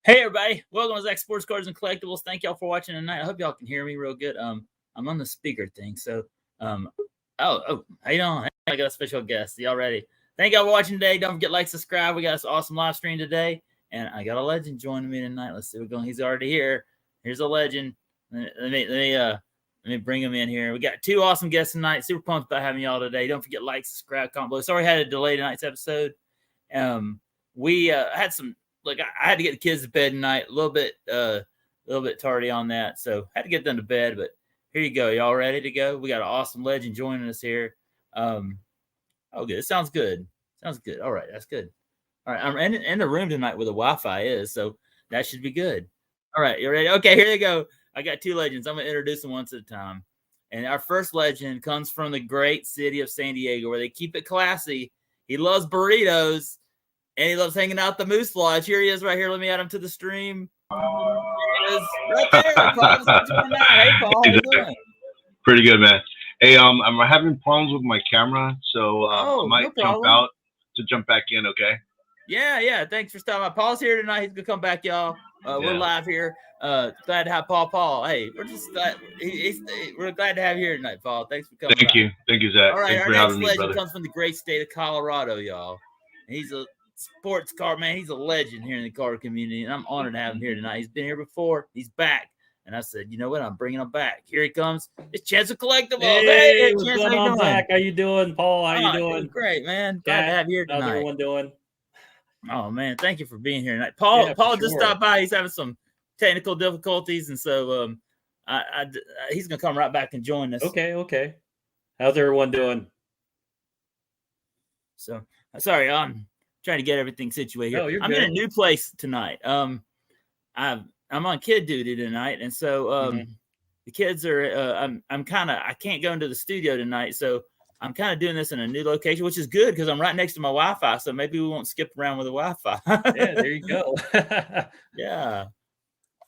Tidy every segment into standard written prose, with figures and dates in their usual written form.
Hey everybody, welcome to Zach Sports Cards and Collectibles. Thank y'all for watching tonight. I hope y'all can hear me real good. I'm on the speaker thing, so how you doing? I got a special guest. Y'all ready? Thank y'all for watching today. Don't forget like, subscribe. We got this awesome live stream today, and I got a legend joining me tonight. Let's see what's going. He's already here. Here's a legend. Let me bring him in here. We got two awesome guests tonight. Super pumped about having y'all today. Don't forget like, subscribe, comment below. Sorry I had to delay tonight's episode. We had some. Look, I had to get the kids to bed tonight. A little bit tardy on that, so had to get them to bed. But here you go. Y'all ready to go? We got an awesome legend joining us here. Good. It sounds good. Sounds good. All right, that's good. All right, I'm in the room tonight where the Wi-Fi is, so that should be good. All right, you ready? Okay, here you go. I got two legends. I'm gonna introduce them once at a time. And our first legend comes from the great city of San Diego, where they keep it classy. He loves burritos. And he loves hanging out at the Moose Lodge. Here he is right here. Let me add him to the stream. There he is right there. Paul, hey, Paul, how you doing? Pretty good, man. Hey, I'm having problems with my camera, so I might jump out to jump back in, okay? Yeah. Thanks for stopping by. Paul's here tonight. He's going to come back, y'all. We're live here. Glad to have Paul. Hey, we're just glad. We're glad to have you here tonight, Paul. Thanks for coming Thank you, Zach. All right, Thanks our for next having me, legend brother. comes from the great state of Colorado, y'all. And he's a sports card man. He's a legend here in the card community, and I'm honored to have him here tonight. He's been here before. He's back, and I said, you know what? I'm bringing him back. Here he comes. It's Chance of Collectibles. Hey, what's going on, Zach? How you doing, Paul? How you doing? Great, man. Glad to have you here tonight. How's everyone doing? Oh man, thank you for being here tonight. Paul just stopped by. He's having some technical difficulties, and so he's gonna come right back and join us. Okay. How's everyone doing? So sorry, trying to get everything situated here. You're I'm good. in a new place tonight. I'm on kid duty tonight, and so the kids are. I can't go into the studio tonight, so I'm kind of doing this in a new location, which is good because I'm right next to my Wi-Fi. So maybe we won't skip around with the Wi-Fi. Yeah, there you go. Yeah,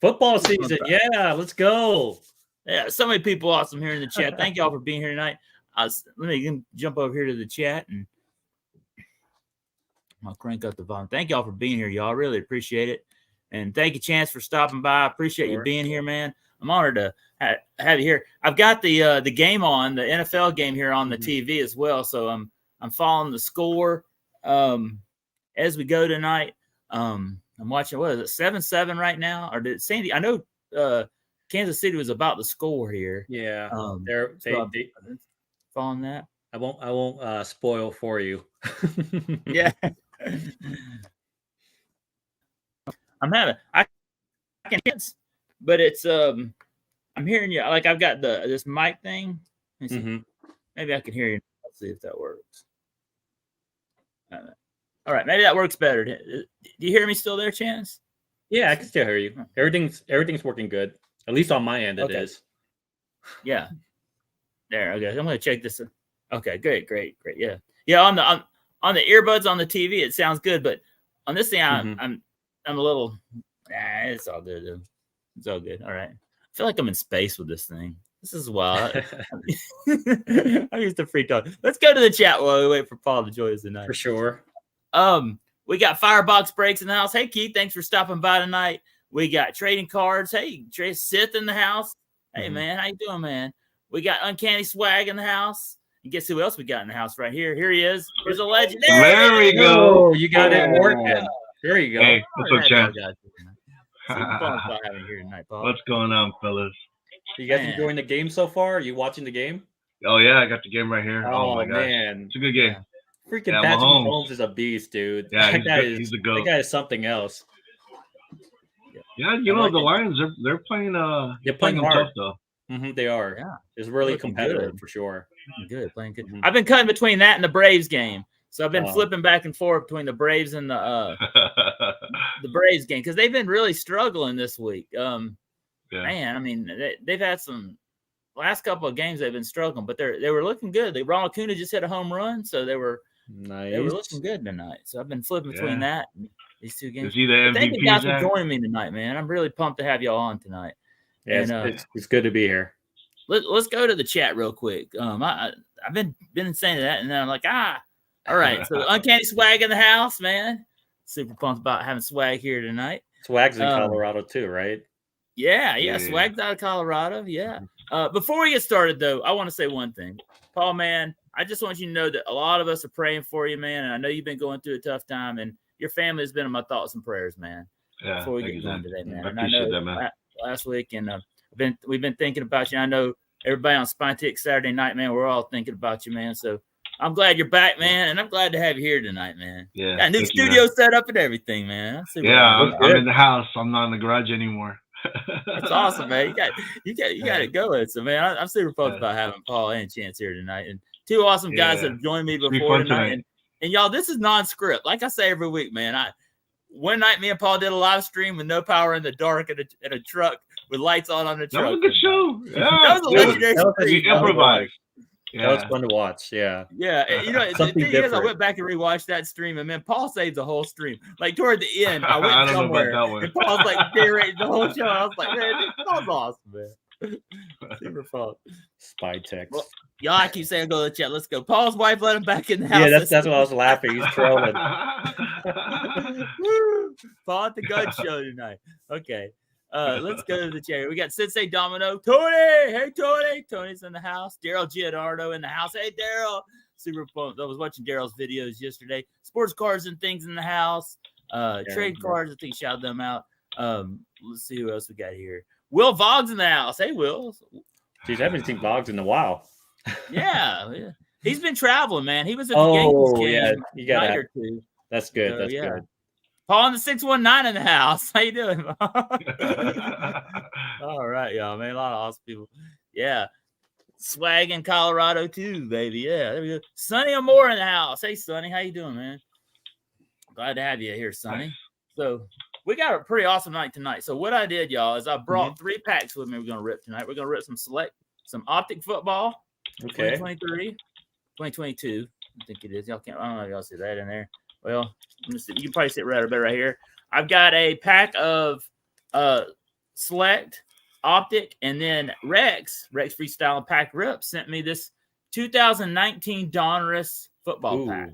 football season. Yeah, let's go. Yeah, so many people awesome here in the chat. Thank y'all for being here tonight. Let me jump over here to the chat and I'll crank up the volume. Thank y'all for being here, y'all. Really appreciate it. And thank you, Chance, for stopping by. I appreciate you being here, man. I'm honored to have you here. I've got the game on, the NFL game here on the TV as well. So I'm following the score as we go tonight. I'm watching, what is it, 7-7 right now? Or did Sandy? I know Kansas City was about the score here. Yeah, they're following that. I won't spoil for you. Yeah. I can dance, but it's I'm hearing you. Like I've got this mic thing. Maybe I can hear you. Let's see if that works. All right, maybe that works better. Do you hear me still there, Chance? Yeah, I can still hear you. Everything's working good. At least on my end, it is. Yeah. There. Okay, I'm gonna check this. Okay, great. Yeah. On the earbuds on the TV, it sounds good, but on this thing, I'm a little. It's all good. Though. It's all good. All right. I feel like I'm in space with this thing. This is wild. I'm used to free talk. Let's go to the chat while we wait for Paul to join us tonight. For sure. We got Firebox Breaks in the house. Hey, Keith, thanks for stopping by tonight. We got Trading Cards. Hey, Trey Sith in the house. Hey, man, how you doing, man? We got Uncanny Swag in the house. And guess who else we got in the house right here? Here he is. Here's a legend. There we go. You got it working. There you go. Hey, what's up, Chance? Having here tonight, Paul. What's going on, fellas? You guys enjoying the game so far? Are you watching the game? Oh yeah, I got the game right here. Oh my gosh, man, it's a good game. Freaking Patrick Mahomes is a beast, dude. Yeah, he's the GOAT. That guy is something else. Yeah, you know the Lions. They're playing. They're playing hard. Tough, though. They are. Yeah, it's really competitive for sure. Good, playing good. I've been cutting between that and the Braves game, so I've been flipping back and forth between the Braves and the Braves game because they've been really struggling this week. Man, I mean, they've had some last couple of games they've been struggling, but they were looking good. Ronald Acuna just hit a home run, so they were looking good tonight. So I've been flipping between that and these two games. Is he the MVP? Thank you guys for joining me tonight, man. I'm really pumped to have y'all on tonight. Yeah, it's good to be here. Let's go to the chat real quick. I've been saying that, and then I'm like, all right. So Uncanny Swag in the house, man. Super pumped about having swag here tonight. Swag's in Colorado too, right? Yeah. Swag's out of Colorado. Yeah. Before we get started, though, I want to say one thing. Paul, man, I just want you to know that a lot of us are praying for you, man. And I know you've been going through a tough time, and your family has been in my thoughts and prayers, man. Yeah, before we get going today, man. I appreciate that, man. Last week, and we've been thinking about you. I know everybody on Spine Tick Saturday night, man. We're all thinking about you, man. So I'm glad you're back, man, and I'm glad to have you here tonight, man. Yeah, got a new studio set up and everything, man. I'm in the house. I'm not in the garage anymore. That's awesome, man. You got it going. So, man, I'm super pumped about having Paul and Chance here tonight, and two awesome guys that have joined me before tonight. And y'all, this is non-script. Like I say every week, man. One night, me and Paul did a live stream with no power in the dark in a truck with lights on the truck. That was a good show. Yeah, that was a legendary stream. Yeah. That was fun to watch. Yeah. Yeah. You know, the thing is, I went back and rewatched that stream, and man, Paul saved the whole stream. Like toward the end, I went somewhere, and Paul's like narrating the whole show. I was like, man, that was awesome, man. Super fun. Spy text. Well, y'all, I keep saying go to the chat. Let's go. Paul's wife let him back in the house. Yeah, that's what I was laughing. He's trolling. Paul at the gun show tonight. Okay. Let's go to the chat. We got Sensei Domino. Tony! Hey, Tony! Tony's in the house. Daryl Gianardo in the house. Hey, Daryl! Super pumped. I was watching Daryl's videos yesterday. Sports cards and things in the house. Trade cards. I think shout them out. Let's see who else we got here. Will Vogg's in the house. Hey, Will. Jeez, I haven't seen Vogg's in a while. yeah. He's been traveling, man. He was at the Yankees game. Yeah. You got night or two. That's good. That's good. Paul in the 619 in the house. How you doing? All right, y'all, man. A lot of awesome people. Yeah. Swag in Colorado too, baby. Yeah, there we go. Sonny Amore in the house. Hey, Sonny. How you doing, man? Glad to have you here, Sonny. So we got a pretty awesome night tonight. So what I did, y'all, is I brought 3 packs with me. We're going to rip tonight. We're going to rip some Optic football. Okay. 2023, 2022. I think it is. I don't know if y'all see that in there. Well, let me see. You can probably see it right here. I've got a pack of Select, Optic, and then Rex Freestyle and Pack Rip sent me this 2019 Donruss football pack.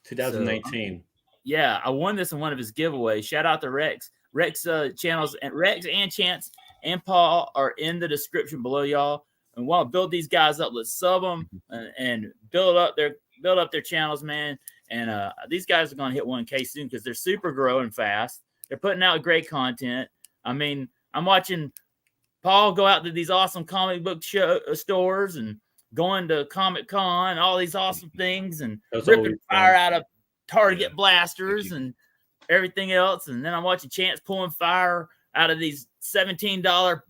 2019. So, yeah, I won this in one of his giveaways. Shout out to Rex. Rex channels, and Rex and Chance and Paul are in the description below, y'all. And want to build these guys up. Let's sub them and build up their channels, man. And these guys are going to hit 1K soon because they're super growing fast. They're putting out great content. I mean, I'm watching Paul go out to these awesome comic book stores and going to Comic-Con, all these awesome things, and ripping fire out of Target blasters and everything else. And then I'm watching Chance pulling fire out of these $17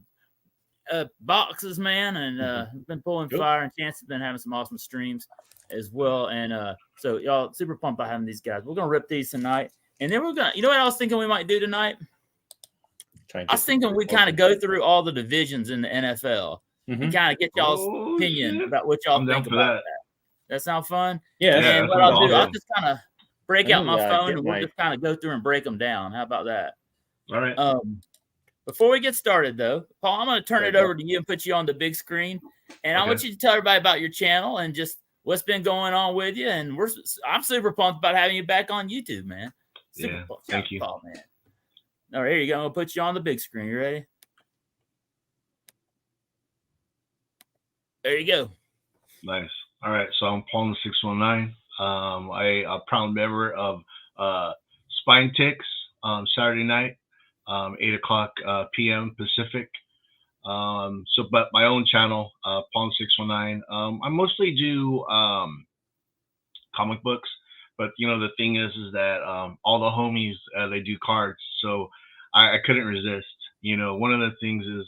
boxes, man. And been pulling fire, and Chance has been having some awesome streams as well. And so y'all super pumped about having these guys. We're gonna rip these tonight, and then we're gonna, you know what I was thinking we might do tonight? I was thinking we kind of go through all the divisions in the NFL and kind of get y'all's opinion about what y'all think about that. That sound fun? Yeah. And what I'll do, I'll just kind of break out my phone and we'll just kind of go through and break them down. How about that? All right. Before we get started, though, Paul, I'm going to turn it over to you and put you on the big screen, and I want you to tell everybody about your channel and just what's been going on with you. And I'm super pumped about having you back on YouTube, man. Super pumped. Thank you. Paul, man. All right, here you go. I'm going to put you on the big screen. You ready? There you go. Nice. All right. So I'm Paul in the 619. I'm a proud member of Spine Ticks Saturday night, 8:00 p.m. Pacific. But my own channel, Paul 619. I mostly do comic books, but the thing is that all the homies they do cards, so I couldn't resist. One of the things is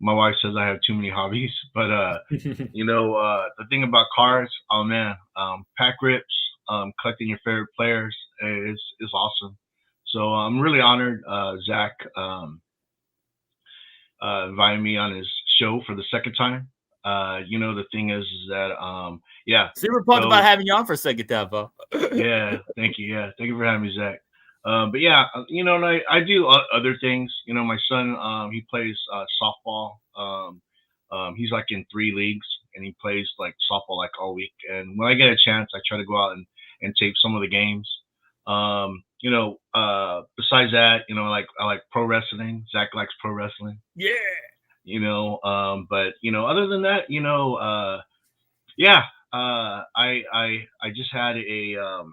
my wife says I have too many hobbies, but the thing about cards, oh man, pack rips, collecting your favorite players is awesome. So I'm really honored Zach invited me on his show for the second time. The thing is that super pumped about having you on for a second time, Paul. Yeah, thank you. Yeah, thank you for having me, Zach. But yeah, and I do other things. My son, he plays softball. He's like in 3 leagues, and he plays like softball like all week. And when I get a chance, I try to go out and tape some of the games. Besides that, I like pro wrestling. Zach likes pro wrestling. Yeah. But other than that, yeah, I just had a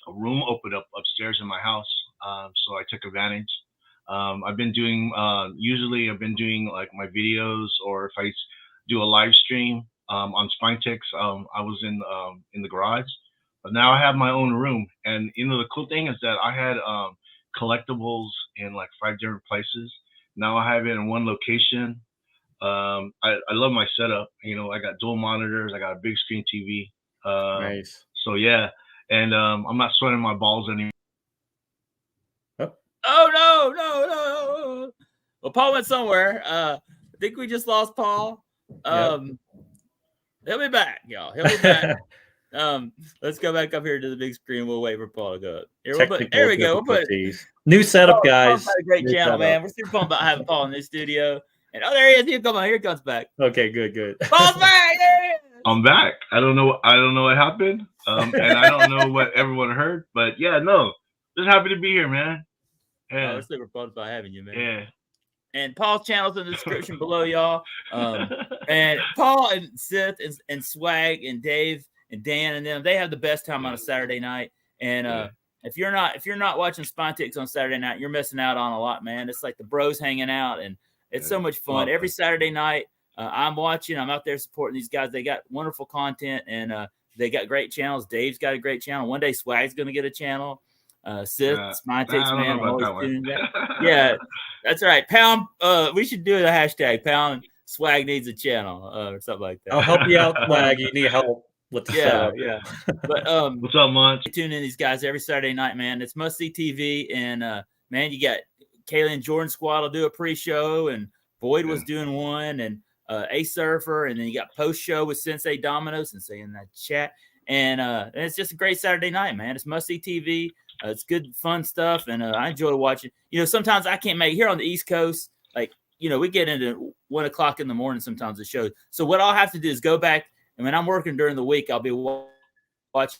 room open up upstairs in my house, so I took advantage. I've been doing usually I've been doing like my videos, or if I do a live stream on SpineTix, I was in the garage, but now I have my own room. And the cool thing is that I had collectibles in like 5 different places. Now I have it in one location. I love my setup. I got dual monitors. I got a big screen TV. Nice. So yeah, and I'm not sweating my balls anymore. Oh no. Well, Paul went somewhere. I think we just lost Paul. He'll be back, y'all. He'll be back. Let's go back up here to the big screen. We'll wait for Paul to go up. There we go. We'll put new setup, guys. Paul's got a great channel, setup. Man. We're super pumped about having Paul in the studio. And there he is. Here he comes back. Okay, good. Paul's back. There he is. I'm back. I don't know what happened. And I don't know what everyone heard, but yeah, no. Just happy to be here, man. Yeah. We're super pumped about having you, man. Yeah. And Paul's channel's in the description below, y'all. And Paul and Sith and Swag and Dave and Dan and them, they have the best time on a Saturday night. And if you're not watching SpineTix on Saturday night, you're missing out on a lot, man. It's like the bros hanging out, and it's so much fun. Every Saturday night, I'm watching. I'm out there supporting these guys. They got wonderful content, and they got great channels. Dave's got a great channel. One day Swag's going to get a channel. Sith, SpineTix, man. I'm always doing that. Yeah, that's right. Pound. We should do the hashtag Pound Swag needs a channel or something like that. I'll help you out, Swag. You need help with the setup. Yeah. But what's up, Munch? Tune in these guys every Saturday night, man. It's Must See TV, and man, you got Kaylee and Jordan Squad will do a pre-show, and Boyd was doing one, and A Surfer, and then you got post-show with Sensei Domino, Sensei in that chat, and it's just a great Saturday night, man. It's Must See TV. It's good, fun stuff, and I enjoy watching. Sometimes I can't make here on the East Coast. Like, we get into 1 o'clock in the morning sometimes the show. So what I'll have to do is go back, and when I'm working during the week, I'll be watching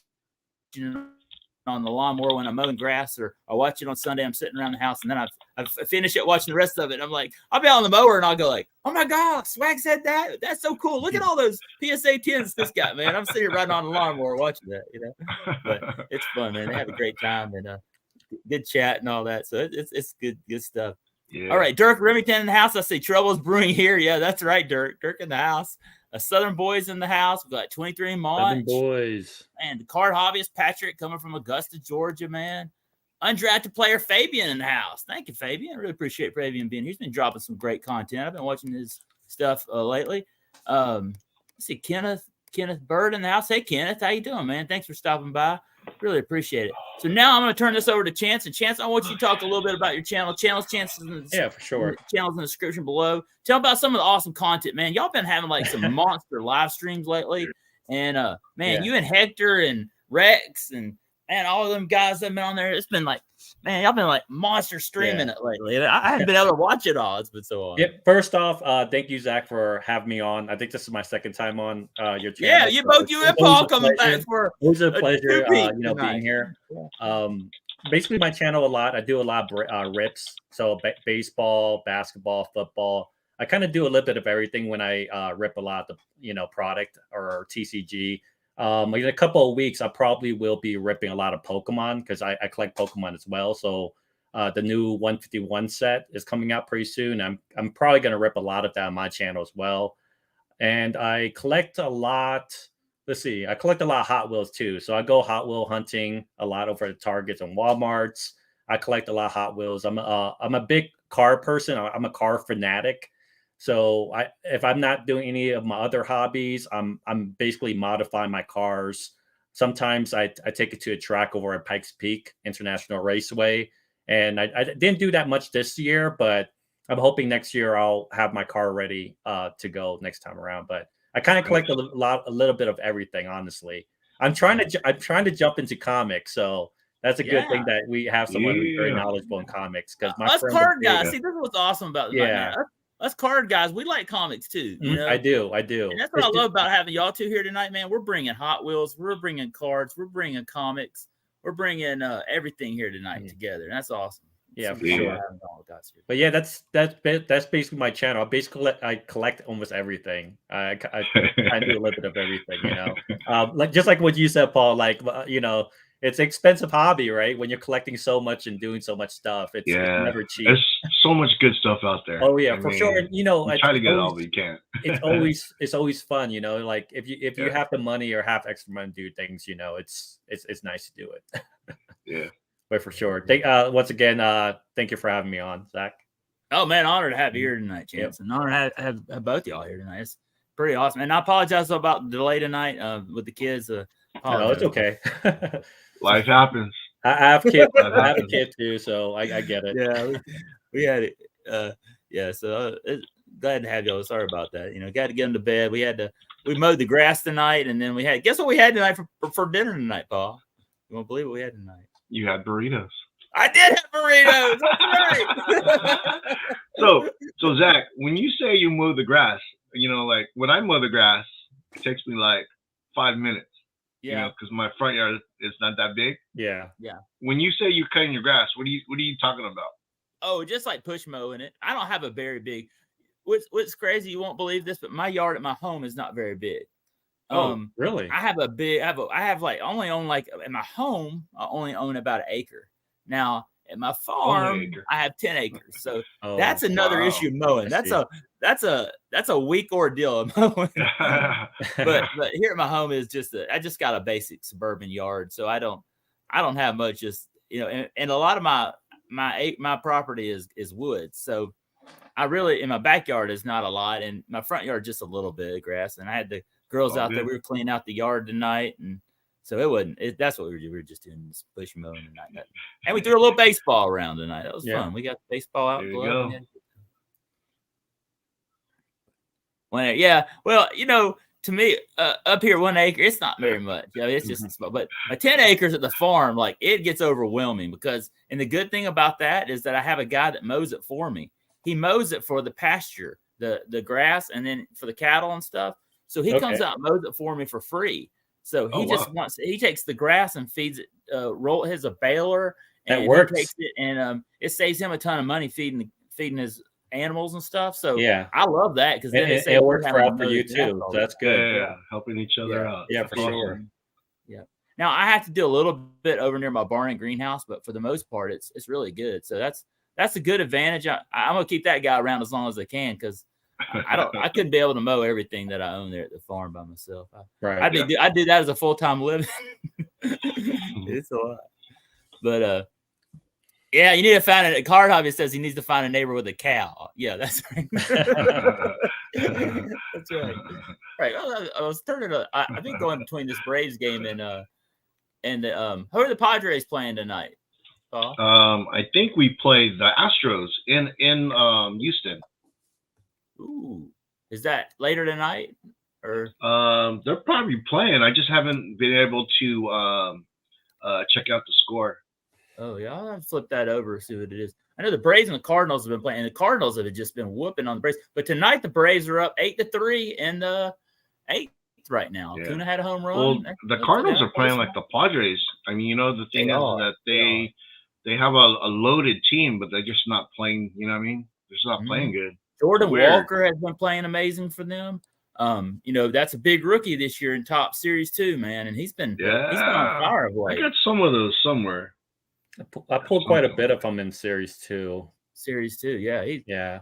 on the lawnmower when I'm mowing grass, or I'll watch it on Sunday. I'm sitting around the house, and then I finish it watching the rest of it. And I'm like, I'll be on the mower, and I'll go like, oh my God, Swag said that. That's so cool. Look at all those PSA 10s this guy, man. I'm sitting right on the lawnmower watching that, But it's fun, man. They have a great time, and good chat and all that. So it's good stuff. Yeah. All right, Dirk Remington in the house. I see Trouble's Brewing here. Yeah, that's right, Dirk. Dirk in the house. Southern Boys in the house. We've got 23 March. Southern Boys. And the card hobbyist Patrick coming from Augusta, Georgia, man. Undrafted player Fabian in the house. Thank you, Fabian. I really appreciate Fabian being here. He's been dropping some great content. I've been watching his stuff lately. Let's see, Kenneth Bird in the house. Hey, Kenneth, how you doing, man? Thanks for stopping by. Really appreciate it. So now I'm going to turn this over to Chance. And Chance, I want you to talk a little bit about your channel. Chances. Yeah, for sure. Channels in the description below. Tell about some of the awesome content, man. Y'all been having like some monster live streams lately. And man, you and Hector and Rex and all of them guys that have been on there. It's been like, man, y'all been like monster streaming it lately. I haven't been able to watch it all. It's been so long. Yeah. First off, thank you, Zach, for having me on. I think this is my second time on your channel. Yeah, you and Paul coming back for. It was a pleasure, being here. Basically, my channel a lot. I do a lot of rips. So baseball, basketball, football. I kind of do a little bit of everything when I rip a lot of the product or TCG. In a couple of weeks, I probably will be ripping a lot of Pokemon because I collect Pokemon as well. So the new 151 set is coming out pretty soon. I'm probably going to rip a lot of that on my channel as well. And I collect a lot. Let's see. I collect a lot of Hot Wheels too. So I go Hot Wheel hunting a lot over at Targets and Walmarts. I collect a lot of Hot Wheels. I'm a big car person. I'm a car fanatic. So if I'm not doing any of my other hobbies, I'm basically modifying my cars. Sometimes I take it to a track over at Pikes Peak International Raceway. And I didn't do that much this year, but I'm hoping next year I'll have my car ready to go next time around. But I kind of collect a little bit of everything, honestly. I'm trying to jump into comics, so that's a good thing that we have someone who's very knowledgeable in comics. Because us card guys, see, this is what's awesome about this. Yeah. Us card guys, we like comics too. You know? I do. And that's what I love about having y'all two here tonight, man. We're bringing Hot Wheels, we're bringing cards, we're bringing comics. we're bringing everything here tonight together. And that's awesome. Yeah, for sure. But yeah, that's basically my channel. I collect almost everything. I do a little bit of everything, you know. Like just like what you said, Paul. Like you know, it's an expensive hobby, right? When you're collecting so much and doing so much stuff, it's never cheap. There's so much good stuff out there. Oh yeah, for sure. And, you know, try to get it all, but you can't. it's always fun, you know. Like if you have the money or have extra money to do things, you know, it's nice to do it. Yeah. But for sure. Once again, thank you for having me on, Zach. Oh man, honored to have you here tonight, Chance. And honored to have both y'all here tonight. It's pretty awesome. And I apologize about the delay tonight with the kids. No, it's okay. Life happens. I have kids. I have a kid too, so I get it. Yeah, we had it. So glad to have y'all. Sorry about that. You know, got to get them to bed. We mowed the grass tonight, and then guess what we had tonight for dinner tonight, Paul? You won't believe what we had tonight. You had burritos. I did have burritos. That's right. So Zach, when you say you mow the grass, you know, like when I mow the grass, it takes me like 5 minutes. Yeah. You know, because my front yard is not that big. Yeah. When you say you're cutting your grass, what are you talking about? Oh, just like push mowing it. I don't have a very big. What's crazy? You won't believe this, but my yard at my home is not very big. Really? I have only own like in my home. I only own about 1 acre. Now at my farm, I have 10 acres. So that's another issue mowing. That's a weak ordeal of mowing. but here at my home is I just got a basic suburban yard, so I don't have much. Just you know, and a lot of my property is woods, so I really in my backyard is not a lot, and my front yard just a little bit of grass. And I had the girls out there. We were cleaning out the yard tonight, and so that's what we were just doing, just push mowing tonight. And we threw a little baseball around tonight. That was fun. We got the baseball out. There you go. Well, you know, to me, up here 1 acre, it's not very much. I mean, it's just small. But my 10 acres at the farm, like it gets overwhelming and the good thing about that is that I have a guy that mows it for me. He mows it for the pasture, the grass, and then for the cattle and stuff. So he comes out and mows it for me for free. So he takes the grass and feeds it, has a baler, and that works. He takes it, and it saves him a ton of money feeding his animals and stuff. So I love that because then it works for you too. So that's good. Yeah, helping each other out. Yeah, for sure. Yeah. Now I have to do a little bit over near my barn and greenhouse, but for the most part, it's really good. So that's a good advantage. I'm gonna keep that guy around as long as I can because I couldn't be able to mow everything that I own there at the farm by myself. I do that as a full-time living. It's a lot, but yeah, you need to find it. Card Hobby says he needs to find a neighbor with a cow. Yeah, that's right. That's right. Right. I was turning. I've been going between this Braves game and who are the Padres playing tonight? Paul? I think we played the Astros in Houston. Ooh, is that later tonight or? They're probably playing. I just haven't been able to check out the score. Oh yeah, I'll have to flip that over, see what it is. I know the Braves and the Cardinals have been playing, and the Cardinals have just been whooping on the Braves. But tonight the Braves are up 8-3 in the 8th right now. Yeah. Acuna had a home run. Well, the Cardinals are playing like the Padres. I mean, you know, the thing is that they have a loaded team, but they're just not playing. You know what I mean? They're just not playing good. Jordan Walker has been playing amazing for them. You know, that's a big rookie this year in top series too, man. And he's been on fire of late. I got some of those somewhere. I pulled quite a bit of them in series 2. Yeah. He's been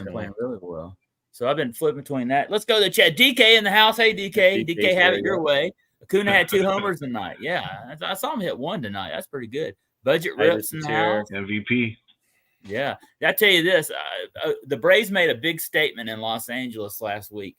playing really well. So I've been flipping between that. Let's go to the chat. DK in the house. Hey, DK. DK, have it your way. Acuna had 2 homers tonight. Yeah, I saw him hit 1 tonight. That's pretty good. Budget rips in the house. MVP. Yeah. I tell you this, the Braves made a big statement in Los Angeles last week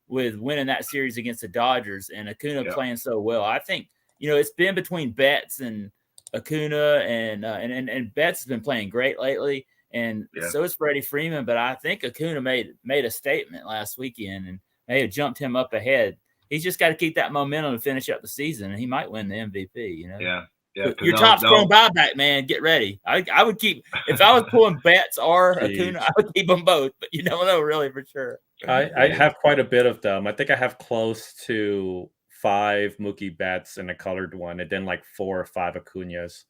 with winning that series against the Dodgers and Acuna playing so well. I think, you know, it's been between Betts and Acuna, and Betts has been playing great lately, and so is Freddie Freeman. But I think Acuna made a statement last weekend and may have jumped him up ahead. He's just got to keep that momentum to finish up the season, and he might win the MVP. You know, yeah. Your top scoring buyback, man. Get ready. I would keep if I was pulling Betts or Acuna, I would keep them both. But you don't know really for sure. I have quite a bit of them. I think I have close to 5 Mookie Betts and a colored one, and then like 4 or 5 Acuñas.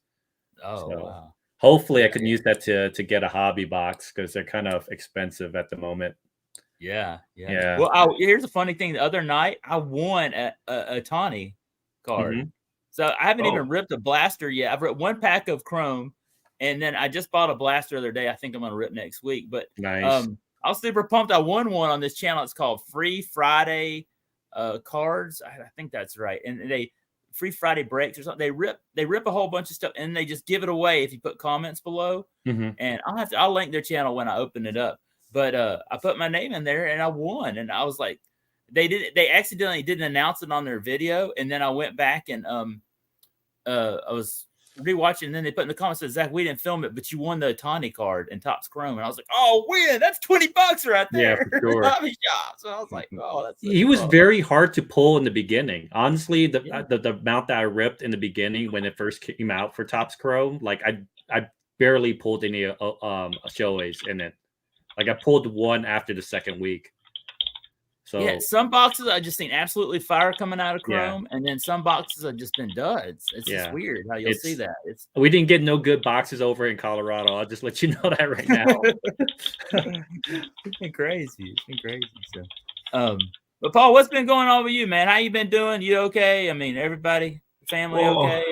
Oh, So wow. hopefully I can use that to get a hobby box because they're kind of expensive at the moment. Yeah. Yeah. Well, here's a funny thing. The other night, I won a Tawny card. Mhm. So I haven't Oh. even ripped a blaster yet. I've ripped 1 pack of Chrome, and then I just bought a blaster the other day. I think I'm going to rip next week. But Nice. I was super pumped. I won one on this channel. It's called Free Friday Cards. I think that's right. And they Free Friday breaks or something. They rip a whole bunch of stuff, and they just give it away if you put comments below. Mhm. And I'll link their channel when I open it up. But I put my name in there and I won. And I was like, they accidentally didn't announce it on their video. And then I went back and I was rewatching, and then they put in the comments, said, Zach, we didn't film it, but you won the Otani card in Topps Chrome. And I was like, oh, win, that's $20 right there. Yeah, for sure. Hobby shop. So I was like, oh, that's He was very hard to pull in the beginning. Honestly, the amount that I ripped in the beginning when it first came out for Topps Chrome, like I barely pulled any Shoheis in it. Like I pulled one after the second week. So yeah, some boxes I just seen absolutely fire coming out of Chrome, and then some boxes have just been duds. It's just weird how you'll see that. We didn't get no good boxes over in Colorado. I'll just let you know that right now. It's been crazy. So, but Paul, what's been going on with you, man? How you been doing? You okay? I mean, everybody, family okay?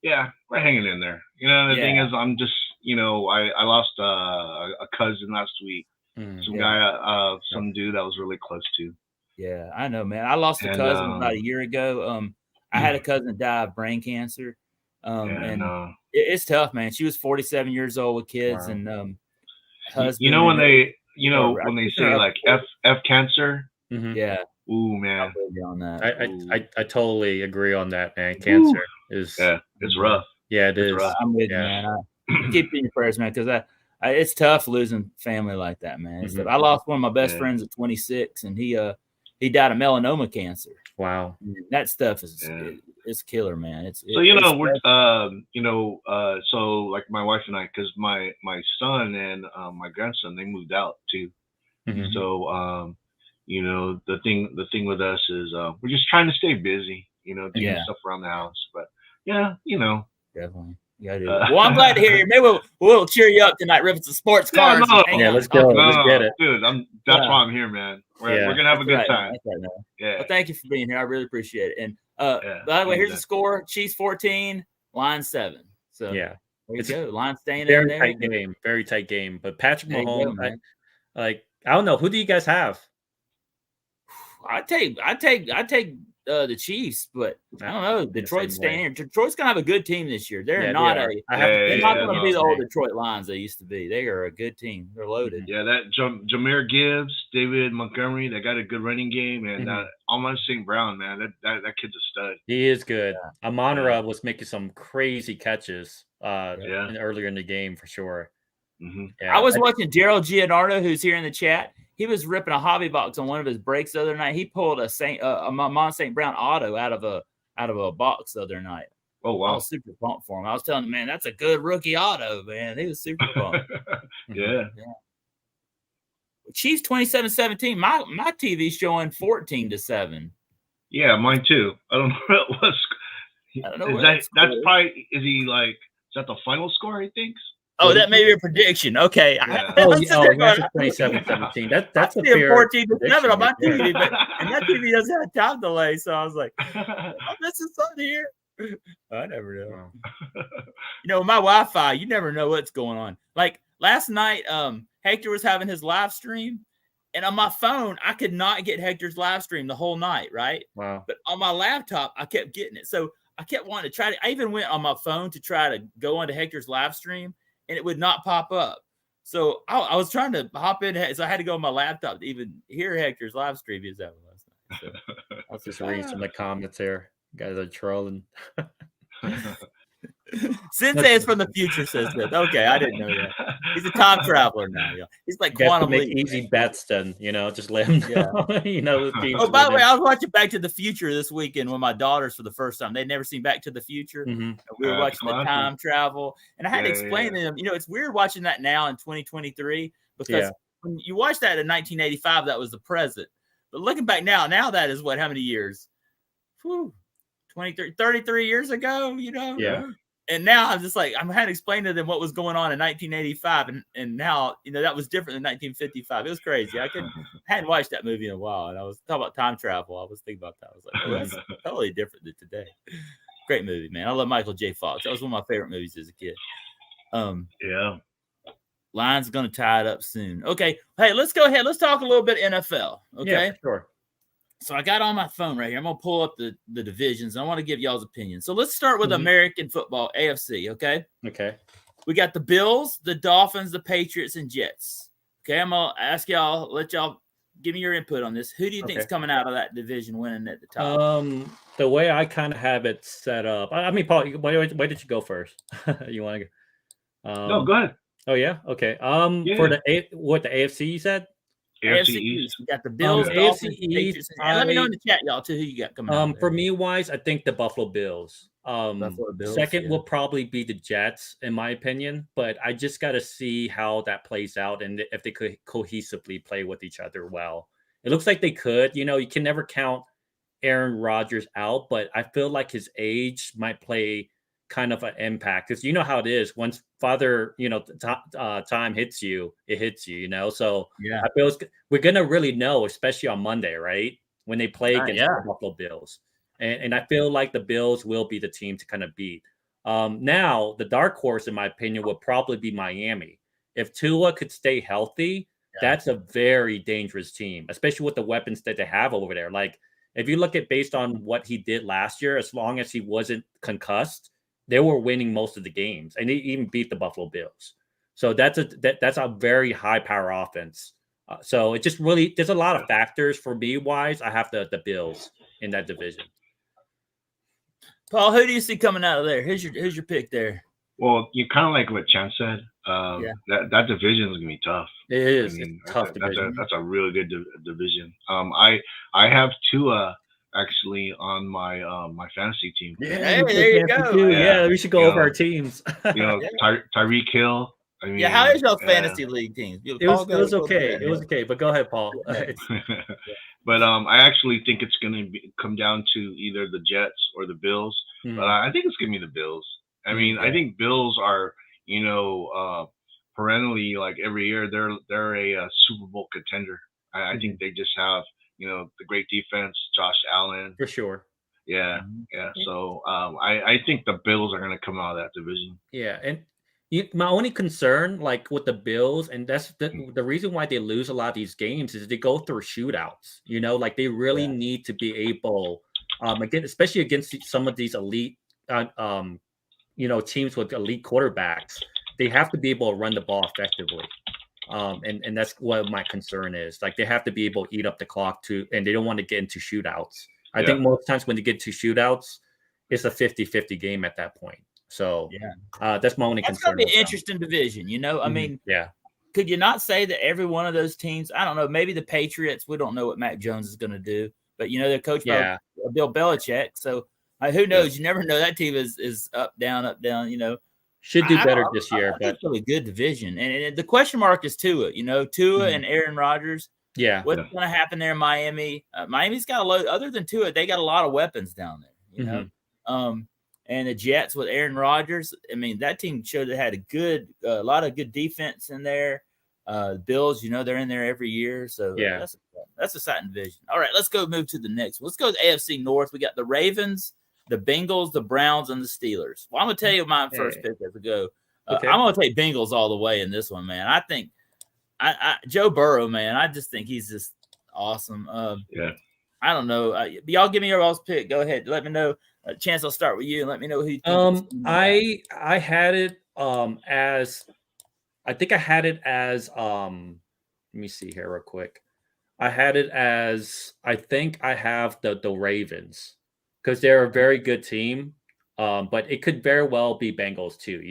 Yeah, we're hanging in there. The thing is, I'm just, I lost a cousin last week. Some dude that was really close to. Yeah, I know, man. I lost a cousin about a year ago. I had a cousin die of brain cancer. It's tough, man. She was 47 years old with kids, and husband. When they say like F cancer. Mm-hmm. Yeah. Ooh, man. On that. I totally agree on that, man. Cancer is it's rough. Yeah, it is. I'm with you, man. I keep in your prayers, man, because it's tough losing family like that, man. Mm-hmm. I lost one of my best friends at 26, and he died of melanoma cancer. Wow, that stuff is it's killer, man. So like my wife and I, because my son and my grandson, they moved out too. Mm-hmm. So the thing with us is we're just trying to stay busy, doing stuff around the house. But definitely. Yeah, well, I'm glad to hear you. Maybe we'll cheer you up tonight, ripping some sports cards. Let's go. Let's get it, dude. That's why I'm here, man. We're gonna have a good time. Well, thank you for being here. I really appreciate it. And by the way, here's the score: Chiefs 14, Lions 7. So there you go. Lions staying in there. Very tight game. But Patrick Mahomes, I don't know. Who do you guys have? I take the Chiefs, but I don't know. Detroit's staying here. Detroit's gonna have a good team this year. They're not gonna be the old Detroit Lions they used to be. They are a good team. They're loaded. Yeah, that Jahmyr Gibbs, David Montgomery, they got a good running game, and almost St. Brown, man, that kid's a stud. He is good. Amon-Ra was making some crazy catches earlier in the game for sure. Mm-hmm. Yeah. I was watching Gerald Gianardo, who's here in the chat. He was ripping a hobby box on one of his breaks the other night. He pulled a Mont St. Brown auto out of a box the other night. Oh wow! I was super pumped for him. I was telling him, man, that's a good rookie auto, man. He was super pumped. Yeah. Chiefs 27-17. My TV's showing 14-7. Yeah, mine too. I don't know what it was. I don't know. That's probably. Is that the final score? He thinks. Oh, that may be a prediction. Okay. Yeah. That's 27-17. That's a fair 14-7 on my TV, and that TV doesn't have a time delay. So I was like, I'm missing something here. I never know. My Wi-Fi, you never know what's going on. Like last night, Hector was having his live stream, and on my phone, I could not get Hector's live stream the whole night, right? Wow. But on my laptop, I kept getting it. So I kept wanting to try to. I even went on my phone to try to go onto Hector's live stream, and it would not pop up. So I was trying to hop in, so I had to go on my laptop to even hear Hector's live stream. He was having last night. So I'll just read some of the comments here. You guys are trolling. Sensei is from the future, says that. Okay, I didn't know that. He's a time traveler now. Yeah. He's like quantum leap. Easy bets, then just let him know. Oh, by the way, I was watching Back to the Future this weekend with my daughters for the first time. They'd never seen Back to the Future. Mm-hmm. And we were watching the time travel, and I had to explain to them. It's weird watching that now in 2023 because when you watch that in 1985, that was the present. But looking back now that is how many years? Whew, 23, 33 years ago, Yeah. And now I'm just like, I'm having to explain to them what was going on in 1985. And now, that was different than 1955. It was crazy. I hadn't watched that movie in a while. And I was talking about time travel. I was thinking about that. I was like, oh, that's totally different than today. Great movie, man. I love Michael J. Fox. That was one of my favorite movies as a kid. Yeah. Lions going to tie it up soon. Okay. Hey, let's go ahead. Let's talk a little bit NFL. Okay. Yeah, for sure. So I got on my phone right here. I'm going to pull up the divisions. I want to give y'all's opinion. So let's start with American football, AFC, okay? Okay. We got the Bills, the Dolphins, the Patriots, and Jets. Okay, I'm going to ask y'all, let y'all give me your input on this. Who do you think is coming out of that division winning at the top? The way I kind of have it set up. I mean, Paul, why did you go first? You want to go? No, go ahead. Oh, yeah? Okay. For the AFC you said? AFC East. We got the Bills, Dolphins, AFC Patriots. Let me know in the chat, y'all, too, who you got coming out. For me, wise, I think the Buffalo Bills. Buffalo Bills, second will probably be the Jets, in my opinion. But I just got to see how that plays out and if they could cohesively play with each other well. It looks like they could. You can never count Aaron Rodgers out, but I feel like his age might play kind of an impact because you know how it is once father time hits you, it hits you, so yeah, I feel we're gonna really know, especially on Monday, right, when they play against the Buffalo Bills, and I feel like the Bills will be the team to kind of beat. Now the dark horse in my opinion would probably be Miami. If Tua could stay healthy, that's a very dangerous team, especially with the weapons that they have over there. Like if you look at based on what he did last year, as long as he wasn't concussed, they were winning most of the games, and they even beat the Buffalo Bills. So that's a very high power offense. So it just really there's a lot of factors for me. Wise, I have the Bills in that division. Paul, who do you see coming out of there? Who's your pick there? Well, you kind of like what Chan said. That division is gonna be tough. It is. It's tough division. That's a really good division. I have Tua actually on my my fantasy team. Yeah, hey, there you go. Yeah, we should go over our teams. Tyreek Hill. I mean, how is your fantasy league team? It was okay. It was okay, but go ahead, Paul. But I actually think it's going to come down to either the Jets or the Bills. But I think it's going to be the Bills. I mean, I think Bills are, perennially, like every year, they're a Super Bowl contender. I think they just have, the great defense, Josh Allen. For sure. Yeah. So I think the Bills are going to come out of that division. Yeah, and my only concern, like with the Bills, and that's the reason why they lose a lot of these games, is they go through shootouts. Like they really need to be able, again, especially against some of these elite, teams with elite quarterbacks, they have to be able to run the ball effectively. And that's what my concern is. Like they have to be able to eat up the clock too, and they don't want to get into shootouts. I think most times when they get to shootouts, it's a 50-50 game at that point. So that's my only concern. That's going to be an interesting division, I mean, could you not say that every one of those teams, I don't know, maybe the Patriots, we don't know what Mac Jones is going to do, but they're coached by Bill Belichick. So who knows? You never know. That team is up, down, Should do better this year. But it's really good division. And the question mark is Tua, and Aaron Rodgers. Yeah. What's going to happen there in Miami? Miami's got a load, other than Tua, they got a lot of weapons down there, and the Jets with Aaron Rodgers, I mean, that team showed they had a lot of good defense in there. The Bills, they're in there every year. So that's a exciting division. All right, let's move to the next one. Let's go to the AFC North. We got the Ravens, the Bengals, the Browns, and the Steelers. Well, I'm going to tell you my first pick as we go. I'm going to take Bengals all the way in this one, man. I think Joe Burrow, man, I just think he's just awesome. I don't know. Y'all give me your all's pick. Go ahead. Let me know. Chance, I'll start with you and let me know who you think. I had it as I think I had it as let me see here real quick. I had it as I think I have the Ravens because they're a very good team. But it could very well be Bengals too.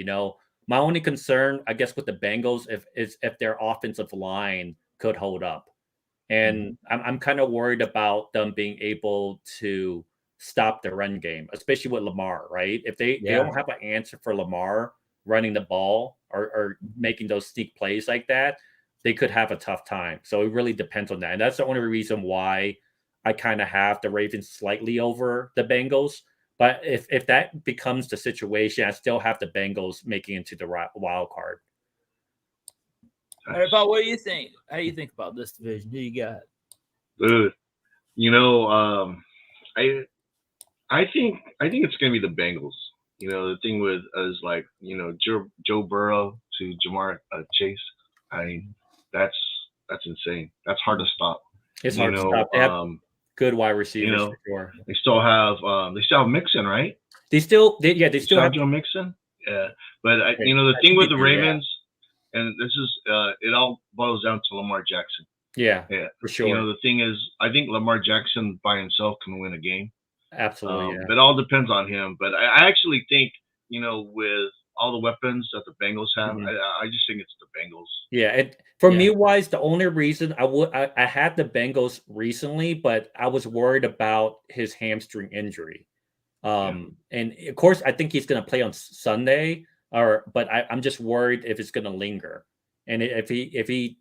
My only concern, I guess, with the Bengals is if their offensive line could hold up. And I'm kind of worried about them being able to stop the run game, especially with Lamar, right? If they don't have an answer for Lamar running the ball or making those sneak plays like that, they could have a tough time. So it really depends on that. And that's the only reason why I kind of have the Ravens slightly over the Bengals. But if that becomes the situation, I still have the Bengals making into the wild card. All right, Paul, what do you think? How do you think about this division? Who you got? You know, I think it's gonna be the Bengals. You know, the thing with is like, you know, Joe Burrow to Jamar Chase. I mean, that's insane. That's hard to stop. It's hard to stop. They have good wide receivers, you know, for sure. They still have Mixon, right? They still have Joe Mixon. Yeah, but you know, the thing with the Ravens, and this is it all boils down to Lamar Jackson. Yeah, for sure. You know, the thing is, I think Lamar Jackson by himself can win a game. Absolutely. It all depends on him. But I actually think, you know, with all the weapons that the Bengals have, I just think it's the Bengals. Yeah, and for me, wise, the only reason I had the Bengals recently, but I was worried about his hamstring injury. And of course, I think he's going to play on Sunday, but I'm just worried if it's going to linger. And if he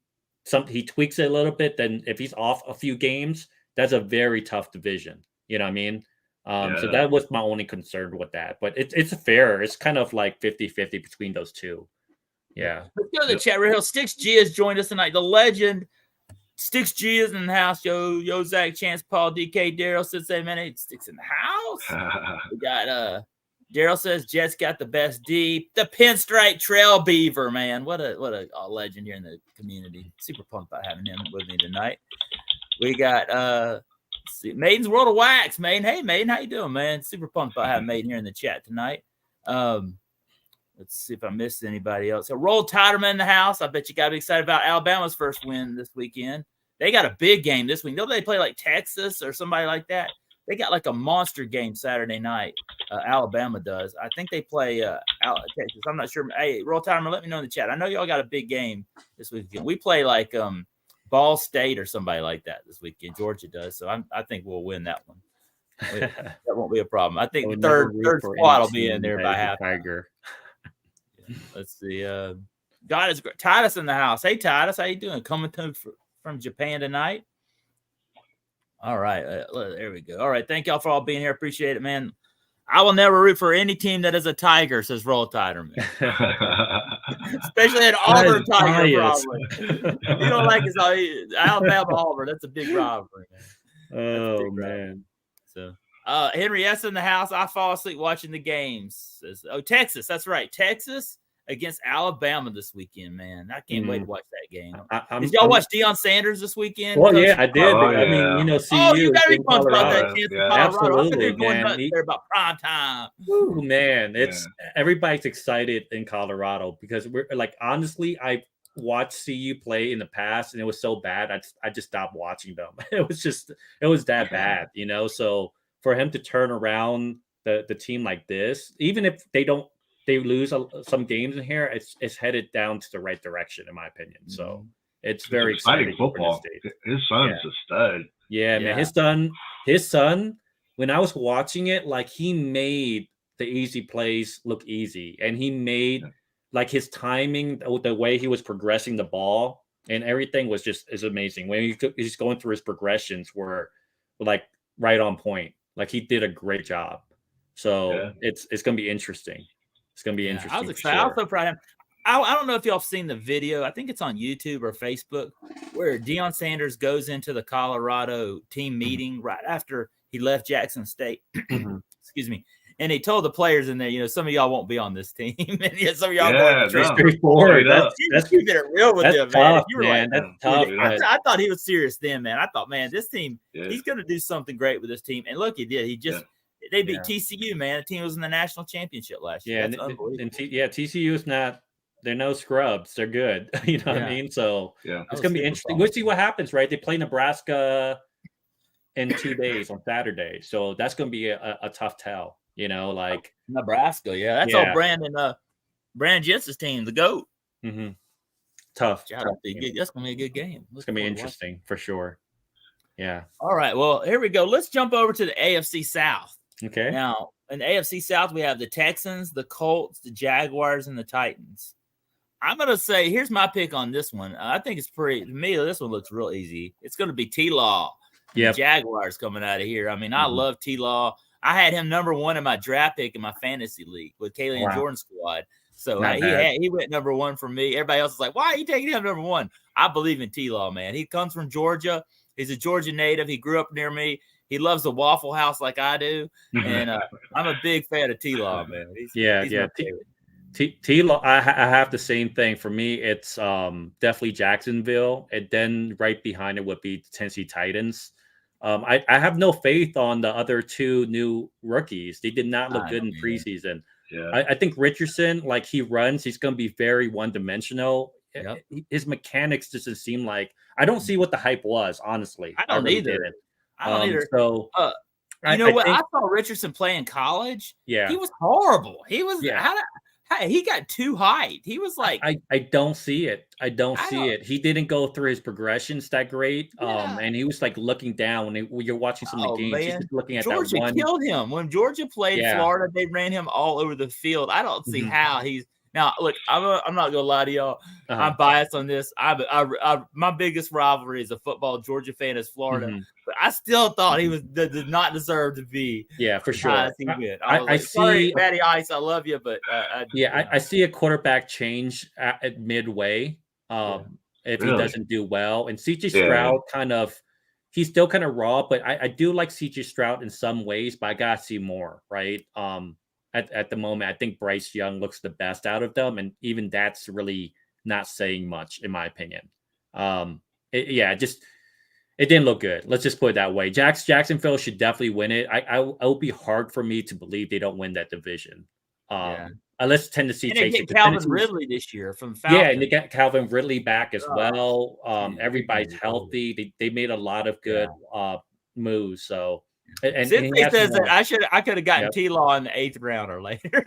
tweaks it a little bit, then if he's off a few games, that's a very tough division. You know what I mean? So that was my only concern with that. But it's fair. It's kind of like 50-50 between those two. Yeah. Let's go to the chat. Real Sticks G has joined us tonight. The legend Sticks G is in the house. Yo, Zach, Chance, Paul, DK, Daryl says, "Hey, man, Sticks in the house." We got Daryl says Jets got the best D. The Pinstripe Trail Beaver, man. What a legend here in the community. Super pumped about having him with me tonight. We got Maiden's World of Wax, Maiden. Hey, Maiden, how you doing, man? Super pumped about having Maiden here in the chat tonight. Let's see if I missed anybody else. So Roll Tiderman in the house. I bet you got to be excited about Alabama's first win this weekend. They got a big game this week. Don't they play like Texas or somebody like that? They got like a monster game Saturday night. Alabama does. I think they play Texas. I'm not sure. Hey, Roll Tiderman, let me know in the chat. I know y'all got a big game this weekend. We play like Ball State or somebody like that this weekend. Georgia does. So I think we'll win that one. That won't be a problem. I think the third squad will be in there by half. Tiger. Let's see. God is great. Titus in the house. Hey, Titus, how you doing? Coming from Japan tonight. All right. There we go. All right. Thank y'all for all being here. Appreciate it, man. I will never root for any team that is a Tiger, says Roll Tiderman. Especially an Auburn Tiger, probably. You don't like his Alabama Auburn. That's a big rivalry, man. Oh, man. So, Henry S. in the house. I fall asleep watching the games. Says, Texas. That's right. Texas against Alabama this weekend, man. I can't wait to watch that game. Did y'all watch Deion Sanders this weekend? Well, yeah, I did. I mean, CU. You got to be pumped about that chance in Colorado. Absolutely, man. There about prime time. Ooh, man, everybody's excited in Colorado because we're like, honestly, I watched CU play in the past and it was so bad. I just stopped watching them. It was that bad, So for him to turn around the team like this, even if they lose some games in here, it's headed down to the right direction, in my opinion. So it's very exciting football. His son's a stud. Yeah, man. His son, when I was watching it, like he made the easy plays look easy, and he made like his timing, the way he was progressing the ball, and everything is amazing. When he's going through his progressions were like right on point. Like he did a great job. So it's going to be interesting. It's going to be interesting. I was excited. Sure. I was so proud of him. I don't know if y'all have seen the video. I think it's on YouTube or Facebook where Deion Sanders goes into the Colorado team meeting right after he left Jackson State. Excuse me. And he told the players in there, some of y'all won't be on this team. And some of y'all going to straightforward. That's keeping it real with them, tough, man. That's tough. I thought he was serious then, man. I thought, man, this team, he's going to do something great with this team. And look, he did. They beat TCU, man. The team was in the national championship last year. That's unbelievable. TCU is not. They're no scrubs. They're good. You know what I mean? So it's going to be interesting. We'll see what happens, right? They play Nebraska in 2 days on Saturday, so that's going to be a tough tell. Like Nebraska, that's all Brandon Jensen's team, the GOAT. Tough. That's going to be a good game. It's going to be interesting for sure. Yeah. All right. Well, here we go. Let's jump over to the AFC South. Okay. Now, in the AFC South, we have the Texans, the Colts, the Jaguars, and the Titans. I'm gonna say here's my pick on this one. I think it's pretty. To me, this one looks real easy. It's gonna be T-Law. Yeah, Jaguars coming out of here. I mean, I love T-Law. I had him number 1 in my draft pick in my fantasy league with Kaylee and Jordan squad. So he went number 1 for me. Everybody else is like, why are you taking him number 1? I believe in T-Law, man. He comes from Georgia. He's a Georgia native. He grew up near me. He loves the Waffle House like I do. And I'm a big fan of T-Law, man. He's T-Law, I have the same thing. For me, it's definitely Jacksonville. And then right behind it would be Tennessee Titans. I have no faith on the other 2 new rookies. They did not look good in preseason. Yeah. I think Richardson, like he runs, he's going to be very one-dimensional. Yep. His mechanics doesn't seem like – I don't see what the hype was, honestly. I don't either. I don't either. So you know what? I saw Richardson play in college. Yeah. He was horrible. He was he got too height. He was like I don't see it. I don't see it. He didn't go through his progressions that great. And he was like looking down when you're watching some of the games. He's just looking at Georgia that one. Killed him. When Georgia played Florida, they ran him all over the field. I don't see how he's now. Look, I'm not gonna lie to y'all. I'm biased on this. My biggest rivalry as a football Georgia fan is Florida. But I still thought he did not deserve to be. Yeah, for sure. I see. Sorry, Matty Ice, I love you, but I see a quarterback change at midway. If he doesn't do well, and CJ Stroud he's still kind of raw, but I do like CJ Stroud in some ways, but I gotta see more, right? At the moment, I think Bryce Young looks the best out of them, and even that's really not saying much, in my opinion. It didn't look good. Let's just put it that way. Jacksonville should definitely win it. It'll be hard for me to believe they don't win that division. Unless Tennessee takes it. Calvin Ridley this year from Falcons. Yeah, and they got Calvin Ridley back as well. Everybody's healthy. They made a lot of good moves. So, and says that I could have gotten T-Law in the 8th round or later. Hey,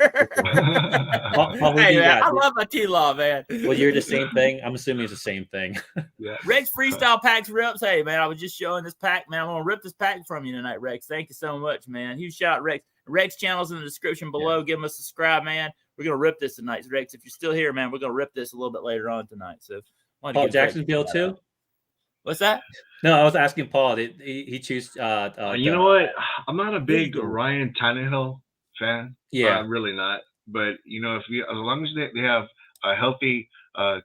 man, I love my T-Law, man. Well, you're the same thing. I'm assuming it's the same thing. Rex Freestyle Packs rips. Hey, man, I was just showing this pack, man. I'm gonna rip this pack from you tonight, Rex. Thank you so much, man. Huge shout out, Rex. Rex channel's in the description below. Give him a subscribe, man. We're gonna rip this tonight, Rex. If you're still here, man, we're gonna rip this a little bit later on tonight. So, Paul Jacksonville too. What's that? No, I was asking Paul. Did he choose? You know what? I'm not a big Ryan Tannehill fan. Yeah, I'm really not. But as long as they have a healthy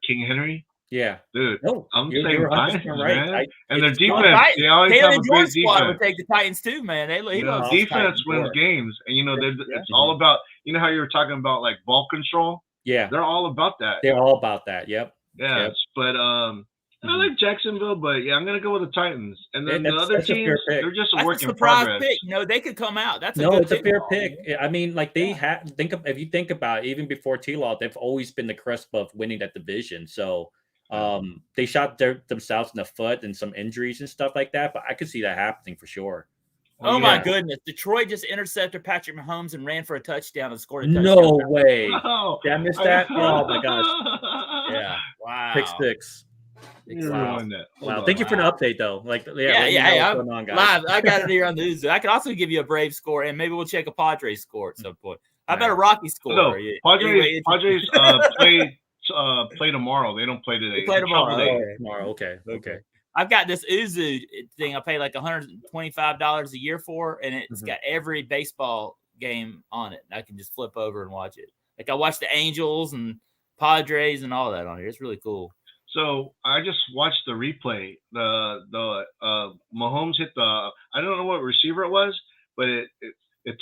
King Henry. Yeah, dude. I'm saying Titans, right. Man. And their defense, they always have a great defense. Would take the Titans too, man. Defense wins games, and it's all about how you were talking about like ball control. Yeah, they're all about that. They're all about that. Yep. Yeah, yep. But I like Jacksonville, but I'm gonna go with the Titans. And then the other teams, they're just a work in progress. Pick. They could come out. It's a fair pick. I mean, like they have. If you think about it, even before T-Law, they've always been the cusp of winning that division. So. They shot themselves in the foot and some injuries and stuff like that, but I could see that happening for sure. Oh my goodness. Detroit just intercepted Patrick Mahomes and ran for a touchdown and scored a touchdown. No way. Did I miss that? Oh my gosh. Yeah. Wow. Pick six. Wow. Thank you for the update though. Like, Hey, I'm live. I got it here on the news. I can also give you a Brave score, and maybe we'll check a Padres score at some point. How about a Rocky score? No, Padres play tomorrow. They don't play today. They play tomorrow. Tomorrow. Okay. I've got this Uzu thing. I pay like $125 a year for, and it's got every baseball game on it. I can just flip over and watch it. Like I watch the Angels and Padres and all that on here. It's really cool. So I just watched the replay. The Mahomes hit I don't know what receiver it was, but it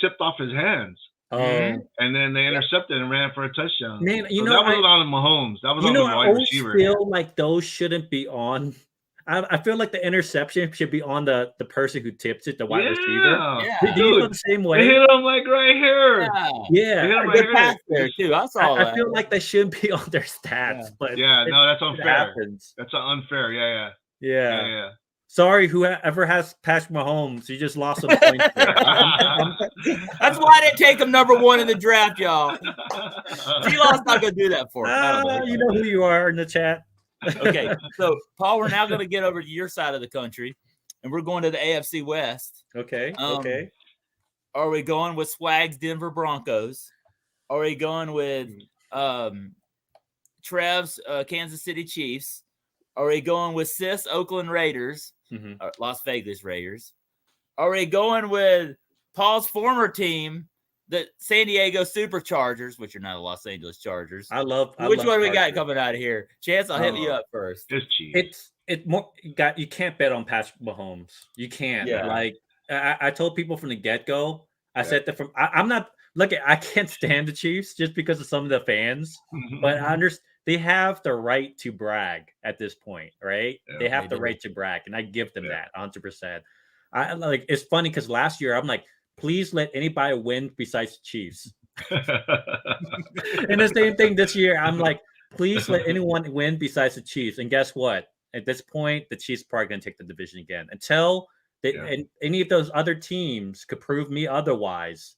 tipped off his hands. And then they intercepted and ran for a touchdown. Man, that was on Mahomes. That was on the wide receiver. I feel like those shouldn't be on. I feel like the interception should be on the person who tips it, the wide receiver. Yeah, do you feel the same way? They hit him like right here. Yeah. Good pass there too. I saw that. I feel like they shouldn't be on their stats, but no, that's unfair. That's unfair. Yeah. Sorry, whoever has Patrick Mahomes, you just lost some points there. That's why I didn't take him number 1 in the draft, y'all. T-Law's not going to do that for us. You know who you are in the chat. Okay, so, Paul, we're now going to get over to your side of the country, and we're going to the AFC West. Okay. Are we going with Swag's Denver Broncos? Are we going with Trev's Kansas City Chiefs? Are we going with Sis Oakland Raiders, or Las Vegas Raiders? Are we going with Paul's former team, the San Diego Superchargers, which are not the Los Angeles Chargers? Which one we got coming out of here? Chance, I'll hit you up first. It's Chiefs. You can't bet on Patrick Mahomes. You can't. Yeah. Like I told people from the get-go, I said that I'm not I can't stand the Chiefs just because of some of the fans, but I understand they have the right to brag at this point, right? Yeah, they have the right to brag, and I give them that 100%. I like it's funny because last year I'm like, please let anybody win besides the Chiefs. And the same thing this year, I'm like, please let anyone win besides the Chiefs. And guess what? At this point, the Chiefs are probably going to take the division again until and any of those other teams could prove me otherwise.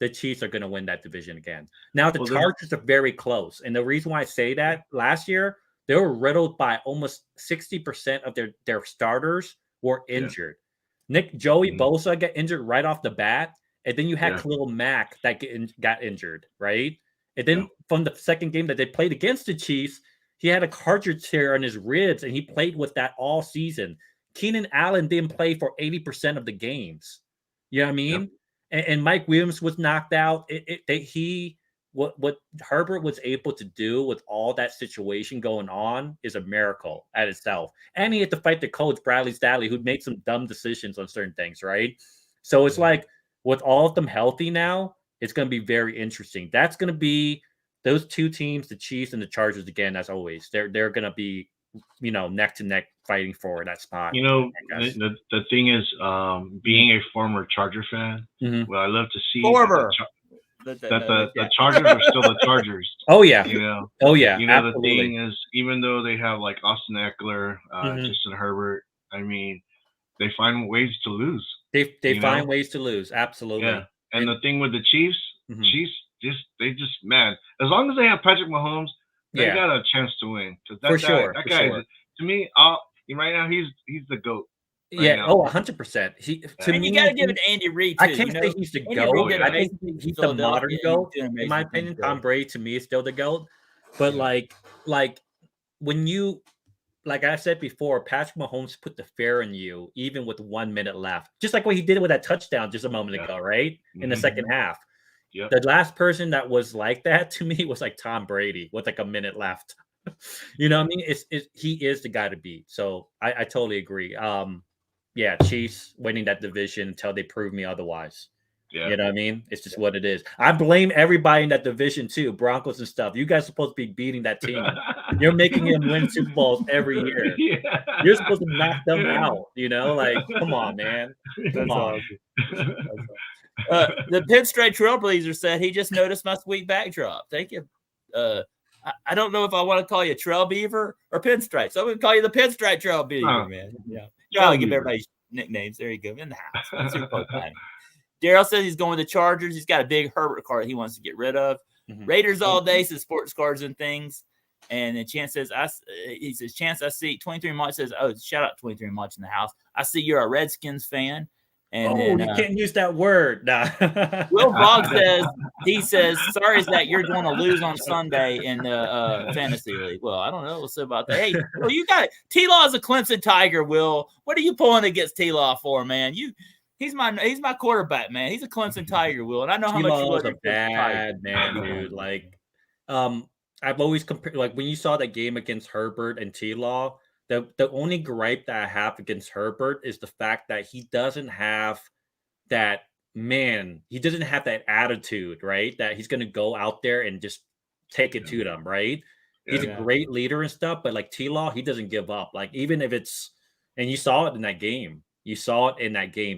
The Chiefs are going to win that division again. Now, the Chargers are very close. And the reason why I say that, last year, they were riddled by almost 60% of their starters were injured. Joey Bosa got injured right off the bat. And then you had Khalil Mack that got injured, right? And then from the second game that they played against the Chiefs, he had a cartridge tear on his ribs, and he played with that all season. Keenan Allen didn't play for 80% of the games. You know what I mean? Yep. And Mike Williams was knocked out. What Herbert was able to do with all that situation going on is a miracle at itself. And he had to fight the coach, Bradley Staley, who made some dumb decisions on certain things, right? So it's like with all of them healthy now, it's going to be very interesting. That's going to be those two teams, the Chiefs and the Chargers, again, as always. They're going to be, neck to neck fighting for that spot. The thing is, being a former Charger fan, what I love to see the Chargers are still the Chargers. Oh yeah. The thing is, even though they have like Austin Eckler, Justin Herbert, I mean, they find ways to lose. They find ways to lose. Absolutely. Yeah. And the thing with the Chiefs, they just man, as long as they have Patrick Mahomes, they got a chance to win. That guy, to me, right now he's the GOAT. Right now. 100%. You got to give it to Andy Reid too. I can't say he's the GOAT. I think he's the modern GOAT. In my opinion, Tom Brady to me is still the GOAT. But like when you, like I said before, Patrick Mahomes put the fear in you even with 1 minute left, just like what he did with that touchdown just a moment ago, right? In the second half. Yep. The last person that was like that to me was like Tom Brady with like a minute left. You know what I mean? He is the guy to beat. So I totally agree. Chiefs winning that division until they prove me otherwise. Yeah. You know what I mean? It's just what it is. I blame everybody in that division too, Broncos and stuff. You guys are supposed to be beating that team. You're making them win Super Bowls every year. Yeah. You're supposed to knock them out. Come on, man. Come on. The Pinstripe Trailblazer said he just noticed my sweet backdrop. Thank you. I don't know if I want to call you Trail Beaver or Pinstripe. So I'm going to call you the Pinstripe Trail Beaver, man. Yeah. I'll give everybody nicknames. There you go. In the house. Daryl says he's going with the Chargers. He's got a big Herbert card he wants to get rid of. Raiders all day, says sports cards and things. And then Chance says, Chance, I see 23 March says, shout out 23 March in the house. I see you're a Redskins fan. And then, you can't use that word. Nah. Will Bogg says, sorry that you're going to lose on Sunday in the fantasy league. Well, I don't know what's about that. Hey, well, you got it. T-Law is a Clemson Tiger, Will. What are you pulling against T-Law for, man? He's my quarterback, man. He's a Clemson Tiger, Will. And I know how much you love a bad man, dude. I've always compared, when you saw that game against Herbert and T-Law, the only gripe that I have against Herbert is the fact that he doesn't have that attitude, right? That he's going to go out there and just take it to them, right? He's a great leader and stuff, but like T-Law, he doesn't give up. Like even if it's, and you saw it in that game.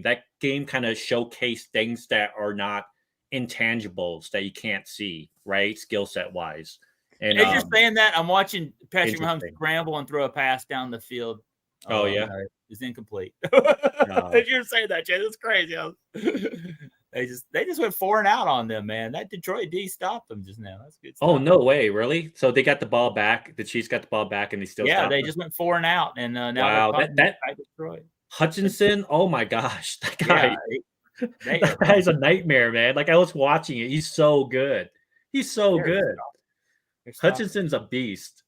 That game kind of showcased things that are not intangibles that you can't see, right? Skill set wise. And as you're saying that, I'm watching Patrick Mahomes scramble and throw a pass down the field. It's incomplete. As you're saying that, Jay, that's crazy. They just went 4 and out on them, man. That Detroit D stopped them just now. That's good stuff. Oh, no way, really? So they got the ball back. The Chiefs got the ball back, and they still stopped them. Just went 4 and out, and now that Detroit. Hutchinson, oh my gosh, that guy. That guy's a nightmare, man. Like I was watching it. He's so good. He's so good. Hutchinson's a beast.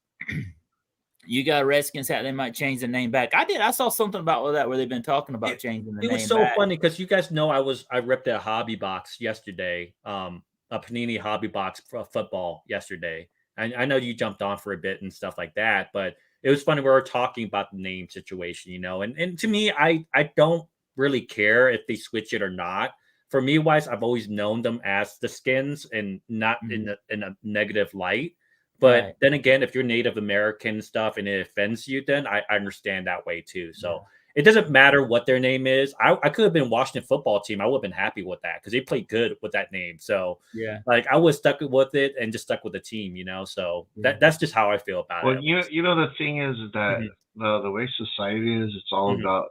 You got a Redskins hat. They might change the name back. I saw something about that where they've been talking about changing the name. It was so funny because you guys know I ripped a hobby box yesterday, a Panini hobby box for football yesterday. I know you jumped on for a bit and stuff like that, but it was funny. We were talking about the name situation, and to me, I don't really care if they switch it or not. For me, wise, I've always known them as the Skins and not in a negative light. But then again, if you're Native American stuff and it offends you, then I understand that way too. So it doesn't matter what their name is. I could have been Washington football team. I would have been happy with that because they played good with that name. So I was stuck with it and just stuck with the team, So that's just how I feel about it. Well, the thing is that the way society is, it's all about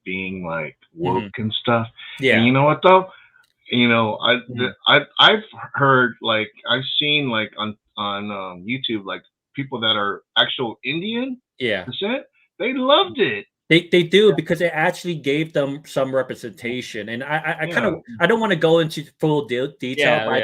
being like woke and stuff. Yeah. And you know what though? I've heard I've seen on YouTube people that are actual Indian descent. They loved it. They do because it actually gave them some representation, and I kind of I don't want to go into full detail. But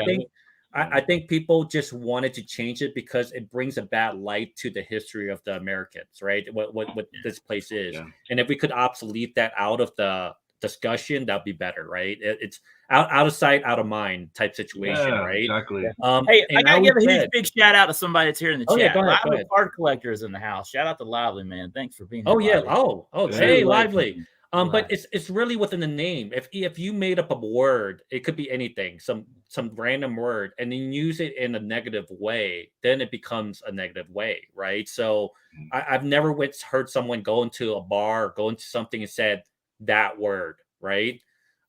I think people just wanted to change it because it brings a bad light to the history of the Americans, right? What this place is, and if we could obsolete that out of the discussion, that'd be better, right? It's out of sight, out of mind type situation, right? Exactly. Hey, I gotta give a huge big shout out to somebody that's here in the chat. Yeah, go ahead. Lively card collectors in the house. Shout out to Lively, man. Thanks for being here. Oh yeah. Lively. Hey, Lively. But it's really within the name. If you made up a word, it could be anything, some random word, and then use it in a negative way, then it becomes a negative way, right? So I've never heard someone go into a bar or go into something and said that word, right?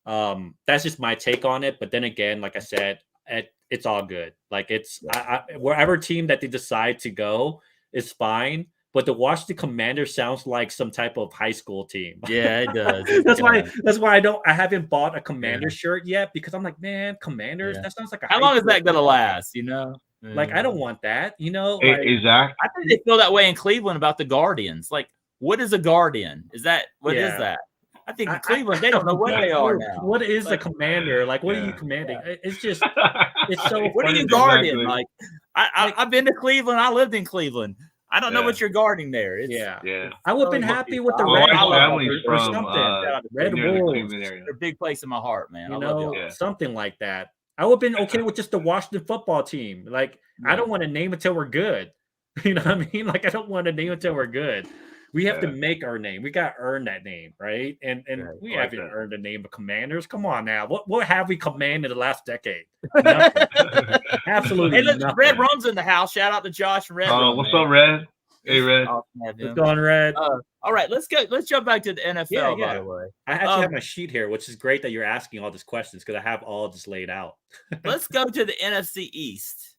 That's just my take on it. But then again, like I said, it's all good. Wherever team that they decide to go is fine. But the Washington Commanders sounds like some type of high school team. Yeah, it does. That's why I haven't bought a Commander shirt yet because I'm like, man, Commanders. That sounds like how long is that gonna last? I don't want that. Exactly. I think they feel that way in Cleveland about the Guardians. What is a Guardian? Is that what is that? I think in Cleveland, they don't know what they are now. What is a commander? What are you commanding? It's just, it's so. What are you guarding? Exactly. I've been to Cleveland. I lived in Cleveland. I don't know what you're guarding there. I would have been happy with the Red Wolves or something. Red Wolves. They're a big place in my heart, man. Something like that. I would have been okay with just the Washington football team. I don't want to name it till we're good. You know what I mean? I don't want to name it till we're good. We have to make our name. We got to earn that name, right? And we haven't earned the name of Commanders. Come on now. What have we commanded the last decade? Absolutely. Hey, look, Red Rum's in the house. Shout out to Josh and Red. What's up, Red? Hey, Red. What's going, Red? All right, let's go. Let's jump back to the NFL. By the way, I actually have my sheet here, which is great that you're asking all these questions because I have all just laid out. Let's go to the NFC East.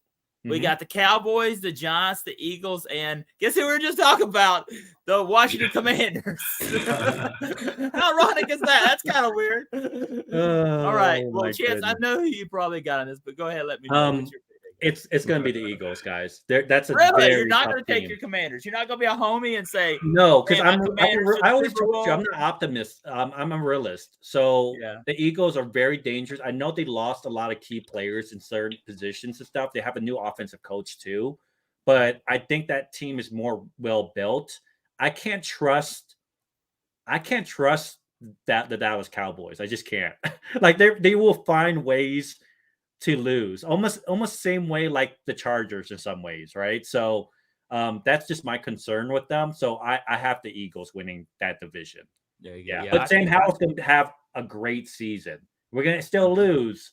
We got the Cowboys, the Giants, the Eagles, and guess who we were just talking about? The Washington Commanders. How ironic is that? That's kind of weird. All right. Well, Chance, I know who you probably got on this, but go ahead. Let me know what your It's going to be the Eagles, guys. That's a really. You're not going to take your Commanders. You're not going to be a homie and say no, because I always told you I'm not an optimist. I'm a realist. So the Eagles are very dangerous. I know they lost a lot of key players in certain positions and stuff. They have a new offensive coach too, but I think that team is more well built. I can't trust that the Dallas Cowboys. I just can't. They will find ways to lose almost same way like the Chargers in some ways, right? So that's just my concern with them. So I have the Eagles winning that division. But Sam Howell's going to have a great season. We're going to still lose,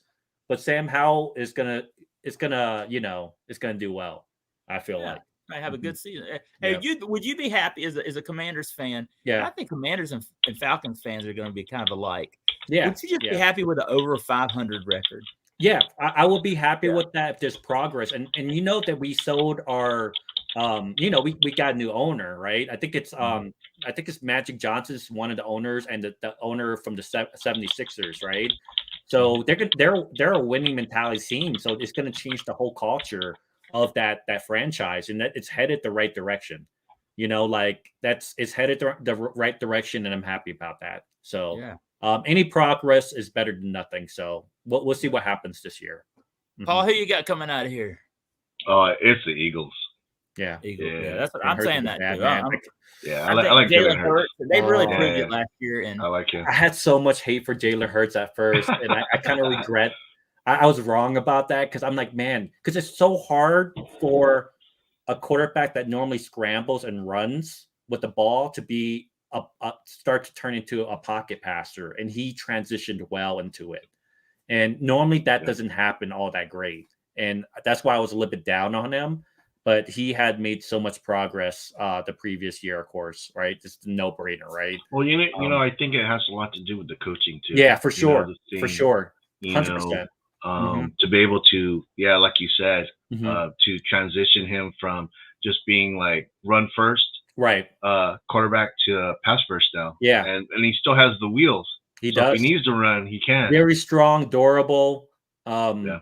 but Sam Howell is going to do well. I feel like might have a good season. Hey, would you be happy as a Commanders fan? Yeah, I think Commanders and Falcons fans are going to be kind of alike. Yeah, would you just be happy with an over 500 record? Yeah, I will be happy with that if there's progress. And you know that we sold our, we got a new owner, right? I think it's Magic Johnson's one of the owners and the owner from the 76ers, right? So they're a winning mentality team. So it's going to change the whole culture of that franchise, and that it's headed the right direction. It's headed the right direction, and I'm happy about that. So any progress is better than nothing. So we'll see what happens this year. Paul, who you got coming out of here? It's the Eagles. Yeah. Eagles. Yeah. Yeah, that's what And I'm Hurts saying is that bad, too. man. I like Jalen Jalen Hurts. Hurts. They really Oh. proved Yeah. it last year, and I like him. I had so much hate for Jalen Hurts at first, and I kind of regret I was wrong about that because I'm like, man, because it's so hard for a quarterback that normally scrambles and runs with the ball to be start to turn into a pocket passer, and he transitioned well into it. And normally that doesn't happen all that great, and that's why I was a little bit down on him. But he had made so much progress the previous year, of course, right? Just a no-brainer, right? Well, you know, I think it has a lot to do with the coaching too. Yeah, for sure, You know, for sure, you 100%. know, to be able to, like you said, Mhm. to transition him from just being like run first, Right? quarterback to pass first now. Yeah, and he still has the wheels. he So if does. he needs to run, he can. Very strong, durable. Yeah.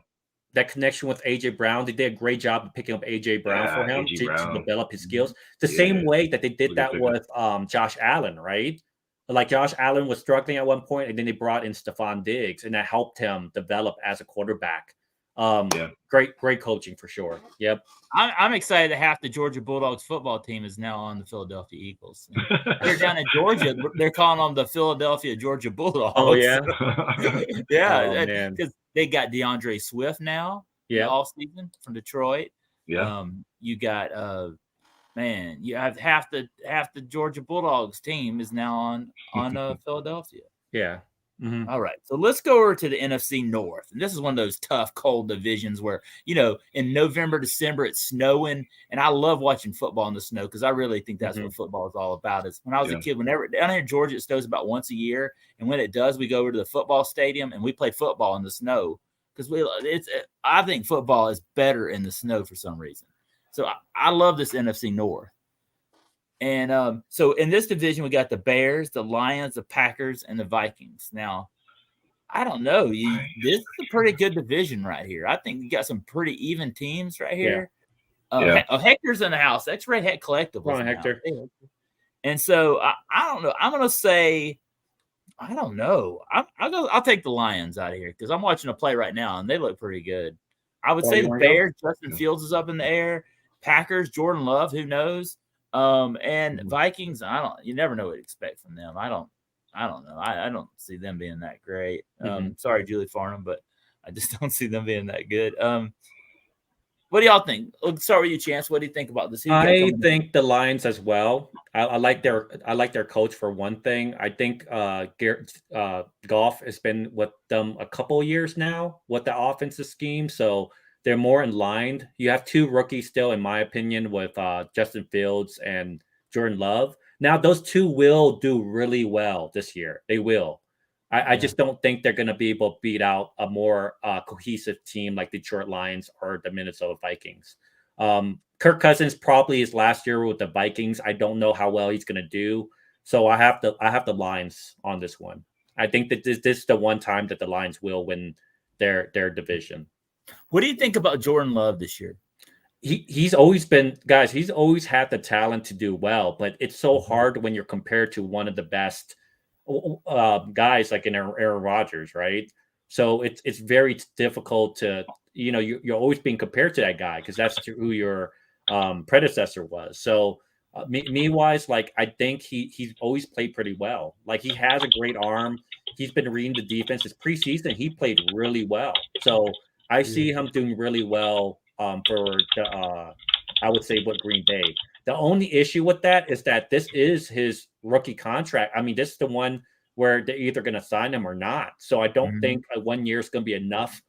That connection with AJ Brown, they did a great job of picking up AJ Brown for him A.J. to Brown. develop his skills. The same way that they did Look that at with Josh Allen, right? Like Josh Allen was struggling at one point, and then they brought in Stephon Diggs, and that helped him develop as a quarterback. Great coaching for sure. Yep. I'm excited that half the Georgia Bulldogs football team is now on the Philadelphia Eagles. They're down in Georgia. They're calling them the Philadelphia Georgia Bulldogs. Oh yeah, yeah, man. because they got DeAndre Swift now. Yeah, all season from Detroit. Yeah. You got man, you have half the Georgia Bulldogs team is now on Philadelphia. Yeah. Mm-hmm. All right, so let's go over to the NFC North, and this is one of those tough, cold divisions where in November, December it's snowing, and I love watching football in the snow because I really think that's what football is all about. Is when I was a kid, whenever down here in Georgia it snows about once a year, and when it does, we go over to the football stadium and we play football in the snow because I think football is better in the snow for some reason. So I love this NFC North. And so in this division, we got the Bears, the Lions, the Packers, and the Vikings. Now, I don't know. This is a pretty good division right here. I think you got some pretty even teams right here. Hector's in the house. X-Ray Heck Collectibles. Come on, Hector. And so I don't know. I'm going to say, I don't know. I'll take the Lions out of here because I'm watching a play right now, and they look pretty good. I would say the Bears, Justin Fields is up in the air. Packers, Jordan Love, who knows? And Vikings, you never know what to expect from them. I don't know. I don't see them being that great. Sorry, Julie Farnham, but I just don't see them being that good. What do y'all think? Let's start with you, Chance. What do you think about this? I think the Lions as well. I like their coach for one thing. I think Goff has been with them a couple of years now with the offensive scheme, so they're more in line. You have two rookies still, in my opinion, with Justin Fields and Jordan Love. Now, those two will do really well this year. They will. I just don't think they're going to be able to beat out a more cohesive team like the Detroit Lions or the Minnesota Vikings. Kirk Cousins probably is last year with the Vikings. I don't know how well he's going to do. So I have the Lions on this one. I think that this is the one time that the Lions will win their division. What do you think about Jordan Love this year? He's always been, guys, he's always had the talent to do well, but it's so hard when you're compared to one of the best guys like in Aaron Rodgers, right? So it's very difficult to, you're always being compared to that guy because that's who your predecessor was. So me-wise, like, I think he's always played pretty well. Like, he has a great arm. He's been reading the defense. This preseason, he played really well. So I see him doing really well for I would say what Green Bay. The only issue with that is that this is his rookie contract. I mean, this is the one where they're either going to sign him or not. So I don't think 1 year is going to be enough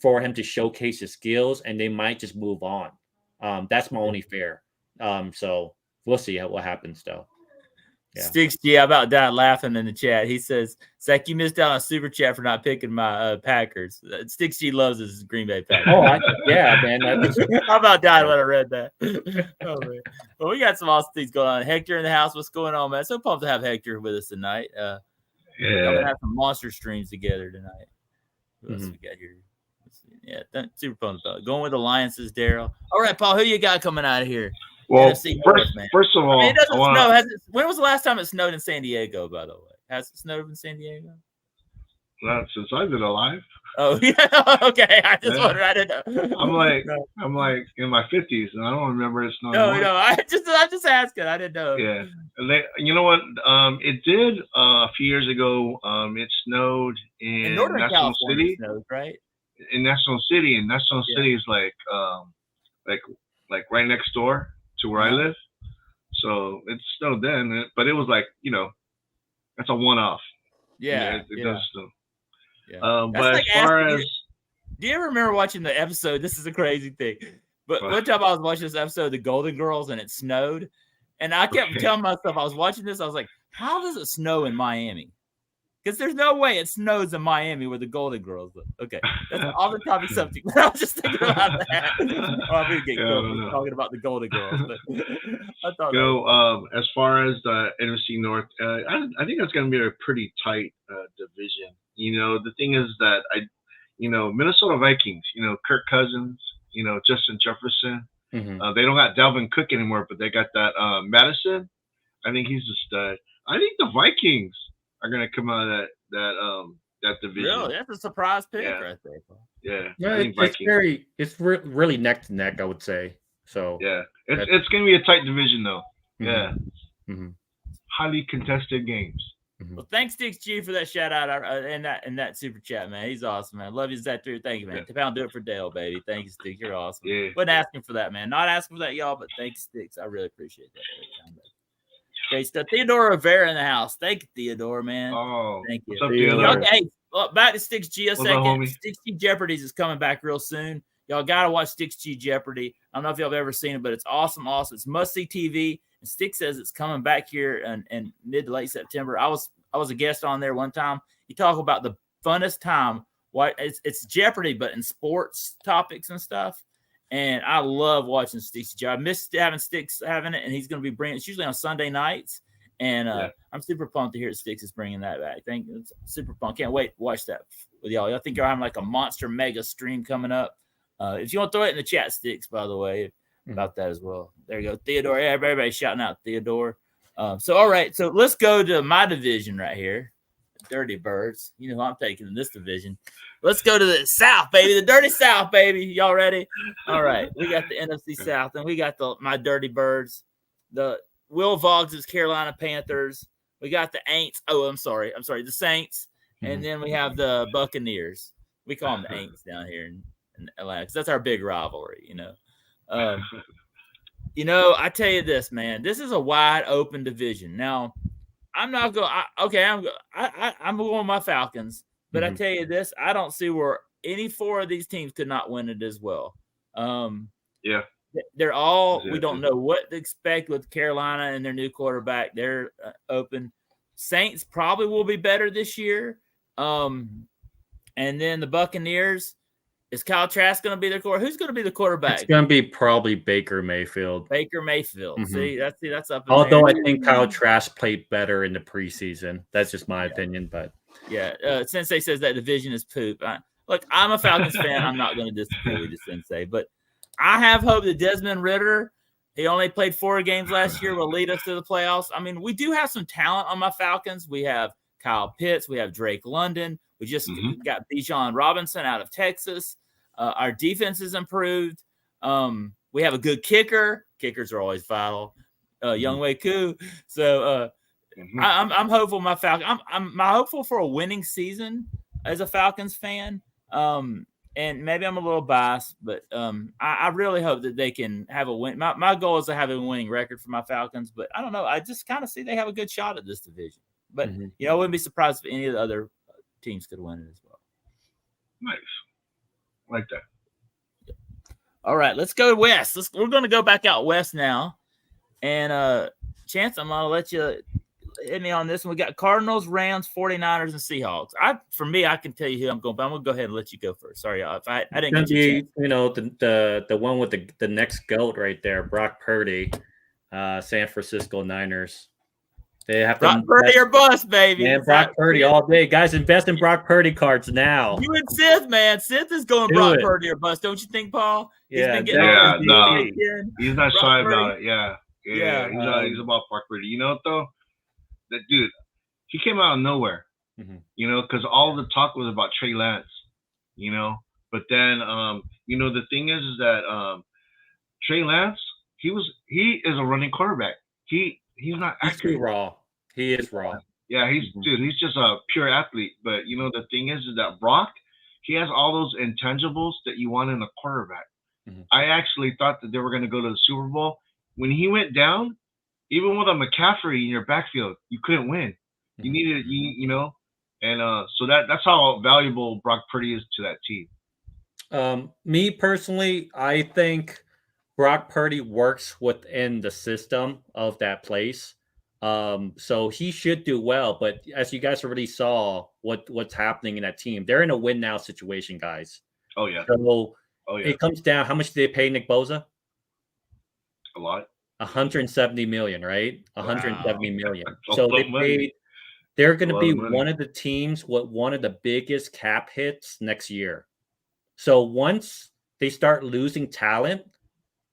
for him to showcase his skills, and they might just move on. That's my only fear. So we'll see what happens, though. Yeah. Sticks G, I about died laughing in the chat. He says, Zach, you missed out on super chat for not picking my Packers. Sticks G loves his Green Bay Packers. Yeah, man. I about died when I read that. Oh, man. Well, we got some awesome things going on. Hector in the house. What's going on, man? So pumped to have Hector with us tonight. I'm going to have some monster streams together tonight. What else we got here? Yeah, super pumped about it. Going with the Lions, Daryl. All right, Paul, who you got coming out of here? Well, first of all, it doesn't snow. When was the last time it snowed in San Diego, by the way? Has it snowed in San Diego? Not since I've been alive. Oh yeah, okay. I just Yeah. wondered. I didn't know. I'm like in my 50s, and I don't remember it snowing. No. I'm just asking. I didn't know. Yeah, and you know what? It did a few years ago. It snowed In in Northern National California, City. it snows, right? In National City, and National Yeah. City is like right next door to where I live. So it snowed then, but it was like, that's a one-off. Yeah, it does snow. Yeah. But as far as do you ever remember watching the episode? This is a crazy thing. But one time I was watching this episode of The Golden Girls and it snowed. And I kept telling myself, I was watching this, I was like, how does it snow in Miami? Because there's no way it snows in Miami where the Golden Girls live. Okay, that's off the topic subject. But I was just thinking about that. I'm going to get killed talking about the Golden Girls. But I thought as far as the NFC North, I think it's going to be a pretty tight division. The thing is that Minnesota Vikings, Kirk Cousins, Justin Jefferson. Mm-hmm. They don't got Dalvin Cook anymore, but they got that Madison. I think he's a stud. I think the Vikings are going to come out of that division. Really? That's a surprise pick right there. Yeah. I think it's really neck to neck, I would say. So yeah, it's going to be a tight division though. Mm-hmm. Yeah. Mm-hmm. Highly contested games. Well, thanks, Sticks G, for that shout out and that super chat, man. He's awesome, man. Love you, Zach. Thank you, man. £10 do it for Dale, baby. Thank you, Sticks. You're awesome. Yeah. Wasn't asking for that, man. Not asking for that, y'all, but thanks, Sticks. I really appreciate that. Great stuff. Theodore Rivera in the house. Thank you, Theodore, man. Oh, thank you. What's up, Theodore? Hey, back to Sticks G a second. Up, Sticks G Jeopardy's is coming back real soon. Y'all got to watch Sticks G Jeopardy. I don't know if y'all have ever seen it, but it's awesome. It's must-see TV. And Sticks says it's coming back here in mid to late September. I was a guest on there one time. You talk about the funnest time. Why it's Jeopardy, but in sports topics and stuff. And I love watching Sticks G. I missed having Sticks having it, and he's going to be bringing. It's usually on Sunday nights, and I'm super pumped to hear Sticks is bringing that back. I think it's super pumped. Can't wait to watch that with y'all. I think you're having like a monster mega stream coming up. If you want to throw it in the chat, Sticks, by the way, about that as well. There you go, Theodore. Yeah, everybody shouting out Theodore. So all right, so let's go to my division right here, Dirty Birds. You know who I'm taking in this division. Let's go to the South, baby, the Dirty South, baby. Y'all ready? All right, we got the NFC South, and we got my Dirty Birds, the Will Voggs' Carolina Panthers. We got the Aints. Oh, I'm sorry, the Saints, and then we have the Buccaneers. We call them the Aints down here in Atlanta because that's our big rivalry, I tell you this, man. This is a wide open division. Now, I'm not going. I'm going with my Falcons, but I tell you this, I don't see where any four of these teams could not win it as well. Yeah, they're all. We don't know what to expect with Carolina and their new quarterback. They're open. Saints probably will be better this year. And then the Buccaneers. Is Kyle Trask going to be their quarterback? Who's going to be the quarterback? It's going to be probably Baker Mayfield. Mm-hmm. See, that's up. Although I think Kyle Trask played better in the preseason. That's just my opinion, but Sensei says that division is poop. Look, I'm a Falcons fan. I'm not going to disagree with you, Sensei, but I have hope that Desmond Ridder. He only played 4 games last year. Will lead us to the playoffs. I mean, we do have some talent on my Falcons. We have Kyle Pitts. We have Drake London. We just got Bijan Robinson out of Texas. Our defense is improved. We have a good kicker. Kickers are always vital. Younghoe Koo. So I'm hopeful. I'm hopeful for a winning season as a Falcons fan. And maybe I'm a little biased, but I really hope that they can have a win. My goal is to have a winning record for my Falcons, but I don't know. I just kind of see they have a good shot at this division. But I wouldn't be surprised if any of the other teams could win it as well. Nice. Like that. All right, let's go west. We're going to go back out west now. And Chance, I'm going to let you hit me on this one. We got Cardinals, Rams, 49ers, and Seahawks. I can tell you who I'm going, but I'm going to go ahead and let you go first. Sorry, if I didn't get you a chance. The one with the next GOAT right there, Brock Purdy, San Francisco Niners. They have Brock Purdy or bust, baby. Man, Brock Purdy all day. Guys, invest in Brock Purdy cards now. You and Sith, man. Sith is going Brock Purdy or bust. Don't you think, Paul? He's not shy about it. Yeah. He's about Brock Purdy. You know what, though? That dude, he came out of nowhere. Because all the talk was about Trey Lance. you know. But then, you know, the thing is that Trey Lance, he is a running quarterback. He's not He's accurate. too raw. He is raw. Yeah, he's just a pure athlete. But you know, the thing is that Brock, he has all those intangibles that you want in a quarterback. I actually thought that they were going to go to the Super Bowl. When he went down, even with a McCaffrey in your backfield, you couldn't win. You needed, you know, and so that's how valuable Brock Purdy is to that team. Me personally, I think Brock Purdy works within the system of that place. So he should do well. But as you guys already saw, what's happening in that team, they're in a win now situation, guys. Oh yeah. So it comes down. How much did they pay Nick Bosa? A lot. 170 million, right? 170 million. That's So a lot they of money. paid. They're going to A lot be of money. one of the teams with one of the biggest cap hits next year. So once they start losing talent,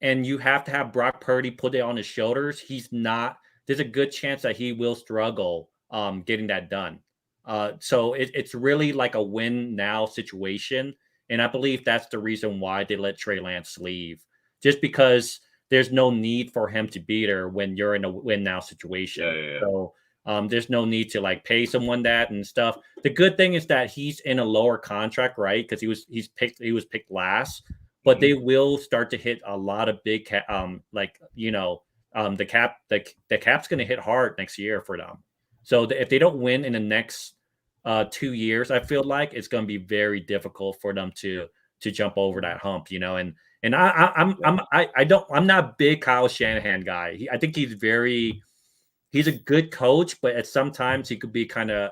and you have to have Brock Purdy put it on his shoulders, there's a good chance that he will struggle getting that done. So it's really like a win now situation. And I believe that's the reason why they let Trey Lance leave, just because there's no need for him to be there when you're in a win now situation. Yeah. So there's no need to like pay someone that and stuff. The good thing is that he's in a lower contract, right? Because he was picked last, but they will start to hit a lot of big the cap's going to hit hard next year for them. So if they don't win in the next 2 years, I feel like it's going to be very difficult for them to jump over that hump, you know. And I'm not a big Kyle Shanahan guy. I think he's a good coach, but at sometimes he could be kind of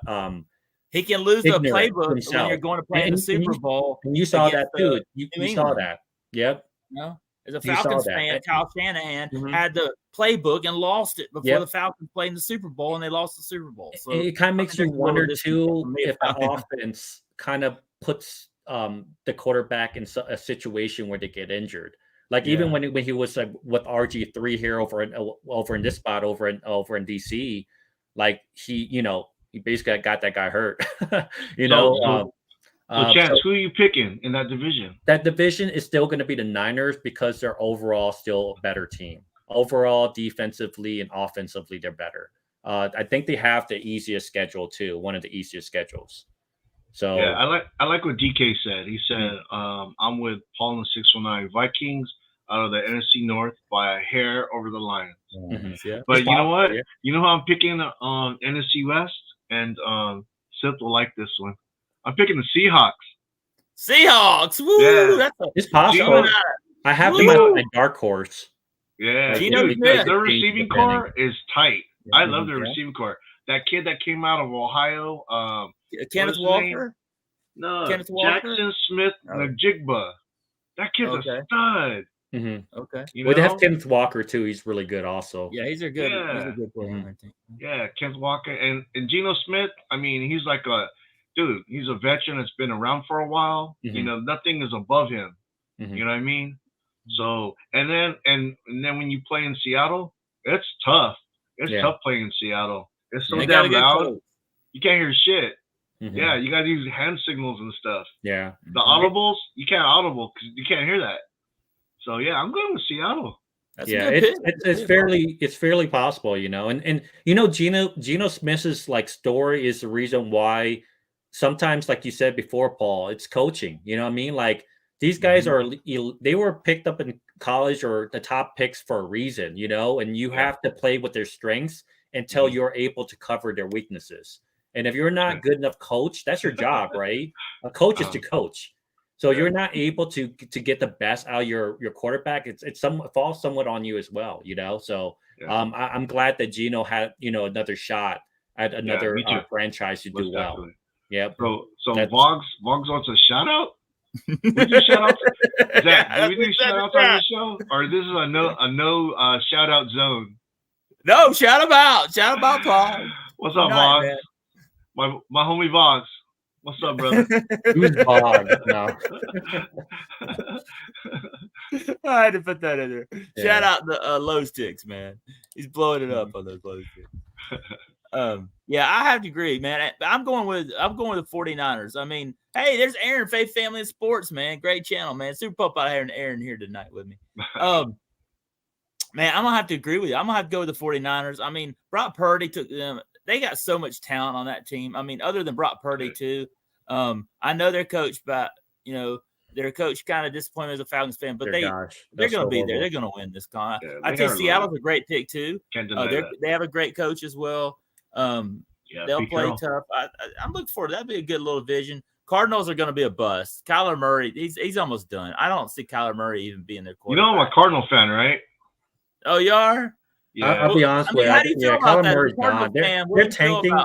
he can lose the playbook himself when you're going to play in the Super Bowl. And you saw that too. You saw that. Yep. No. As a Falcons fan, Kyle Shanahan had the playbook and lost it before the Falcons played in the Super Bowl, and they lost the Super Bowl. So it kind of makes you wonder too if the offense kind of puts the quarterback in a situation where they get injured. Like even when he was like with RG3 here over in this spot over in DC, like he basically got that guy hurt. Chance, who are you picking in that division? That division is still going to be the Niners because they're overall still a better team. Overall, defensively and offensively, they're better. I think they have the easiest schedule too, one of the easiest schedules. So yeah, I like what DK said. He said, "I'm with Paul in the 619 Vikings out of the NFC North by a hair over the Lions." Yeah. But you know what? You know who I'm picking NFC West, and Seth will like this one. I'm picking the Seahawks. Seahawks, woo! Yeah. It's possible. I have them as my dark horse. Yeah, Smith. their receiving core is tight. I love their receiving core. That kid that came out of Ohio, Kenneth Walker. No, Kenneth Walker? Jackson Smith Najigba. That kid's a stud. Mm-hmm. Okay. They have Kenneth Walker too. He's really good also. Yeah, he's a good player, I think. Yeah, Kenneth Walker and Geno Smith. I mean, he's like he's a veteran that's been around for a while. You know, nothing is above him. You know what I mean? So and then when you play in Seattle, it's tough. It's tough playing in Seattle. It's so damn loud. You can't hear shit. Yeah, you got to use hand signals and stuff. Yeah. The audibles, you can't audible because you can't hear that. So yeah, I'm going with Seattle. That's it's fairly possible, you know. And Geno Smith's like story is the reason why sometimes, like you said before, Paul, it's coaching. You know what I mean? Like these guys they were picked up in college or the top picks for a reason, you know, and you have to play with their strengths until you're able to cover their weaknesses. And if you're not good enough coach, that's your job, right? A coach is to coach. So you're not able to get the best out of your quarterback. It falls somewhat on you as well, you know. So I'm glad that Geno had another shot at another franchise to do well. Yeah. So Voggs wants a shout out. We do shout out. Zach, do we do shout outs on the show, or this is a no shout out zone? No, shout him out. Shout him out, Paul. What's up, Voggs? My homie Voggs. What's up, brother? Who's Voggs? No. I had to put that in there. Yeah. Shout out the Low Sticks, man. He's blowing it up on those Low Sticks. Yeah, I have to agree, man. I'm going with the 49ers. I mean, hey, there's Aaron, Faith Family and Sports, man. Great channel, man. Super pumped about having Aaron here tonight with me. Man, I'm gonna have to agree with you. I'm gonna have to go with the 49ers. I mean, Brock Purdy took them. They got so much talent on that team. I mean, other than Brock Purdy too. I know they're coached by, their coach kind of disappointed as a Falcons fan, but they're going to be there. They're going to win this con. Yeah, I tell you, Seattle's a great pick too. They have a great coach as well. They'll play tough. I'm looking forward to that. Be a good little division. Cardinals are going to be a bust. Kyler Murray, he's almost done. I don't see Kyler Murray even being their quarterback. I'm a Cardinal fan, right? Oh, you are? Yeah. I'll be honest with you. How do you feel about that? Murray's gone. They're tanking.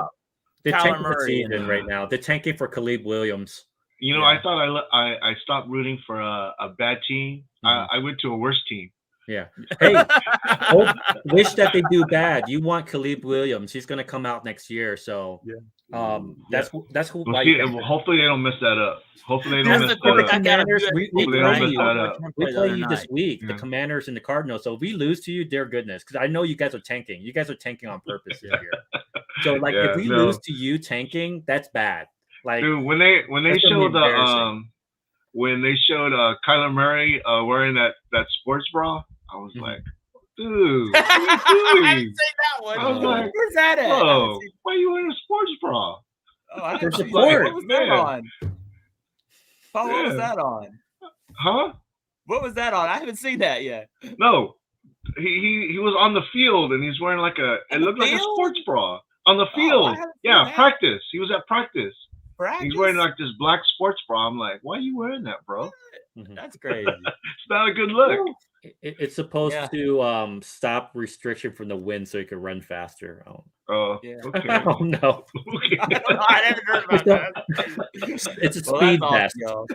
They're tanking the season right now. They're tanking for Caleb Williams. I thought I stopped rooting for a bad team. I went to a worse team. Yeah. Hey, wish that they do bad. You want Caleb Williams. He's going to come out next year. So that's who. Hopefully they don't mess that up. Hopefully they don't mess that up. We play you this week, the Commanders and the Cardinals. So if we lose to you, dear goodness, because I know you guys are tanking. You guys are tanking on purpose here. So if we lose to you tanking, that's bad. Like, dude, when they showed Kyler Murray wearing that sports bra, I was like, dude, what are you doing? I didn't say that one. I was like, where's that at? Whoa, why are you wearing a sports bra? Oh, I didn't see what was that on? Paul, what was that on? Huh? What was that on? I haven't seen that yet. No, he was on the field and he's wearing it looked like a sports bra on the field. Practice. He was at practice. He's wearing this black sports bra. I'm like, why are you wearing that, bro? That's crazy. It's not a good look. It's supposed to stop restriction from the wind so you can run faster. Okay. I don't know. Okay. I haven't heard about that. It's a speed test. All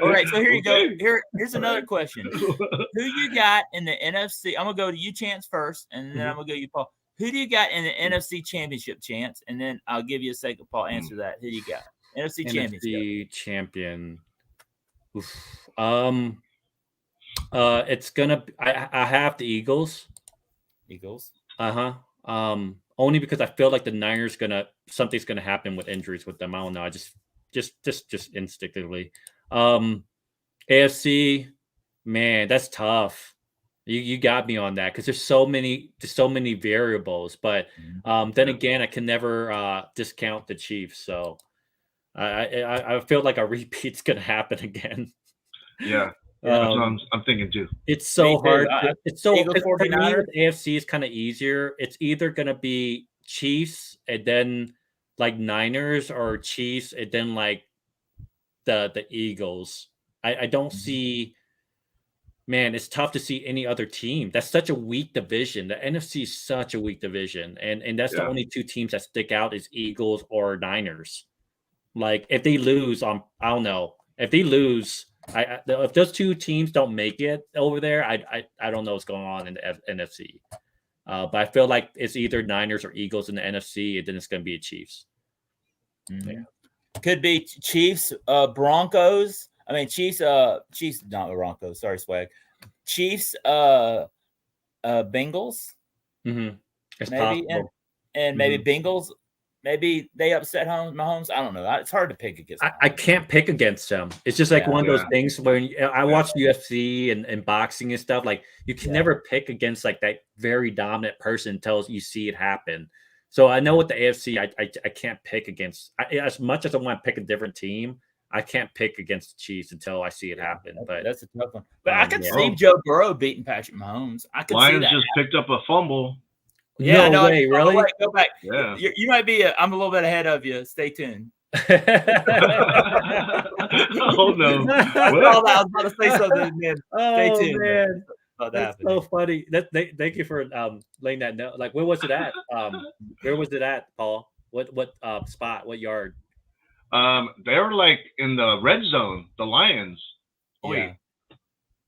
right, so here you go. Here's another question. Who you got in the NFC? I'm gonna go to you, Chance, first, and then I'm gonna go to you, Paul. Who do you got in the NFC Championship, Chance? And then I'll give you a second, Paul. Answer that. Who you got? NFC champion. Oof. It's gonna. I have the Eagles. Only because I feel like the Niners something's gonna happen with injuries with them. I don't know. I just instinctively. AFC, man, that's tough. You got me on that because there's so many variables. But then again, I can never discount the Chiefs. So. I feel like a repeat's gonna happen again. Yeah, that's what I'm thinking too. It's so hard. It's so for me, the AFC is kind of easier. It's either gonna be Chiefs and then like Niners, or Chiefs and then like the Eagles. I don't see. Man, it's tough to see any other team. That's such a weak division. The NFC is such a weak division, and that's the only two teams that stick out is Eagles or Niners. Like if they lose, I don't know. If they lose, if those two teams don't make it over there, I don't know what's going on in the NFC. But I feel like it's either Niners or Eagles in the NFC, and then it's going to be Chiefs. Mm-hmm. Yeah. Could be Chiefs, Broncos. I mean Chiefs, not Broncos. Sorry, Swag. Chiefs, Bengals. Mm-hmm. It's maybe possible. and maybe Bengals. Maybe they upset Mahomes. I don't know. It's hard to pick against them. I can't pick against them. It's just like one of those things when I watch UFC and boxing and stuff. Like you can never pick against like that very dominant person until you see it happen. So I know with the AFC, I can't pick against. As much as I want to pick a different team, I can't pick against the Chiefs until I see it happen. But that's a tough one. But I could see Joe Burrow beating Patrick Mahomes. I could Lions see that just picked up a fumble. Yeah, no way, really? Go back. Yeah. You might be. I'm a little bit ahead of you. Stay tuned. Oh no! I was about to say something. Man. Stay tuned. Man. That's so funny. Thank you for laying that note. Like, where was it at? Where was it at, Paul? What spot? What yard? They were like in the red zone. The Lions. Yeah.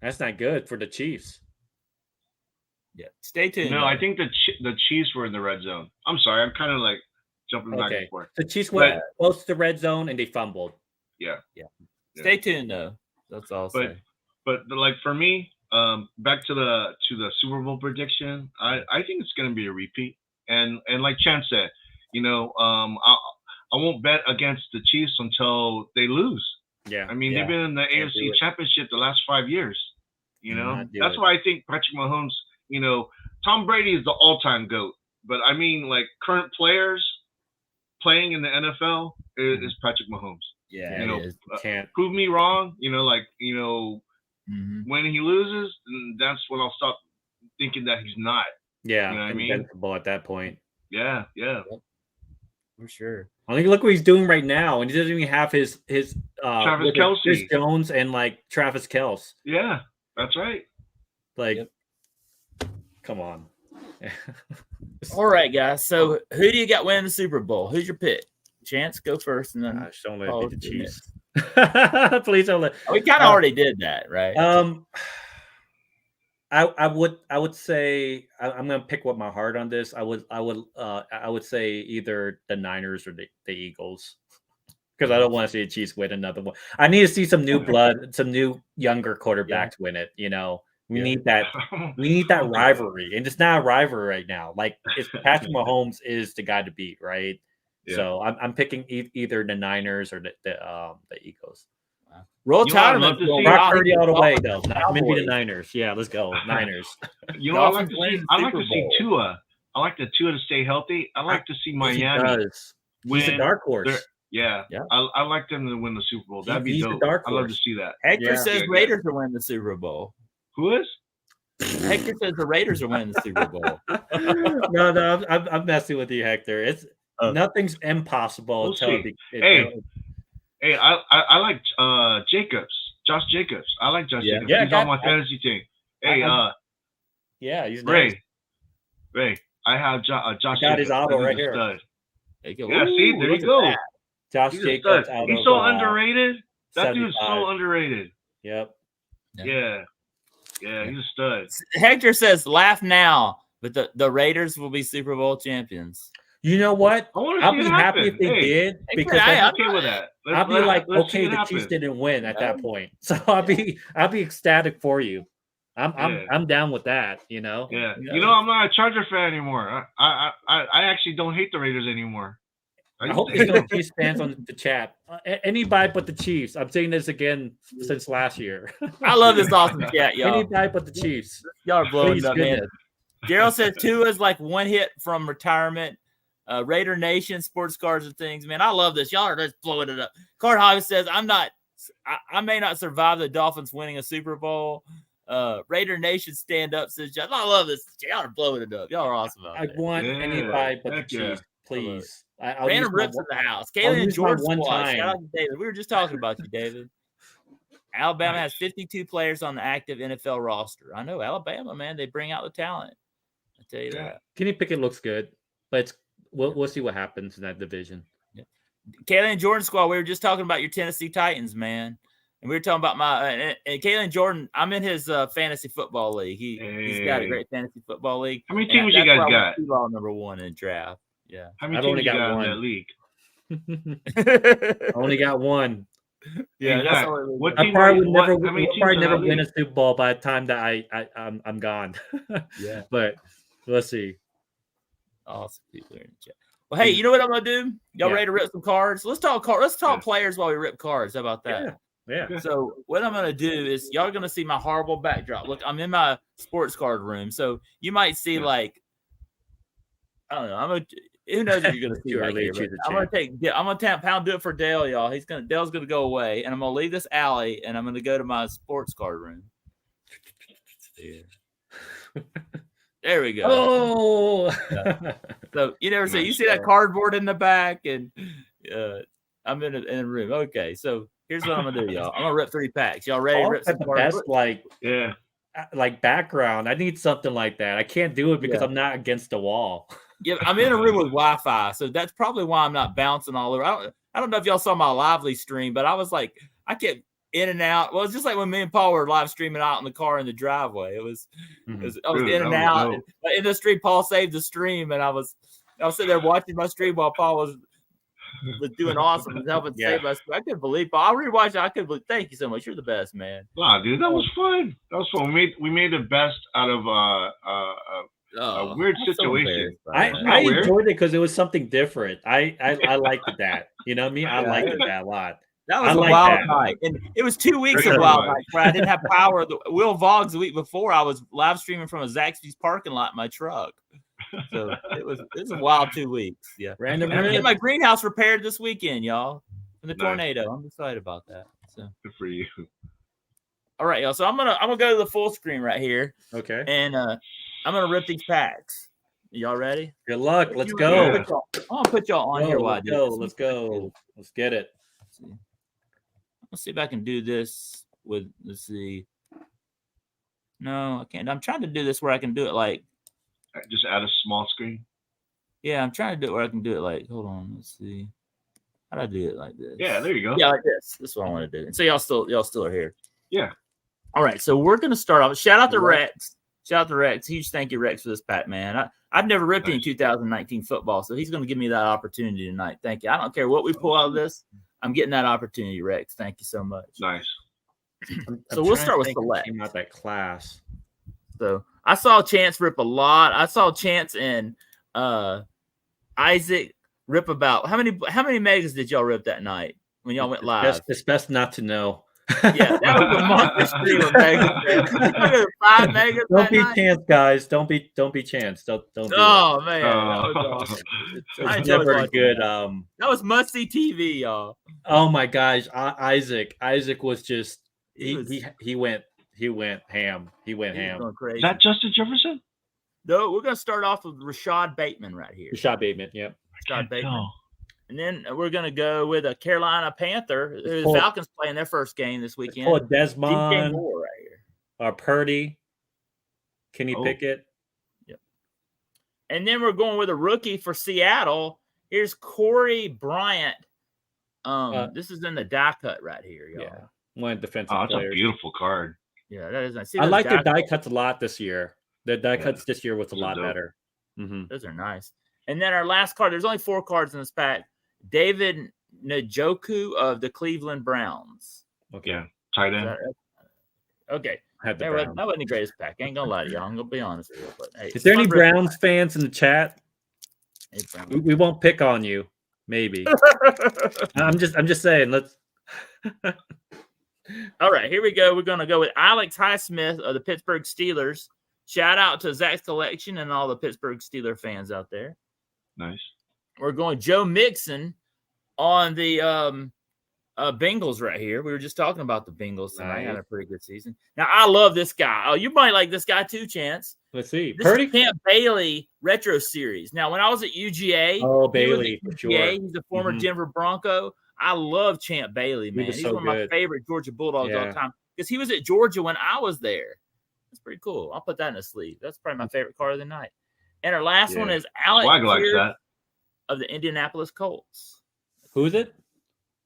That's not good for the Chiefs. Yeah, stay tuned. No, I think the Chiefs were in the red zone. I'm sorry, I'm kind of like jumping back and forth. The Chiefs went close to the red zone and they fumbled. Yeah. Stay tuned though. That's all I'll say. But like for me, back to the Super Bowl prediction, I think it's going to be a repeat. And like Chan said, I won't bet against the Chiefs until they lose. Yeah. I mean, they've been in the AFC Championship the last 5 years. That's why I think Patrick Mahomes. Tom Brady is the all-time GOAT, but I mean, like current players playing in the NFL is Patrick Mahomes. Yeah, can't prove me wrong. When he loses, that's when I'll stop thinking that he's not. Yeah, invincible at that point. Yeah. For sure. I think look what he's doing right now, and he doesn't even have his Travis Kelce, Chris Jones, and like Travis Kelce. Yeah, that's right. Like, come on. All right, guys. So, who do you got winning the Super Bowl? Who's your pick? Chance, go first, and then don't let it be the Chiefs. Please don't let. We kind of already did that, right? I would say I'm gonna pick with my heart on this. I would say either the Niners or the Eagles, because I don't want to see the Chiefs win another one. I need to see some new blood, some new younger quarterbacks win it. We need that. We need that rivalry, and it's not a rivalry right now. Like, it's Patrick Mahomes is the guy to beat, right? Yeah. So I'm picking either the Niners or the Eagles. Roll Tide Brock Purdy all the way, though. Maybe the Niners. Yeah, let's go Niners. I like to see Tua. I like the Tua to stay healthy. I like to see Miami. He's a dark horse. Yeah. I like them to win the Super Bowl. That'd be dope. I'd love to see that. Hector says Raiders are winning the Super Bowl. Who is? Hector says the Raiders are winning the Super Bowl. No, I'm messing with you, Hector. It's nothing's impossible. We'll see. Hey, I like Jacobs, Josh Jacobs. I like Josh Jacobs. Yeah, he's on my fantasy team. Hey, he's Ray. I have Josh got his auto right here. Yeah, see, there you go. Josh Jacobs. He's so underrated. That dude's so underrated. Yep. Yeah, he's a stud. Hector says, "Laugh now, but the Raiders will be Super Bowl champions." You know what? I'll be happy if they did, because I'm okay with that. I'll be like, okay, the Chiefs didn't win at that point, so I'll be ecstatic for you. I'm down with that. Yeah. I'm not a Charger fan anymore. I actually don't hate the Raiders anymore. I hope there's no Chiefs fans on the chat. Anybody but the Chiefs. I'm saying this again since last year. I love this awesome chat, y'all. Anybody but the Chiefs. Y'all are blowing it up, man. Gerald says Tua's like one hit from retirement. Raider Nation, sports cards and things, man. I love this. Y'all are just blowing it up. Card Hobby says, I may not survive the Dolphins winning a Super Bowl. Raider Nation stand up says, I love this. Y'all are blowing it up. Y'all are awesome. I want anybody but the Chiefs, please. Random rips in the house. Kayla and George Squad. Shout out to David. We were just talking about you, David. Alabama has 52 players on the active NFL roster. I know Alabama, man. They bring out the talent. I tell you that. Kenny Pickett looks good. We'll see what happens in that division. Yeah. Kayla and Jordan Squad, we were just talking about your Tennessee Titans, man. And we were talking about and Kayla and Jordan, I'm in his fantasy football league. He's got a great fantasy football league. How many teams you guys got? Football number one in the draft. Yeah. How many teams you got in that league? I only got one. Yeah, that's what I probably would never win a Super Bowl by the time that I'm gone. Yeah. But let's see. Awesome people in the chat. Well, hey, you know what I'm gonna do? Y'all ready to rip some cards? Let's talk players while we rip cards. How about that? Yeah. So what I'm gonna do is y'all are gonna see my horrible backdrop. Look, I'm in my sports card room, so you might see like I don't know. Who knows what you're gonna see right here? I'm gonna pound do it for Dale, y'all. Dale's gonna go away, and I'm gonna leave this alley, and I'm gonna go to my sports card room. There we go. Oh, so you never see. You see that cardboard in the back, and I'm in a room. Okay, so here's what I'm gonna do, y'all. I'm gonna rip 3 packs. Y'all ready? To rip some best, like background. I need something like that. I can't do it because I'm not against the wall. Yeah, I'm in a room with Wi-Fi, so that's probably why I'm not bouncing all over. I don't know if y'all saw my Lively stream, but I was like, I kept in and out. Well, it's just like when me and Paul were live streaming out in the car in the driveway. I was in and out. But in the stream, Paul saved the stream, and I was sitting there watching my stream while Paul was doing awesome and helping save us. I couldn't believe Paul. I rewatched it. Thank you so much. You're the best, man. Wow, dude, that was fun. We made the best out of a weird I'm so situation. embarrassed by that. I weird? enjoyed it because it was something different. I liked that. You know what I mean? I Yeah, liked it- that a lot. That was I a like wild that. night. And it was 2 weeks Very of wild nice. nights where I didn't have power. Will Voggs the week before, I was live streaming from a Zaxby's parking lot in my truck. So it was a wild 2 weeks. Yeah. Random And I'm getting rip. my greenhouse repaired this weekend, y'all. From the Nice. tornado. I'm excited about that. So Good for you. All right, y'all. So I'm gonna go to the full screen right here, Okay. and I'm gonna rip these packs. Y'all ready? Good luck. Let's I'm go. gonna put y'all on here while I do this. Let's go. Let's get it. Let's see if I can do this with. Let's see. No, I can't. I'm trying to do this where I can do it like. Just add a small screen. Yeah, I'm trying to do it where I can do it like. Hold on. Let's see. How do I do it like this? Yeah, there you go. Yeah, like this. This is what I want to do. And so y'all still are here. Yeah. All right. So we're gonna start off. Shout out to Yeah. Rex. Shout out to Rex. Huge thank you, Rex, for this pack, man. I've never ripped any Nice. 2019 football, so he's gonna give me that opportunity tonight. Thank you. I don't care what we pull out of this. I'm getting that opportunity, Rex. Thank you so much. Nice. So we'll start with select. Came out that class. So I saw Chance rip a lot. I saw Chance and Isaac rip about how many megas did y'all rip that night when y'all went live? It's best not to know. Yeah, that was a monster stream of megas. 5 megas. Don't that be night? Chance, guys. Don't be Chance. Don't do that. Oh man, that was awesome. I It's enjoyed never watching good. that. That was must see TV, y'all. Oh my gosh, Isaac was just He was- he went ham. He went He was ham. going crazy. Is that Justin Jefferson? No, we're gonna start off with Rashad Bateman right here. Rashad Bateman. Yep. Rashad Bateman. No. And then we're going to go with a Carolina Panther. The Oh. Falcons playing their first game this weekend. Oh, DJ Desmond Moore right here. Purdy. Kenny Oh. Pickett. And then we're going with a rookie for Seattle. Here's Corey Bryant. This is in the die cut right here, y'all. Yeah. One defensive Oh, that's a player. beautiful card. Yeah, that is nice. See I those like their die cuts? cuts a lot this year. The die Yeah. cuts this year was a Those are lot dope. better. Mm-hmm. Those are nice. And then our last card, there's only 4 cards in this pack. David Njoku of the Cleveland Browns. Okay. Yeah. Tight Is end. that- Okay. I had the That Browns. wasn't the greatest pack. I ain't gonna lie to y'all. I'm gonna be honest with you. But hey, Is there any fun ripping Browns pack. fans in the chat? Hey, Browns. We won't pick on you. Maybe. I'm just saying. Let's. All right, here we go. We're gonna go with Alex Highsmith of the Pittsburgh Steelers. Shout out to Zach's Collection and all the Pittsburgh Steeler fans out there. Nice. We're going Joe Mixon on the Bengals right here. We were just talking about the Bengals tonight. Had a Nice. pretty good season. Now I love this guy. Oh, you might like this guy too, Chance. Let's see. This Purdy. is Camp Bailey retro series. Now, when I was at UGA, Oh, he was at Bailey, for UGA. sure. He's a former Mhm. Denver Bronco. I love Champ Bailey, man. was He's so one of my good. favorite Georgia Bulldogs all Yeah. the time because he was at Georgia when I was there. That's pretty cool. I'll put that in a sleeve. That's probably my favorite card of the night. And our last one Yeah. is Alex Swag likes Pierce that. of the Indianapolis Colts. Who's it?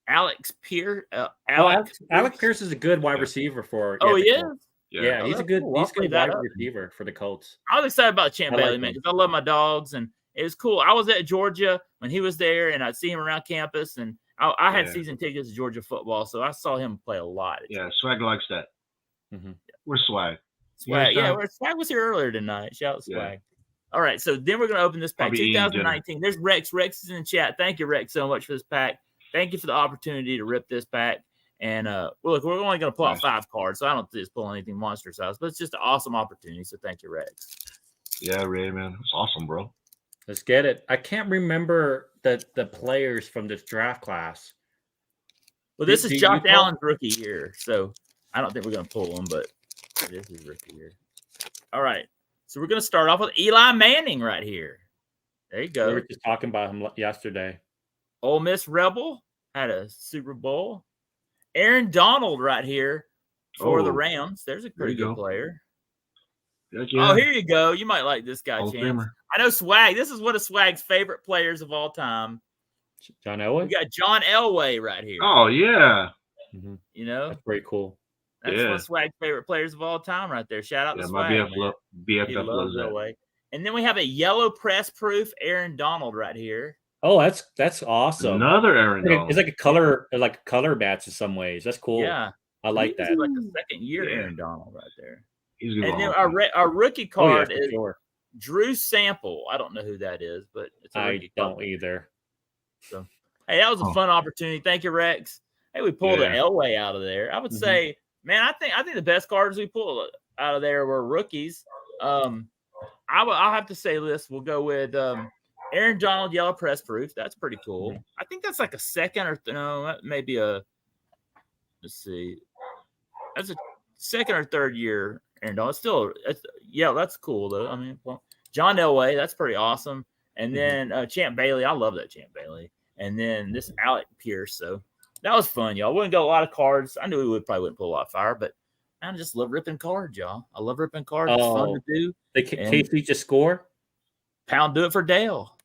Alex Pierce. Alex Pierce is a good wide receiver for. Oh, the he is? Colts. Yeah. Yeah, Oh, he's a that's good. cool. I'll He's a play good that wide up. receiver for the Colts. I was excited about Champ I like Bailey, man, him. because I love my dogs, and it was cool. I was at Georgia when he was there, and I'd see him around campus, and I had Yeah. season tickets to Georgia football, so I saw him play a lot. at Yeah. Swag likes that. Mhm. We're swag. Swag, yeah, Swag. Swag was here earlier tonight. Shout out Yeah. Swag. All right, so then we're going to open this pack. Probably eating dinner. 2019. There's Rex. Rex is in the chat. Thank you, Rex, so much for this pack. Thank you for the opportunity to rip this pack. And look, we're only going to pull out Nice. 5 cards, so I don't just pull anything monster size, but it's just an awesome opportunity. So thank you, Rex. Yeah, Ray, man. It's awesome, bro. Let's get it. I can't remember the players from this draft class. Well, this Do is you Josh pull- Allen's rookie year, so I don't think we're going to pull him, but this is rookie year. All right, so we're going to start off with Eli Manning right here. There you We go. were just talking about him yesterday. Ole Miss Rebel had a Super Bowl. Aaron Donald right here for the Oh, Rams. There's a pretty you good go. player. Heck yeah. Oh, here you go. You might like this guy, Hall of Chance. Famer. I know Swag. This is one of Swag's favorite players of all time. John We Elway. got John Elway right here. Oh, yeah. Mhm. You know, That's pretty cool. that's one Yeah. of Swag's favorite players of all time right there. Shout out Yeah, to my Swag. BF, man. He BFF loves loves that. Elway. And then we have a yellow press proof Aaron Donald right here. Oh, that's awesome. Another Aaron Donald. It's like a color match in some ways. That's cool. Yeah. I like This that. is like a second year Yeah. Aaron Donald right there. He's gonna And go then Hall of Fame. our rookie Oh, yeah, card for is sure. Drew Sample. I don't know who that is, but it's a I rookie don't card. either. So, hey, that was a fun opportunity. Thank you, Rex. Hey, we pulled an Elway out of there. I would say, man, I think the best cards we pulled out of there were rookies. I'll have to say this. We'll go with Aaron Donald Yellow Press Proof. That's pretty cool. I think that's like a second or that may be a. Let's see. That's a second or third year Aaron Donald. That's cool though. I mean, John Elway, that's pretty awesome. And then Champ Bailey, I love that Champ Bailey. And then this Alec Pierce. So that was fun, y'all. Wouldn't go a lot of cards. I knew we probably wouldn't pull a lot of fire, but I just love ripping cards, y'all. I love ripping cards. It's fun to do. The KC just score. Pound do it for Dale.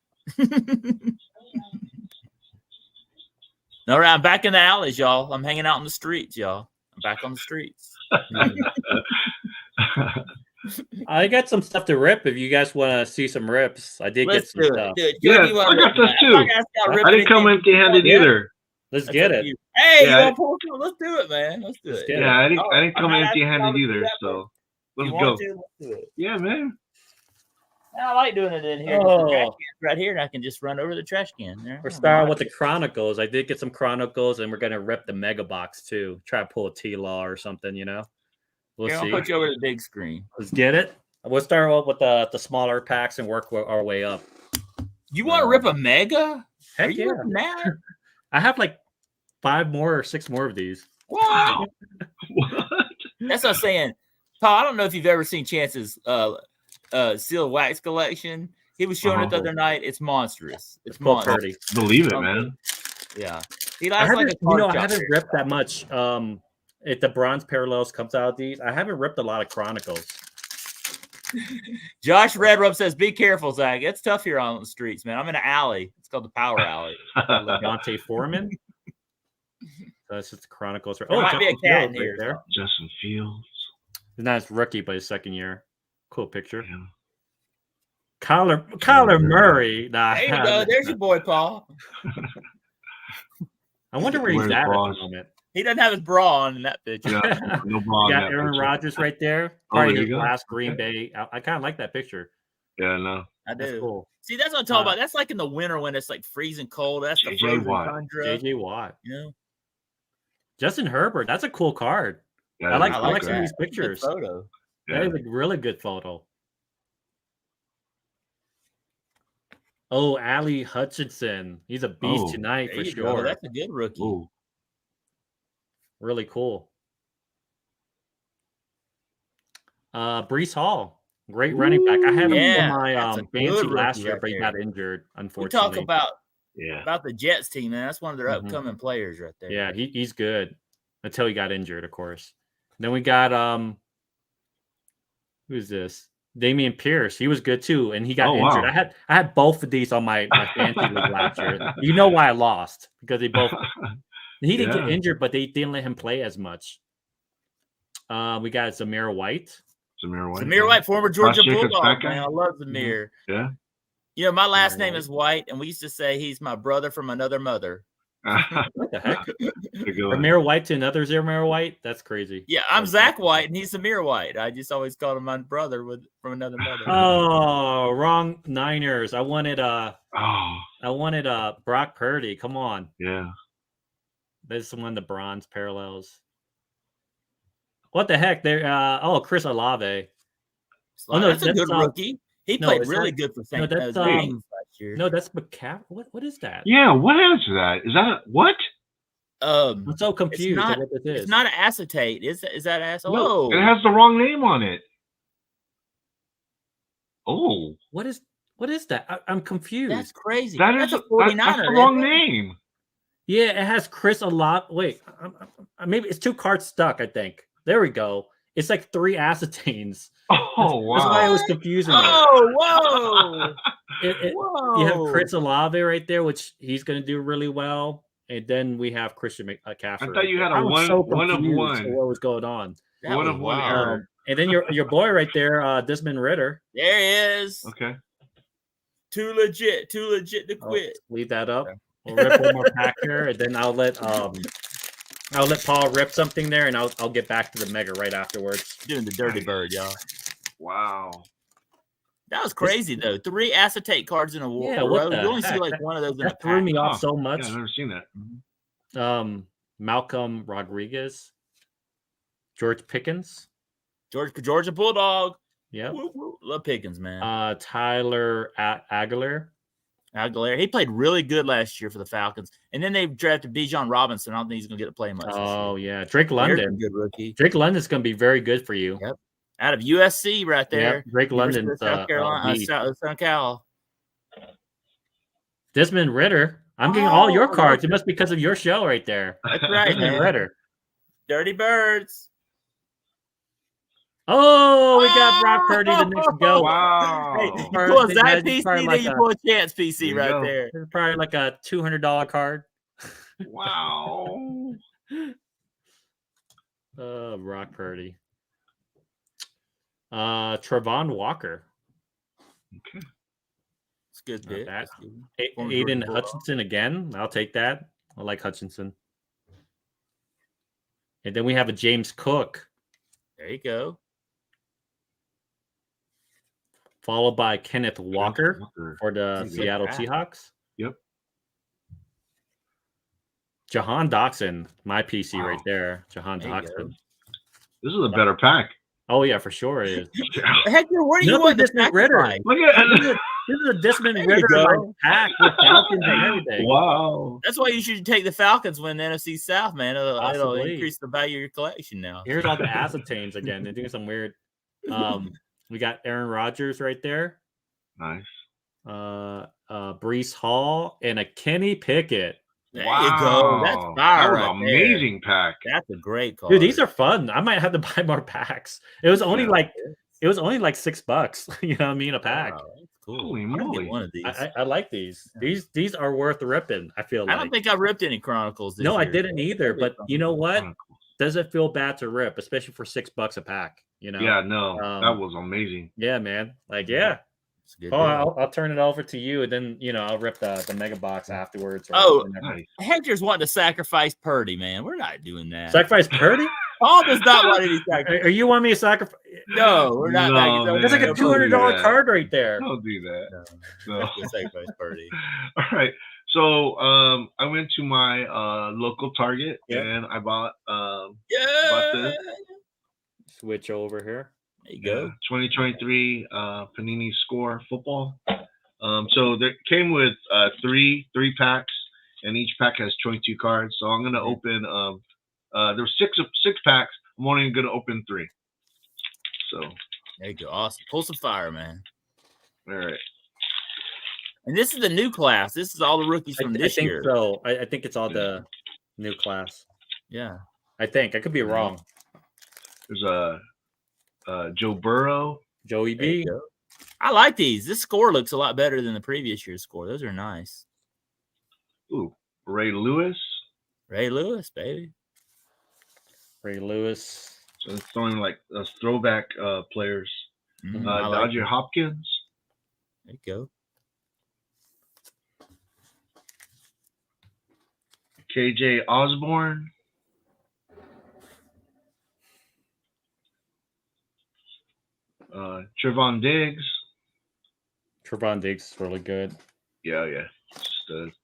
All right, I'm back in the alleys, y'all. I'm hanging out in the streets, y'all. I'm back on the streets. I got some stuff to rip if you guys want to see some rips. I did get some stuff. I got stuff too. I didn't come empty-handed either. Let's get it. Hey, you want to pull through? Let's do it, man. Let's do it. Yeah, I didn't come empty-handed either. So let's go. Let's do it. Yeah, man. I like doing it in here. Oh. Right here, and I can just run over the trash can. There. We're starting with the Chronicles. I did get some Chronicles, and we're gonna rip the Mega Box too. Try to pull a T-Law or something, you know. We'll see. I'll put you over the big screen. Let's get it. We'll start with the smaller packs and work our way up. You want to rip a Mega? Heck Are you ripping that? I have like 5 more or 6 more of these. Wow. What? That's what I'm saying. Paul, I don't know if you've ever seen Chance's sealed wax collection. He was showing it the other night. It's monstrous. It's monstrous. Believe it, man. Yeah. I haven't ripped that much. If the bronze parallels comes out of these, I haven't ripped a lot of Chronicles. Josh Redrup says, "Be careful, Zach. It's tough here on the streets, man. I'm in an alley. It's called the Power Alley." Dante Foreman. That's just the Chronicles. There might be a cat in here. There. Justin Fields. He's not his rookie, but his second year. Cool picture. Yeah. Kyler Murray. Nah, there you go. There's your boy, Paul. I wonder where he's at the moment. He doesn't have his bra on in that picture. Yeah, no bra. You got Aaron Rodgers right there. Probably his last Green Bay. I kind of like that picture. Yeah, no. I do. That's cool. See, that's what I'm talking about. That's like in the winter when it's like freezing cold. That's the frozen tundra. JJ Watt. You know? Justin Herbert. That's a cool card. Yeah, I like some of these pictures. Photo. That is a really good photo. Oh, Ali Hutchinson. He's a beast tonight for sure. Go. That's a good rookie. Ooh. Really cool. Breece Hall. Great running back. I had him on my fantasy last year, but he got injured, unfortunately. We talk about the Jets team, man. That's one of their upcoming players right there. Yeah, he's good. Until he got injured, of course. Then we got who's this? Damian Pierce. He was good too, and he got injured. Wow. I had both of these on my fantasy league last year. You know why I lost? Because they both he didn't get injured, but they didn't let him play as much. We got Zamir White. Zamir White, former Georgia Bulldog. Man, I love Zamir. Yeah. You know, my last name is White, and we used to say he's my brother from another mother. What the heck? Zamir White to another Zamir White? That's crazy. Yeah, I'm Zach White, and he's Zamir White. I just always called him my brother from another mother. Oh, wrong Niners. I wanted Brock Purdy. Come on. Yeah. This is one of the bronze parallels. What the heck? There. Chris Olave. That's a good rookie. He played really good for St. Louis last year. No, that's McCaffrey. What is that? Yeah, what is that? Is that what? I'm so confused. It's not an acetate. Is that acetate? No, it has the wrong name on it. Oh, what is that? I'm confused. That's crazy. That's a 49er. That's the wrong name. Yeah, it has Chris Olave. Wait, maybe it's 2 cards stuck. I think. There we go. It's like 3 acetates. Oh, wow. That's why I was confusing. Whoa. You have Chris Olave right there, which he's going to do really well. And then we have Christian McCaffrey. I thought you had a one of one. What was going on? One of one error. And then your boy right there, Desmond Ridder. There he is. Okay. Too legit to quit. Leave that up. We'll rip one more pack here, and then I'll let Paul rip something there, and I'll get back to the Mega right afterwards. Doing the dirty bird, y'all. Wow. That was crazy though. 3 acetate cards in a row. Yeah, what the You only see heck? like one of those in a That threw pack. me off Oh, so much. Yeah, I've never seen that. Malcolm Rodriguez, George Pickens. Georgia Bulldog. Yep. Woo, woo. Love Pickens, man. Tyler Aguilar. Aguilera. He played really good last year for the Falcons. And then they drafted Bijan Robinson. I don't think he's going to get to play much. Oh, this year. yeah. Drake There's a London. good rookie. Drake London's going to be very good for you. Yep. Out of USC right there. Yep. Drake University London. of South Carolina. South Cal. Desmond Ritter. I'm getting all your Oh, cards. It must be because of your show right there. That's right, Desmond man. Ritter. Dirty Birds. Oh, we got Brock Purdy the next go. Wow. Hey, you Or pull a they Zach had PC, probably then like you a- pull a Chance PC There you right go. there. It's probably like a $200 card. Wow. Brock Purdy. Trevon Walker. Okay. It's good Not pick. bad. That's good. Former Aiden Georgia Bulldog. Hutchinson again. I'll take that. I like Hutchinson. And then we have a James Cook, There you go. followed by Kenneth Walker for the He's a good Seattle guy. Seahawks. Yep. Jahan Dotson, my PC Wow. right there. Jahan There you Dotson. This is a better pack. Oh yeah, for sure it is. Hector, where do you Another want the Desmond Ritter. sacrifice? Look at This is a Desmond There you Ritter go. like, pack with Falcons and everything. Wow. That's why you should take the Falcons win the NFC South, man. It'll Possibly. increase the value of your collection now. Here's all the acetanes again. They're doing some weird. We got Aaron Rodgers right there. Nice. Brees Hall and a Kenny Pickett. There you go. That's That fire was right an there. amazing pack. That's a great card. Dude, these are fun. I might have to buy more packs. It was only Yeah. like $6. You know what I mean? A pack. Wow, that's cool. Holy I'm gonna moly. get one of these. I like these. These are worth ripping. I feel I like. don't think I ripped any Chronicles this No, I year. didn't either. But you know what? Chronicles. Does it feel bad to rip, especially for $6 a pack? You know? Yeah, no, Um, that was amazing. Yeah, man. Like, yeah. It's a good Oh, deal. I'll turn it over to you, and then I'll rip the mega box afterwards. or Oh, whenever. Nice. Hector's wanting to sacrifice Purdy, man. We're not doing that. Sacrifice Purdy? Paul does not want any sacrifice. Are you want me to sacrifice? No, we're not. No, backing man. That's like a Don't $200 do that. card right there. Don't do that. No. We'll sacrifice Purdy. All right. So I went to my local Target Yep. and I bought Yeah. this? Switch over here. There you go. 2023 Panini Score football. So there came with three packs, and each pack has 22 cards. So I'm gonna open. There's six packs. I'm only gonna open 3. So There you go. Awesome. Pull some fire, man. all right. And this is the new class. This is all the rookies from I this think year. so. I think it's all the new class. Yeah. I think. I could be wrong. There's Joe Burrow. Joey There you B. go. I like these. This score looks a lot better than the previous year's score. Those are nice. Ooh, Ray Lewis. Ray Lewis, baby. Ray Lewis. So it's throwing like throwback players. Mhm, I like Dodger Hopkins. There you go. KJ Osborne. Trevon Diggs. Trevon Diggs is really good. Yeah. Just,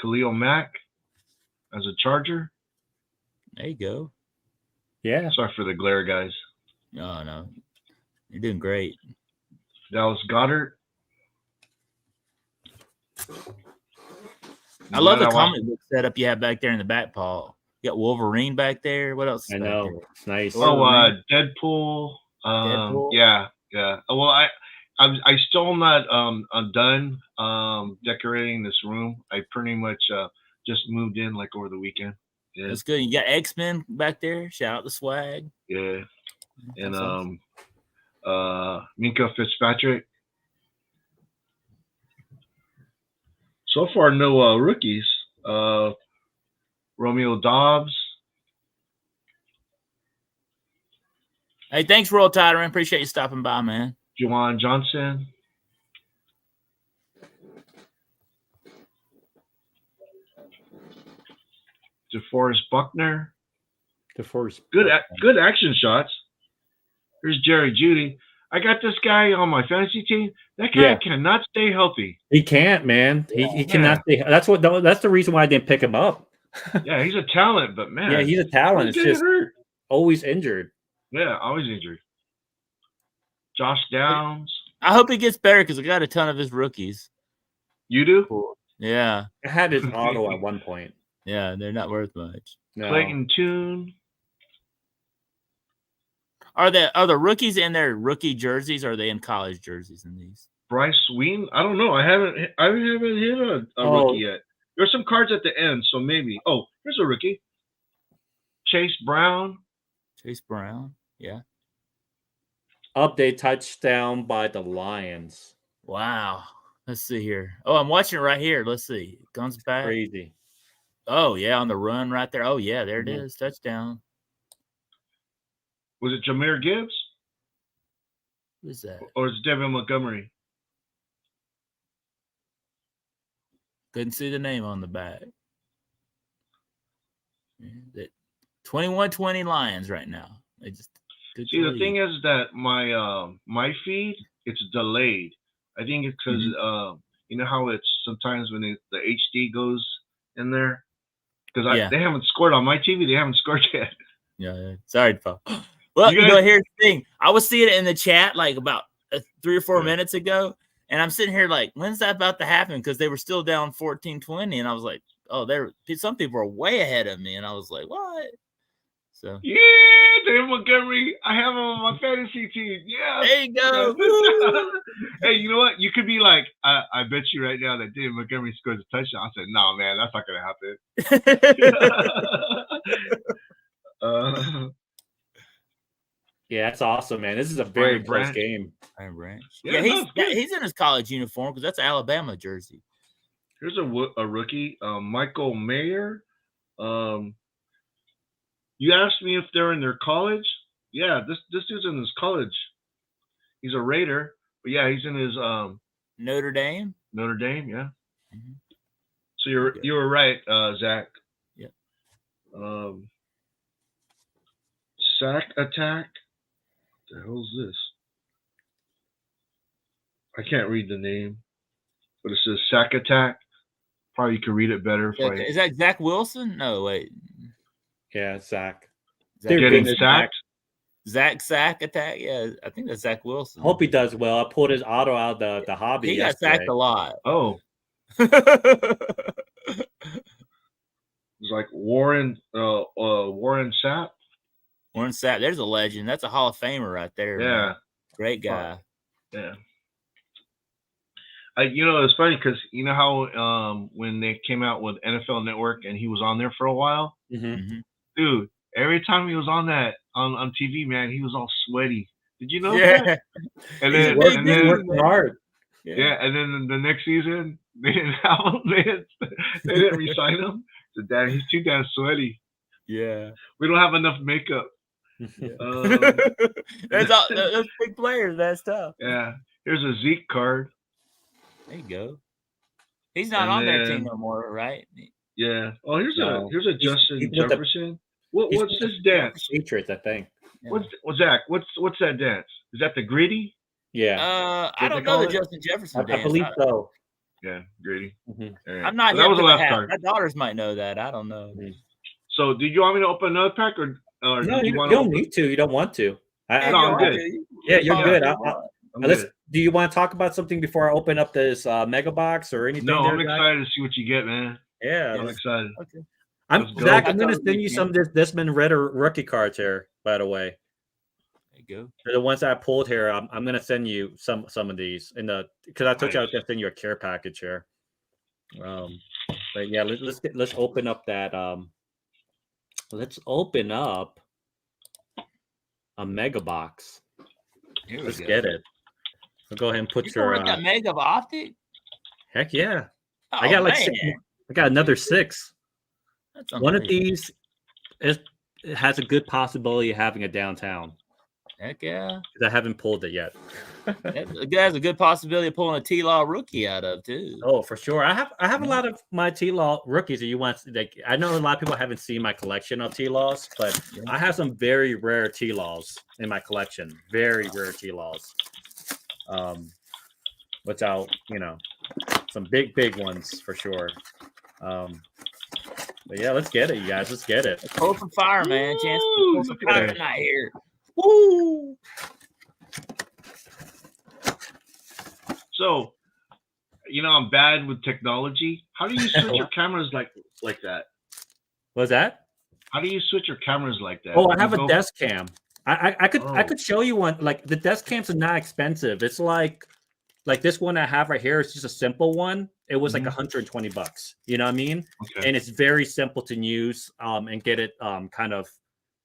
Khalil Mack as a Charger. There you go. Yeah. Sorry for the glare, guys. No. You're doing great. Dallas Goddard. I love the Glad comic book setup you have back there in the back, Paul. You got Wolverine back there. What else? is I back know. there? It's nice. Oh, Deadpool. Deadpool? Yeah. Well, I still not done decorating this room. I pretty much just moved in like over the weekend. Yeah. That's good. You got X-Men back there. Shout out the swag. Yeah. And That's awesome. Minka Fitzpatrick. So far, no rookies. Romeo Dobbs. Hey, thanks, Royal Titan. Appreciate you stopping by, man. Juwan Johnson. DeForest Buckner. The first. Good action shots. Here's Jerry Judy. I got this guy on my fantasy team. That guy cannot stay healthy. He can't, man. He cannot stay. That's the reason why I didn't pick him up. Yeah, he's a talent, but man. Yeah, he's a talent. It's just hurt. always injured. Yeah, always injured. Josh Downs. I hope he gets better because I got a ton of his rookies. You do? Cool. Yeah. I had his auto at one point. Yeah, they're not worth much. No. Clayton Tune. Are the rookies in their rookie jerseys? Or are they in college jerseys in these? Bryce Ween. I don't know. I haven't hit a rookie yet. There's some cards at the end, so maybe. Oh, here's a rookie. Chase Brown. Chase Brown. Yeah. Update touchdown by the Lions. Wow. Let's see here. Oh, I'm watching it right here. Let's see. Guns back. Crazy. Oh, yeah, on the run right there. Oh, yeah, there it is. Touchdown. Was it Jahmyr Gibbs? Who's that? Or is it Devin Montgomery? Couldn't see the name on the back. Yeah, 21-20 Lions right now. They just see. The thing is that my feed, it's delayed. I think it's because you know how it's sometimes when the HD goes in there because they haven't scored on my TV. They haven't scored yet. Yeah. Sorry, Paul. Well, you know, here's the thing. I was seeing it in the chat like about 3 or 4 minutes ago, and I'm sitting here like, when's that about to happen? Because they were still down 14-20, and I was like, oh, some people are way ahead of me, and I was like, what? So yeah, David Montgomery, I have him on my fantasy team. Yeah, there you go. Hey, you know what? You could be like, I bet you right now that David Montgomery scores a touchdown. I said, no, man, that's not gonna happen. Yeah, that's awesome, man. This is a very close game. Brian Branch. Yeah, he's in his college uniform because that's an Alabama jersey. Here's a rookie, Michael Mayer. You asked me if they're in their college. Yeah, this dude's in his college. He's a Raider, but yeah, he's in his Notre Dame. Notre Dame, yeah. Mm-hmm. So you were right, Zach. Yeah. Sack attack. What the hell's this? I can't read the name, but it says sack attack. Probably you could read it better. Is that Zach Wilson? No, wait. Yeah, Zach. They're getting sacked. Zach sack attack. Yeah, I think that's Zach Wilson. Hope he does well. I pulled his auto out of the hobby. He got sacked a lot. Oh. It's like Warren Sapp. Warren Sapp. There's a legend. That's a Hall of Famer right there. Yeah. Man. Great guy. Yeah. You know, it's funny because you know how when they came out with NFL Network and he was on there for a while? Mm-hmm. Dude, every time he was on that on TV, man, he was all sweaty. Did you know that? And then working hard. Yeah, and then the next season they didn't re-sign him. So, Dad, he's too damn sweaty. Yeah, we don't have enough makeup. Those big players. That's tough. Yeah, here's a Zeke card. There you go. He's not on their team no more, right? Yeah. Oh, here's a Justin Jefferson. What's this dance? Patriots, I think. Yeah. Zach? What's that dance? Is that the gritty? Yeah. I don't know the Justin Jefferson dance. I believe so. Yeah, gritty. Mm-hmm. Right. I'm not. That was the last card. My daughters might know that. I don't know. Mm-hmm. So, did you want me to open another pack, or no? You don't need to. You don't want to. I'm good. Yeah, you're good. Do you want to talk about something before I open up this mega box or anything? No, I'm excited to see what you get, man. Yeah, I'm excited. Okay. Zach, I'm going to send you some of this Desmond Ridder rookie cards here, by the way. There you go. For the ones that I pulled here, I'm going to send you some of these because I told you I was going to send you a care package here. But yeah, let's open up that. Let's open up a mega box. Let's get it. So go ahead and put your that mega optic. Heck yeah! Oh, I got six. I got another 6. One of these has a good possibility of having a downtown. Heck yeah. I haven't pulled it yet. That's a good possibility of pulling a T-Law rookie out of too. Oh, for sure. I have a lot of my T-Law rookies that you want. Like, I know a lot of people haven't seen my collection of T-Laws, but I have some very rare T-Laws in my collection. Very rare T-Laws. Which I'll, some big ones for sure. But yeah, let's get it, you guys. Let's get it. Pull some fire, man. Chance to pull some fire tonight here. Woo! So, I'm bad with technology. How do you switch your cameras like that? What's that? How do you switch your cameras like that? Oh, I have a desk cam. I could show you one. Like, the desk cams are not expensive. It's like this one I have right here is just a simple one. It was like $120. You know what I mean? Okay. And it's very simple to use and get it kind of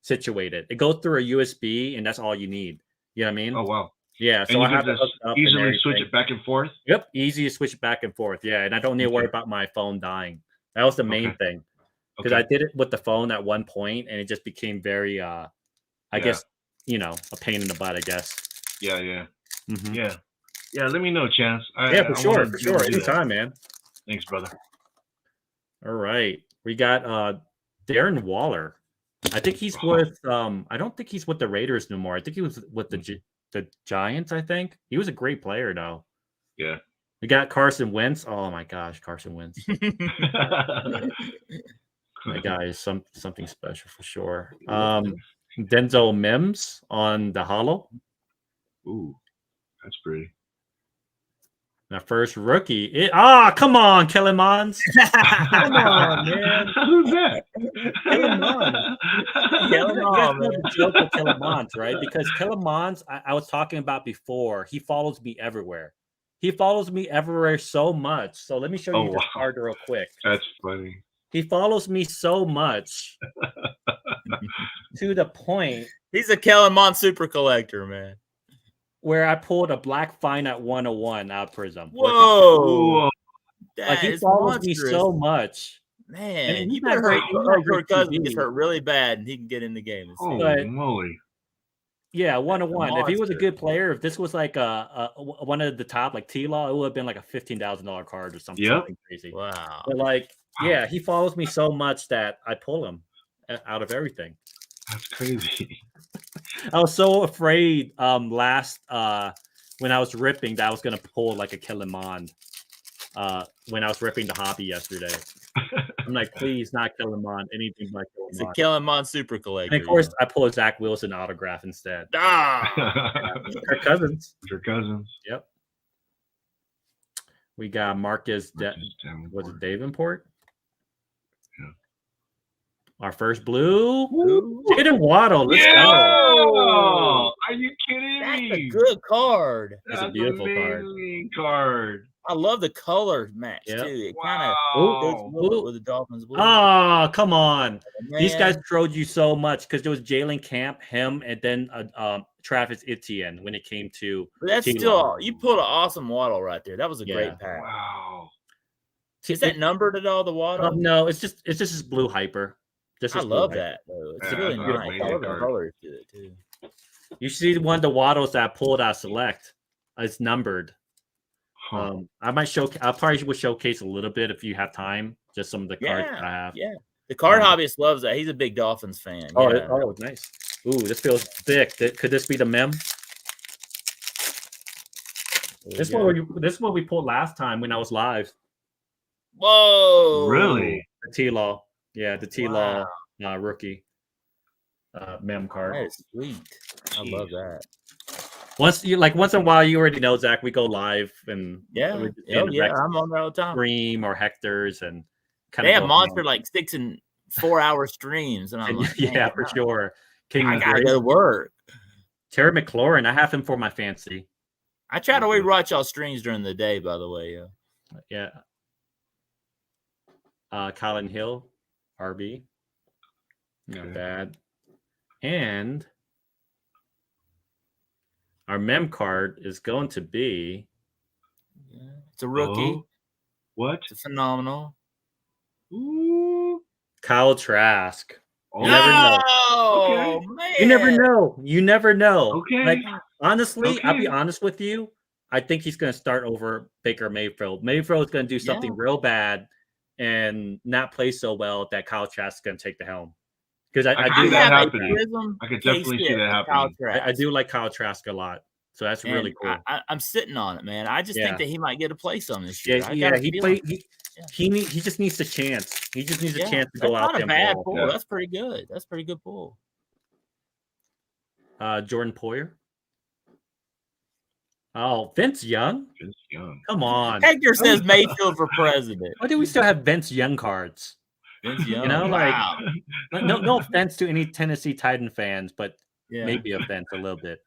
situated. It goes through a USB, and that's all you need. You know what I mean? Oh wow. Yeah. So I have to easily switch it back and forth. Yep, easy to switch it back and forth. Yeah, and I don't need to worry about my phone dying. That was the main thing, because I did it with the phone at one point, and it just became very, I guess, a pain in the butt. I guess. Yeah. Mm-hmm. Yeah. Let me know, Chance. For sure. Anytime, man. Thanks, brother. All right, we got Darren Waller. I think he's with. I don't think he's with the Raiders no more. I think he was with the Giants. I think he was a great player, though. Yeah. We got Carson Wentz. Oh my gosh, Carson Wentz. That guy is something special for sure. Denzel Mims on the Hollow. Ooh, that's pretty. Our first rookie. Come on, Kellen Mond. Come on, man. Who's that? Kellen Mond. Kellen Mond, man. The joke with Kellen Mond, right? Because Kellen Mond, I was talking about before, he follows me everywhere. He follows me everywhere so much. So let me show you this card real quick. That's funny. He follows me so much to the point. He's a Kellen Mond super collector, man. Where I pulled a Black Fine at 101 out of Prism. Whoa! Like, he follows me so much. Man, you better hurt Kirk Cousins gets hurt really bad and he can get in the game. Holy moly. Yeah, 101. If he was a good player, if this was like one of the top, like T-Law, it would have been like a $15,000 card or something, something crazy. Wow. But he follows me so much that I pull him out of everything. That's crazy. I was so afraid last when I was ripping that I was gonna pull like a Kellen Mond when I was ripping the hobby yesterday. I'm like, please not Kellen Mond, anything like Kellen Mond. It's a Kellen Mond super collector. And of course, I pull a Zach Wilson autograph instead. Kirk Cousins. Kirk Cousins. Yep. We got Marcus was it Davenport? Our first blue. Jayden Waddle. Let's go. Are you kidding me? That's a good card. That's a beautiful card. I love the color match too. It kind of goes with the Dolphins blue. Oh, come on. Man. These guys trolled you so much because there was Jalen Camp, him, and then Travis Etienne when it came to. But that's still, you pulled an awesome Waddle right there. That was a great pack. Wow. Is that numbered at all, the Waddle? No, it's just this blue hyper. I love that though. It's really nice. I love the colors to it too. You see one of the Waddles that I pulled out select. It's numbered. I might I probably would showcase a little bit if you have time. Just some of the cards that I have. Yeah, the card hobbyist loves that. He's a big Dolphins fan. Oh, nice. Ooh, this feels thick. Could this be the mem? This one we pulled last time when I was live. Whoa! Really? The T-Law. Yeah, the T-Law rookie mem card. That is sweet. I love that. Once in a while, you already know, Zach. We go live and I'm on there all the time. Stream or Hector's and they have monster like 6 and 4 hour streams, and I'm like, yeah, for sure. I gotta go to work. Terry McLaurin, I have him for my fancy. I try to watch y'all streams during the day, by the way. Yeah. Colin Hill, RB. Not bad. And our mem card is going to be. It's a rookie. Oh, what? It's phenomenal. Ooh. Kyle Trask. Oh, you never know. Oh, You never know. You never know. Okay. Like honestly, I'll be Okay. honest with you. I think he's going to start over Baker Mayfield. Mayfield is going to do something real bad and not play so well that Kyle Trask is going to take the helm. Because I I do see that like happening. I could definitely see that happening. I do like Kyle Trask a lot. So that's really cool. I'm sitting on it, man. I just think that he might get a play some this year. He just needs the chance. He just needs a chance to go out there. That's not a bad pull. Yeah. That's pretty good. That's pretty good pull. Jordan Poyer. Oh, Vince Young. Vince Young. Come on. Hector says Mayfield for president. Why do we still have Vince Young cards? Vince Young. You know, wow. No offense to any Tennessee Titan fans, but maybe offense a little bit.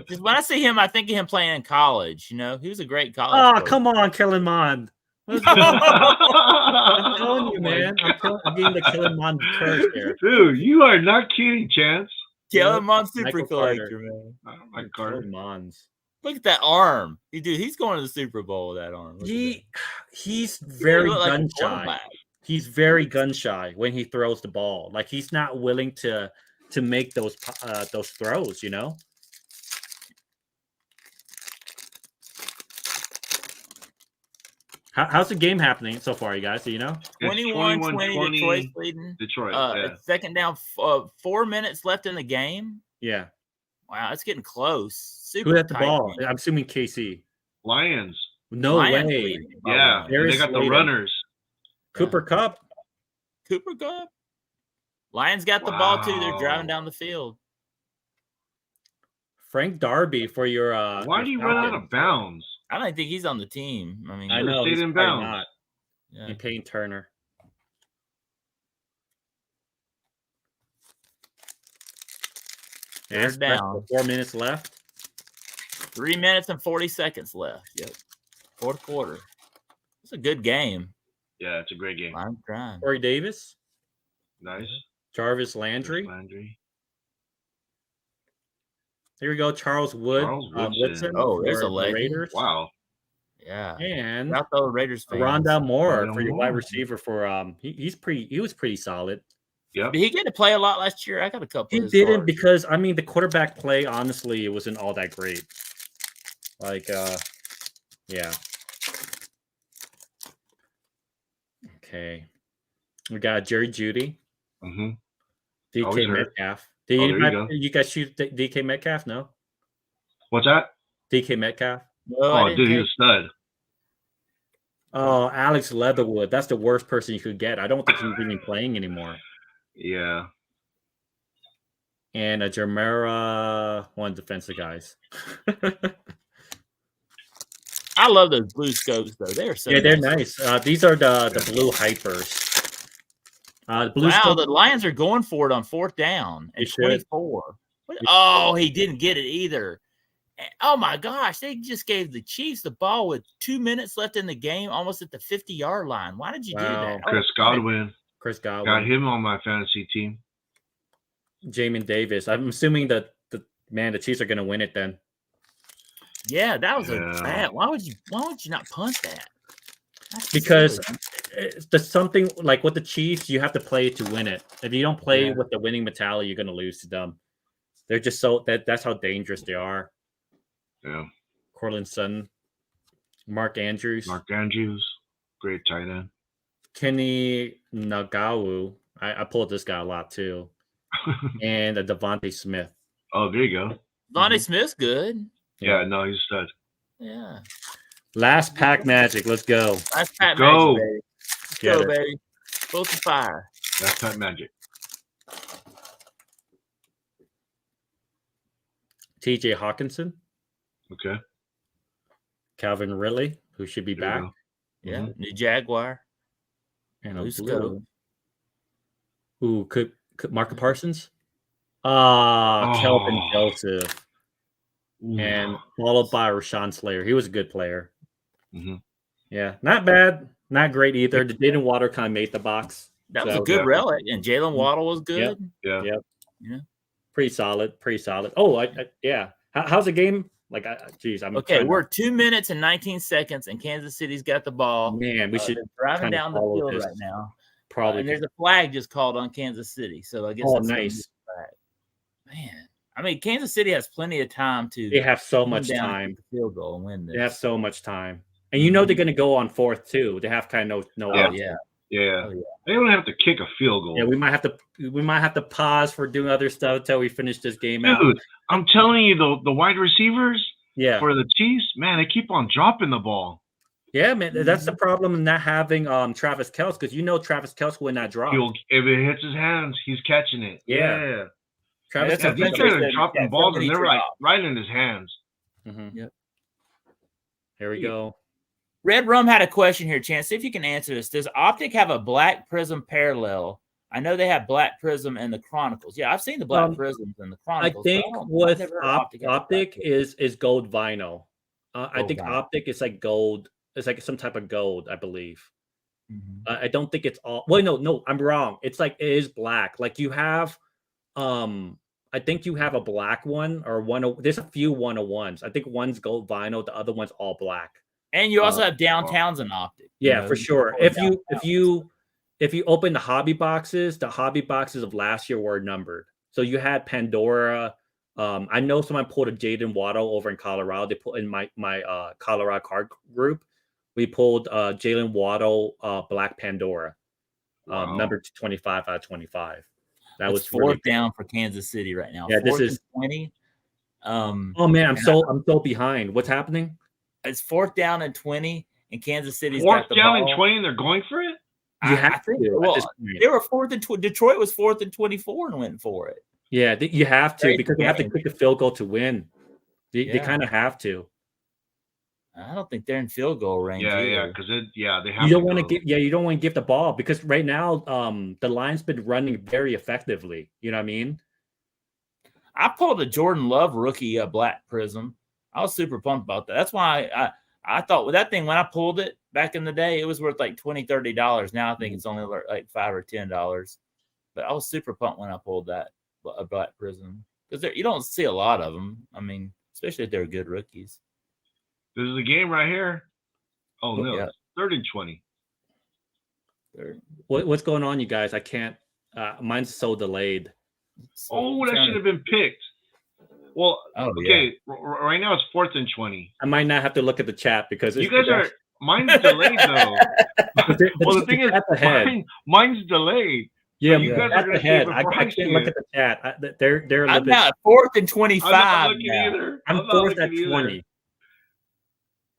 Just when I see him, I think of him playing in college. You know, he was a great college. Oh, player. Come on, Kellen Mond. I'm telling you, man. I'm getting the Kellen Mond curse here. Dude, you are not kidding, Chance. Kellen Mond super collector, man. Oh, my God. Mond's. Look at that arm. Dude, he's going to the Super Bowl with that arm. He's very gun shy. He's very gun shy when he throws the ball. Like he's not willing to make those throws, you know? How's the game happening so far, you guys? Do you know? 21-20, Detroit's leading. Detroit, second down, 4 minutes left in the game. Yeah. Wow, it's getting close. Super Who had the ball? game. I'm assuming KC. Lions. No Lions way. leading. Yeah, they got the runners. Cooper Kupp. Cooper Kupp. Lions got the ball, too. They're driving down the field. Frank Darby for your why do you run out of bounds? I don't think he's on the team. I mean, I know he's in bounds. Not. Yeah. And Payne Turner. They're down. 4 minutes left. 3 minutes and 40 seconds left. Yep. Fourth quarter. It's a good game. Yeah, it's a great game. I'm trying. Corey Davis. Nice. Jarvis Landry. Here we go. Charles Woodson. Oh, there's a leg. Raiders. Wow. Yeah. And not the Raiders fans. Rondell Moore for your wide receiver for he was pretty solid. Yeah. Did he get to play a lot last year? I got a couple. He didn't because I mean the quarterback play honestly it wasn't all that great. Like yeah. Okay. We got Jerry Jeudy. Mm-hmm. DK Metcalf. Did you guys shoot DK Metcalf? No. What's that? DK Metcalf. No, dude, he's a stud. Oh, Alex Leatherwood. That's the worst person you could get. I don't think he's even playing anymore. Yeah. And a Jermera, one defensive guys. I love those blue scopes though. They're so they're nice. These are the blue hypers. The Lions are going for it on fourth down at 24. Oh, he didn't get it either. Oh my gosh, they just gave the Chiefs the ball with 2 minutes left in the game, almost at the 50-yard line. Why did you do that? Chris Godwin. Got him on my fantasy team. Jamin Davis. I'm assuming that the Chiefs are going to win it then. Yeah, that was a bad. Why would you not punt that? Because there's something like with the Chiefs, you have to play to win it. If you don't play with the winning mentality, you're going to lose to them. They're just that's how dangerous they are. Yeah. Cortland Sutton, Mark Andrews, great tight end. Kenny Nagawu. I pulled this guy a lot too. And Devontae Smith. Oh, there you go. Devontae Smith's good. Yeah, no, he's a stud. Yeah. Last pack magic. Let's go. Last pack magic, baby. Let's go, baby. Full to fire. Last pack magic. TJ Hawkinson. Okay. Calvin Ridley, who should be back. Yeah. Mm-hmm. New Jaguar. And a blue. Who could Marcus Parsons? Kelvin Joseph. Ooh. And followed by Rashawn Slater. He was a good player. Mm-hmm. Yeah, not bad. Not great either. The Jaden Waddle kind of made the box. That was a good relic. And Jalen Waddle was good. Yeah. Pretty solid. Oh, yeah. How's the game? Like, I'm okay. We're 2 minutes and 19 seconds, and Kansas City's got the ball. Man, we should driving down the field right now. Probably. And there's a flag just called on Kansas City, so I guess. Oh, nice. man, I mean, Kansas City has plenty of time to. They have so come much down time. and kick the field goal and win this. They have so much time, and you know they're going to go on 4th too. They have kind of no. Oh, option. Yeah. Oh, yeah. They don't have to kick a field goal. Yeah, we might have to pause for doing other stuff until we finish this game Dude, out. I'm telling you, the wide receivers Yeah, for the Chiefs, man, they keep on dropping the ball. yeah, man. That's the problem in not having Travis Kelce, because you know Travis Kelce will not drop. If it hits his hands, he's catching it. Yeah. Travis That's He's what Kelce. Spencer trying to said. drop the Yeah, balls, and somebody they're like dropped. right in his hands. Mhm. Yep. Here we go. Red Rum had a question here, Chance. See if you can answer this. Does Optic have a black prism parallel? I know they have black prism in the Chronicles. Yeah, I've seen the black prisms in the I Chronicles. think I've with never heard Optic has a black prism. is gold vinyl. I Gold think vinyl. Optic is like gold. It's like some type of gold, I believe. Mhm. I don't think it's all. Well, no, I'm wrong. It's like it is black. Like you have, I think you have a black one or one. There's a few 101s. I think one's gold vinyl, the other one's all black. And you also have downtowns in Optic. Yeah, for sure. If you open the hobby boxes of last year were numbered. So you had Pandora. I know someone pulled a Jaden Waddle over in Colorado. They put in my Colorado card group. We pulled Jalen Waddle Black Pandora, number 25 out of 25. That was 4th really down for Kansas City right now. Yeah, this 4th is 20. Oh man, I'm so behind. What's happening? It's 4th down and 20, and Kansas City's 4th got the down ball. and 20, and they're going for it. You have I think, to. well, at this point. they were 4th and Detroit was 4th and 24 and went for it. Yeah, you have to Great because they have to game. kick a field goal to win. They Yeah. kind of have to. I don't think they're in field goal range. Yeah, either. because they have. You don't want to go. give. Yeah, you don't want to give the ball because right now, the line's been running very effectively. You know what I mean? I pulled a Jordan Love rookie black prism. I was super pumped about that. That's why I thought with that thing when I pulled it back in the day, it was worth like $20-$30. Now I think it's only like $5 or $10. But I was super pumped when I pulled that a black prism because you don't see a lot of them. I mean, especially if they're good rookies. This is a game right here. Oh no, Yeah. 3rd and 20. What's going on, you guys? I can't. Mine's so delayed. Oh, that should have been picked. Well, okay. Right now it's 4th and 20. I might not have to look at the chat because You guys are. Mine's delayed though. Well, the thing is, mine's delayed. Yeah, you guys are gonna ahead. see it I before I can't see look it. at the chat. They're a little I'm bit. not 4th and 25. I'm not looking now. either. I'm not 4th at looking 20. either.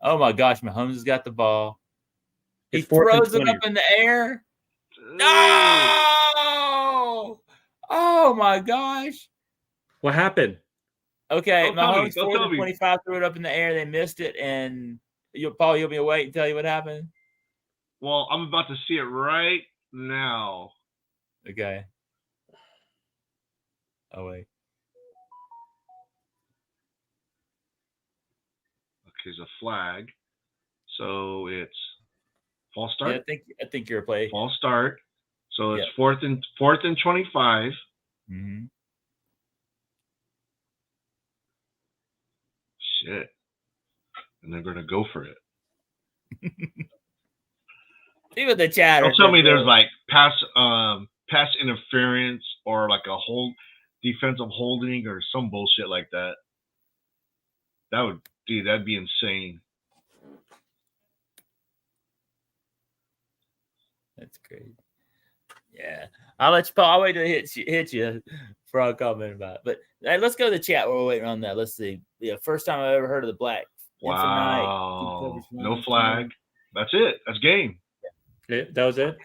Oh my gosh, Mahomes has got the ball. He It's 4th and throws it 20. up in the air. No! Oh my gosh. What happened? Okay, Don't tell me, Mahomes don't 4th tell and me. 25 threw it up in the air. They missed it, and Paul, you'll be wait and tell you what happened. Well, I'm about to see it right now. Okay. Oh wait. Okay, there's a flag. So it's false start. Yeah, I think you're a play. False start. So it's Yeah. 4th and 25. Mm-hmm. Shit. And they're gonna go for it. See what the chat. Don't tell me there's like pass interference or like a defensive holding or some bullshit like that. That'd be insane. That's great. Yeah, I'll let you, Paul. I'll wait till it hit you before I comment about it. But let's go to the chat while we're waiting on that. Let's see. Yeah, first time I've ever heard of the black. Wow. No flag. That's it. That's game. That was it.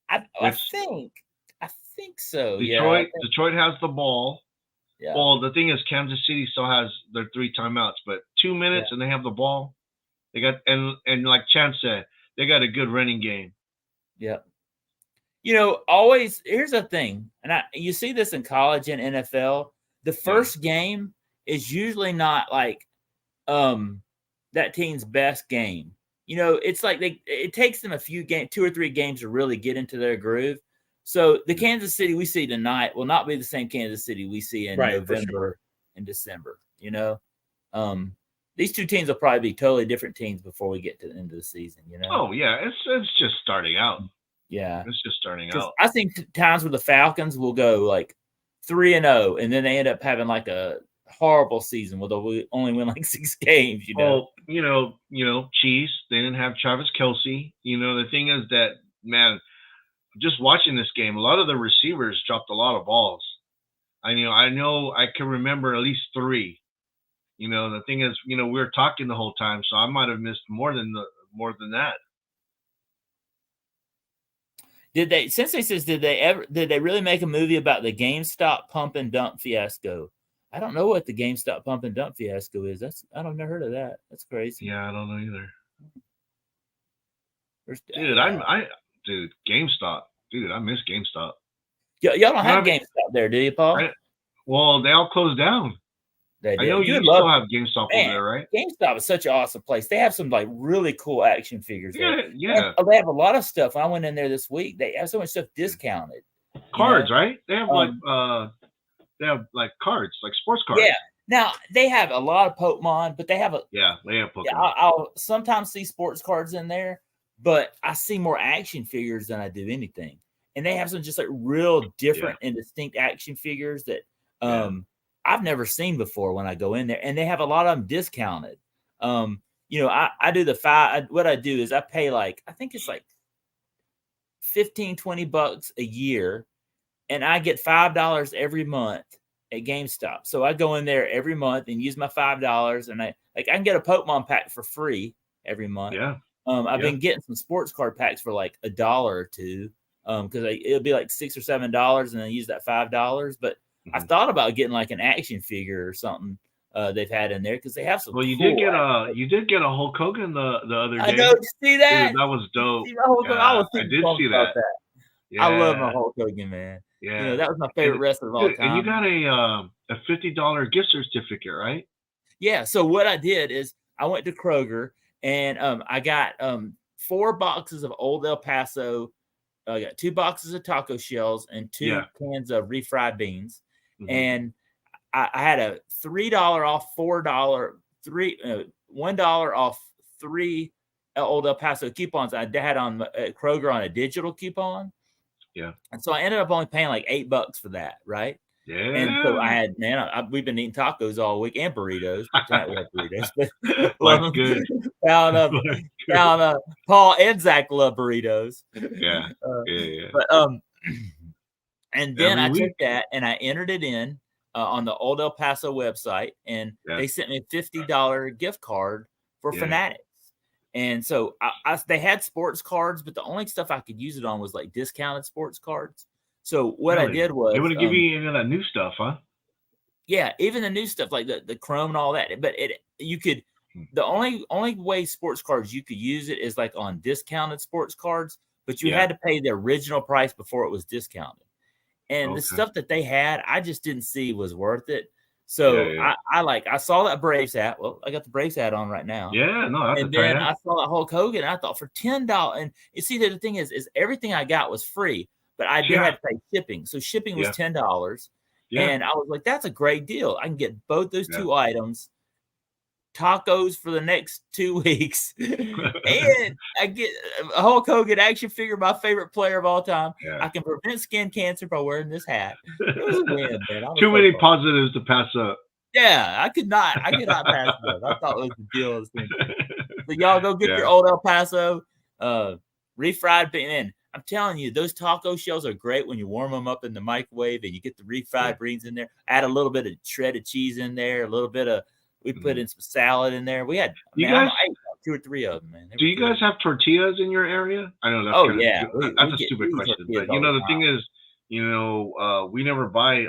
I think so. Detroit has the ball. Yeah. Well, the thing is, Kansas City still has their 3 timeouts, but 2 minutes and they have the ball. They got and like Chance said, they got a good running game. Yeah. You know, always here's the thing, and you see this in college and NFL. The first game is usually not like that team's best game. You know, it's like it takes them a few games, 2 or 3 games to really get into their groove. So the Kansas City we see tonight will not be the same Kansas City we see in November and December. You know, these 2 teams will probably be totally different teams before we get to the end of the season. You know? Oh yeah, it's just starting out. Yeah, it's just starting out. I think times where the Falcons will go like 3-0, and then they end up having like a horrible season where they only win like 6 games. Well, Chiefs. They didn't have Travis Kelce. The thing is that, man, just watching this game, a lot of the receivers dropped a lot of balls. I know I can remember at least 3. The thing is, we were talking the whole time, so I might have missed more than that. Did they really make a movie about the GameStop pump and dump fiasco? I don't know what the GameStop pump and dump fiasco is. I don't never heard of that. That's crazy. Yeah, I don't know either. Dude, GameStop. Dude, I miss GameStop. Y'all don't have GameStop there, do you, Paul? Well, they all closed down. I know you still have GameStop over there, right? GameStop is such an awesome place. They have some like really cool action figures. Yeah, yeah. And they have a lot of stuff. I went in there this week. They have so much stuff discounted. Cards, right? They have like cards, like sports cards. Yeah. Now they have a lot of Pokemon, but they have Pokemon. Yeah, I'll sometimes see sports cards in there, but I see more action figures than I do anything. And they have some just like real different and distinct action figures that I've never seen before when I go in there, and they have a lot of them discounted. I do what I do is I pay like, I think it's like $15-20 a year, and I get $5 every month at GameStop. So I go in there every month and use my $5, and I can get a Pokemon pack for free every month. Yeah. I've been getting some sports card packs for like $1 or $2, because it'll be like $6 or $7, and I use that $5. But I thought about getting like an action figure or something they've had in there, because they have some. Well, you did get a Hulk Hogan the other day. I know. Did you see that? Dude, that was dope. I did see that. Yeah. I love my Hulk Hogan, man. Yeah, that was my favorite wrestler of all time. And you got a $50 gift certificate, right? Yeah. So what I did is I went to Kroger, and I got 4 boxes of Old El Paso. I got 2 boxes of taco shells and 2 cans of refried beans. Mm-hmm. And I had a $3 off, $4, $1 off 3 Old El Paso coupons I had on Kroger on a digital coupon. Yeah. And so I ended up only paying like $8 for that, right? Yeah. And so I had, we've been eating tacos all week and burritos. Burritos, but love good. Found Paul and Zach love burritos. Yeah. But and then I took that and I entered it in on the Old El Paso website, and they sent me a $50 gift card for Fanatics. And so they had sports cards, but the only stuff I could use it on was like discounted sports cards. So what I did was they wouldn't give you any of that new stuff, huh? Yeah, even the new stuff like the Chrome and all that. But the only way sports cards you could use it is like on discounted sports cards, but you had to pay the original price before it was discounted. And the stuff that they had, I just didn't see was worth it. So I saw that Braves hat. Well, I got the Braves hat on right now. Yeah, no, that's and then I saw that Hulk Hogan. And I thought for $10, and you see that the thing is everything I got was free, but I did have to pay shipping. So shipping was $10. Yeah. And I was like, that's a great deal. I can get both those 2 items, tacos for the next 2 weeks, and I get a Hulk Hogan action figure, my favorite player of all time. Yeah. I can prevent skin cancer by wearing this hat. It was a win, man. Too many positives to pass up. Yeah, I could not pass it up. I thought it was the deal. So y'all go get your Old El Paso refried bean. And I'm telling you, those taco shells are great when you warm them up in the microwave and you get the refried beans in there. Add a little bit of shredded cheese in there, a little bit of. We put in some salad in there. We had I ate 2 or 3 of them, man. Do you guys have tortillas in your area? I know that's that's a stupid question, but the thing is, we never buy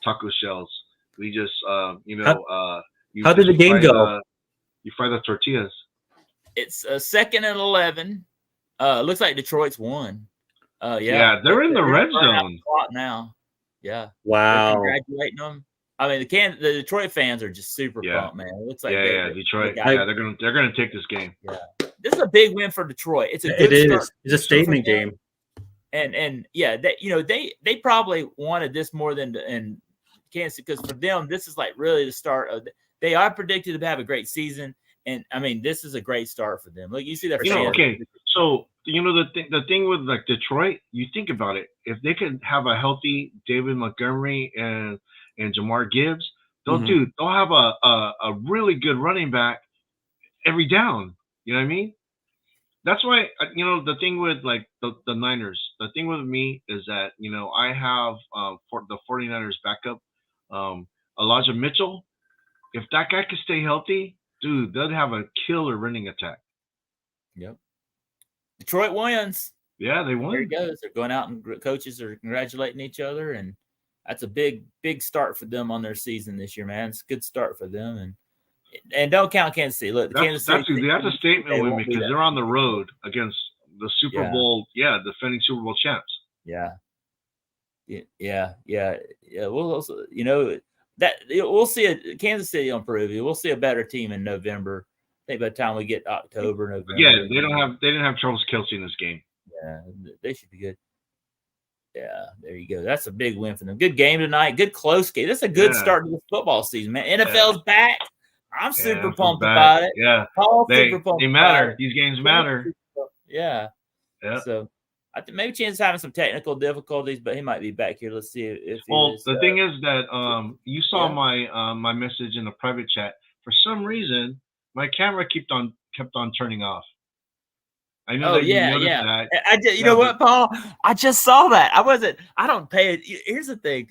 taco shells. We just how did the game go? You fry the tortillas. It's 2nd and 11. Looks like Detroit's won. They're in the red zone now. Yeah. Wow. They're congratulating them. I mean, the Detroit fans are just super pumped, man. It looks like Detroit. They're gonna take this game. Yeah, this is a big win for Detroit. It's a good start. It's a statement game. And they probably wanted this more than in Kansas, because for them this is like really the start of. They are predicted to have a great season, and I mean this is a great start for them. Look, you see that. Okay, so the thing with like Detroit, you think about it. If they could have a healthy David Montgomery and Jamar Gibbs, they'll have a really good running back every down. You know what I mean? That's why the thing with like the Niners. The thing with me is that I have for the 49ers backup, Elijah Mitchell. If that guy could stay healthy, dude, they'd have a killer running attack. Yep. Detroit wins. Yeah, they won. There it goes. They're going out and coaches are congratulating each other, and that's a big start for them on their season this year, man. It's a good start for them, and don't count Kansas City. Look, that's a statement with me because they're on the road against the Super Bowl, defending Super Bowl champs. Yeah. We'll also, we'll see a Kansas City on Peruvian. We'll see a better team in November. I think by the time we get October, November. Yeah, they didn't have Charles Kelsey in this game. Yeah, they should be good. Yeah, there you go. That's a big win for them. Good game tonight. Good close game. That's a good start to the football season, man. NFL's back. I'm super pumped about it. Yeah, Paul's super pumped. They matter. These games matter. Yeah. So I think maybe Chance is having some technical difficulties, but he might be back here. Let's see if the thing is that you saw my my message in the private chat. For some reason, my camera kept on turning off. I know you noticed that. I did. You know what, Paul? I just saw that. I don't pay it. Here's the thing.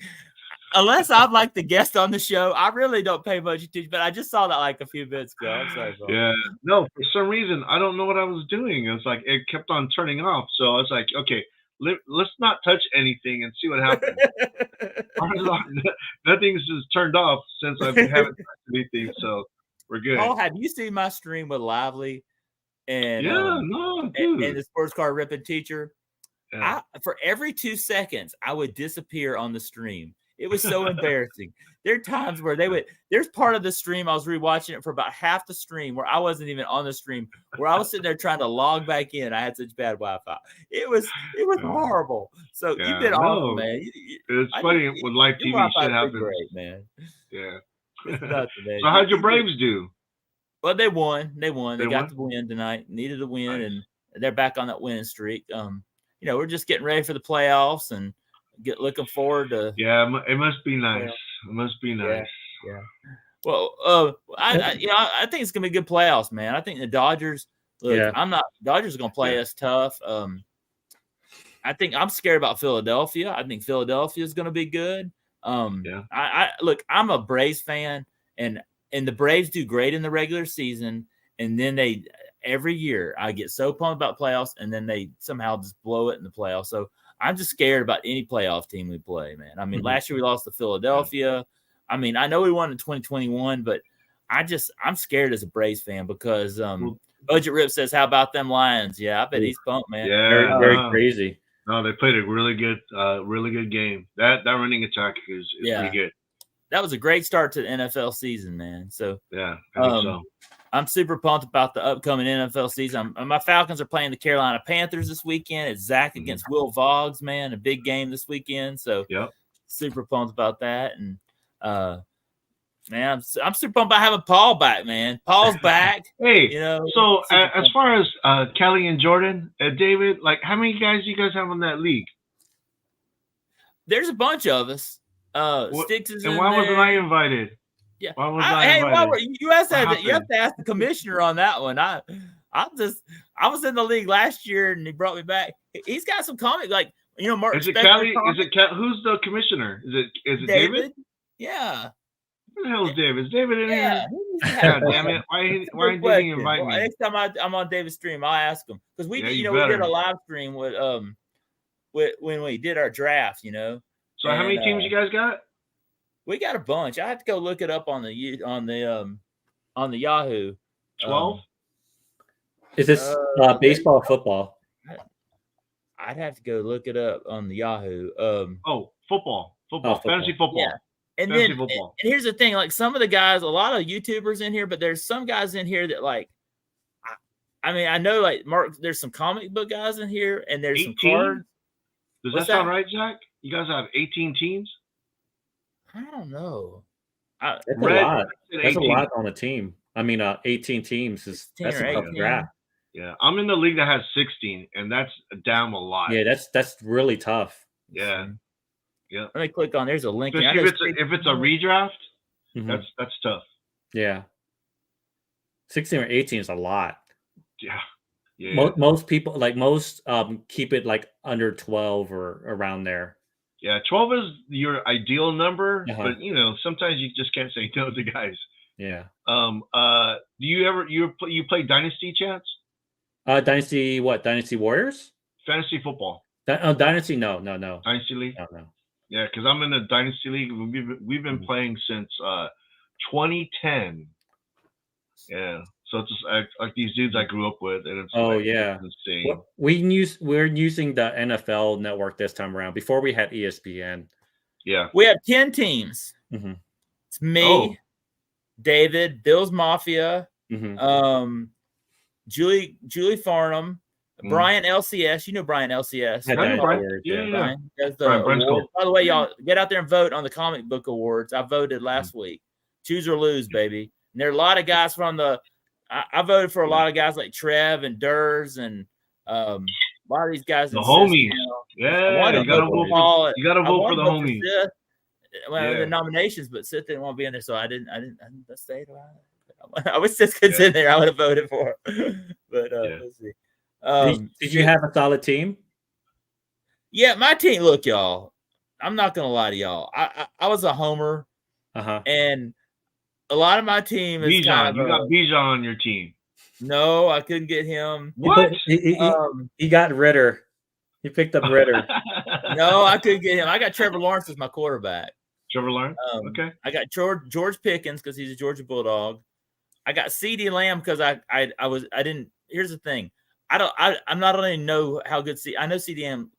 Unless I'm like the guest on the show, I really don't pay much attention. But I just saw that like a few minutes ago. I'm sorry, Paul. Yeah. No, for some reason, I don't know what I was doing. It's like it kept on turning off. So I was like, okay, let's not touch anything and see what happens. Nothing's just turned off since I haven't touched anything. So we're good. Paul, have you seen my stream with Lively and dude. and the sports car ripping teacher? Yeah. For every 2 seconds, I would disappear on the stream. It was so embarrassing. There are times where there's part of the stream, I was rewatching it for about half the stream where I wasn't even on the stream, where I was sitting there trying to log back in. I had such bad Wi-Fi. It was horrible. So you did awesome, man. It's funny with live TV shit happens. Great, man. Yeah. It's nuts, man. So how'd your Braves do? Well, they won. They got the win tonight. Needed a win, and they're back on that winning streak. We're just getting ready for the playoffs and looking forward to. Yeah, it must be nice. It must be nice. Yeah. Well, I think it's gonna be good playoffs, man. I think the Dodgers. Dodgers are gonna play us tough. I think I'm scared about Philadelphia. I think Philadelphia is gonna be good. I look. I'm a Braves fan, and the Braves do great in the regular season, and then every year I get so pumped about playoffs, and then they somehow just blow it in the playoffs. So I'm just scared about any playoff team we play, man. I mean, last year we lost to Philadelphia. I mean, I know we won in 2021, but I'm scared as a Braves fan because Budget Rip says, "How about them Lions?" Yeah, I bet he's pumped, man. Yeah, very crazy. No, they played a really good game. That running attack is pretty good. That was a great start to the NFL season, man. So yeah, I think so. I'm super pumped about the upcoming NFL season. My Falcons are playing the Carolina Panthers this weekend. It's Zach against Will Voggs, man. A big game this weekend. So super pumped about that. And man, I'm super pumped about having Paul back, man. Paul's back. Hey, so as far as Kelly and Jordan, David, like how many guys do you guys have in that league? There's a bunch of us. Sticks is and why wasn't I invited? Yeah. Why was I invited? You have to ask the commissioner on that one. I was in the league last year and he brought me back. He's got some comments like Mark. Is it Kelly? Is it who's the commissioner? Is it David? Yeah. Who the hell is David? Is David in here? God damn it! Why didn't he invite me? Next time I'm on David's stream, I'll ask him because we did a live stream with when we did our draft. So how many teams you guys got? We got a bunch. I have to go look it up on the Yahoo. 12. Is this baseball or football? I'd have to go look it up on the Yahoo. Football. Fantasy football. Yeah. And here's the thing: like some of the guys, a lot of YouTubers in here, but there's some guys in here that like. I mean, I know like Mark. There's some comic book guys in here, and there's 18? Some cards. Does that sound right, Jack? You guys have 18 teams? I don't know. That's a lot. That's a lot on a team. I mean, 18 teams that's a tough draft. Yeah, I'm in the league that has 16, and that's damn a lot. Yeah, that's really tough. Yeah. Yeah. Let me click on. There's a link. Especially if it's a redraft, Mhm. that's tough. Yeah. 16 or 18 is a lot. Yeah. Yeah. Most people keep it like under 12 or around there. Yeah, 12 is your ideal number, Uh-huh. but sometimes you just can't say no to guys. Yeah. Do you play Dynasty, Chance? Dynasty what? Dynasty Warriors? Fantasy football. Dynasty? No. Dynasty League? No. Yeah, because I'm in the Dynasty League. We've been playing since 2010. Yeah. So it's just like these dudes I grew up with, and it's insane. We're using the NFL network this time around. Before we had ESPN. Yeah. We have 10 teams. Mm-hmm. It's me, David, Bill's Mafia, mm-hmm. Julie Farnham, Brian LCS. You know Brian LCS. Brian, Brian does the award. By the way, y'all get out there and vote on the comic book awards. I voted last week. Choose or lose, baby. And there are a lot of guys from the. I voted for a lot of guys like Trev and Durs and a lot of these guys. The homies. Yeah, you gotta vote for the homies. The nominations, but Sith didn't want to be in there, so I didn't stay around. I wish Sith could in there. I would have voted for him. But let's see. Did you have a solid team? Yeah, my team. Look, y'all. I'm not gonna lie to y'all. I was a homer, and a lot of my team is Bijan. You got Bijan on your team. No, I couldn't get him. What? He got Ritter. He picked up Ritter. No, I couldn't get him. I got Trevor Lawrence as my quarterback. Trevor Lawrence? Okay. I got George Pickens because he's a Georgia Bulldog. I got CeeDee Lamb because I didn't. Here's the thing. I'm not only know how good I know CeeDee Lamb.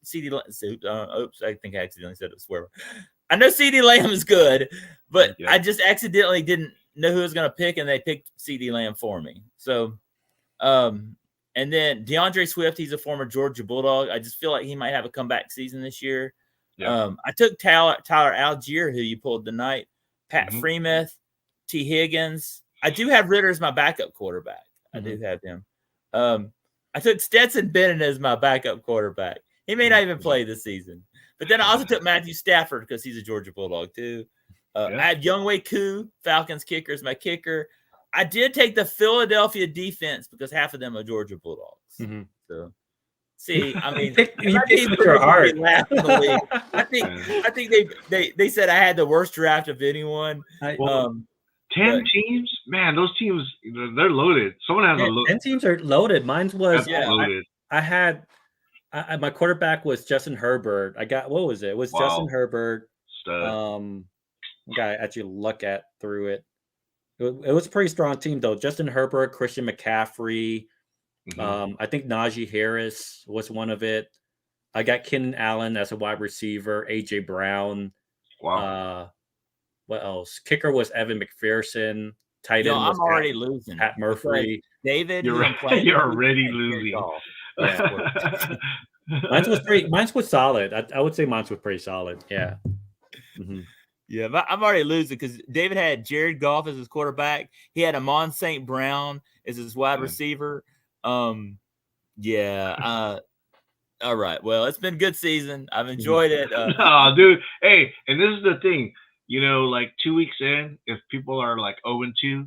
Oops, I think I accidentally said it. Swear. I know CeeDee Lamb is good, but I just accidentally didn't know who I was going to pick, and they picked CeeDee Lamb for me. So, and then DeAndre Swift, he's a former Georgia Bulldog. I just feel like he might have a comeback season this year. Yeah. I took Tyler Algier, who you pulled tonight, Pat Freemuth, T. Higgins. I do have Ritter as my backup quarterback. I do have him. I took Stetson Bennett as my backup quarterback. He may not even play this season. But then I also took Matthew Stafford because he's a Georgia Bulldog too. I had Younghoe Koo, Falcons kicker, as my kicker. I did take the Philadelphia defense because half of them are Georgia Bulldogs. Mm-hmm. So, see, I mean, you picked your heart. I think they said I had the worst draft of anyone. 10 teams, man. Those teams, they're loaded. Someone has a load. 10 teams are loaded. Mine was loaded. I had. My quarterback was Justin Herbert. I got what was it? It was Justin Herbert. Stud. I actually look through it. It was a pretty strong team though. Justin Herbert, Christian McCaffrey. I think Najee Harris was one of it. I got Keenan Allen as a wide receiver. AJ Brown. Wow. What else? Kicker was Evan McPherson. Tight end was I'm already losing. Pat Murphy. David, you're already losing. Mine was solid. I would say mine was pretty solid. Yeah. Mm-hmm. Yeah, but I'm already losing because David had Jared Goff as his quarterback. He had Amon St. Brown as his wide receiver. All right. Well, it's been a good season. I've enjoyed it. Dude. Hey, and this is the thing. Like 2 weeks in, if people are like 0-2,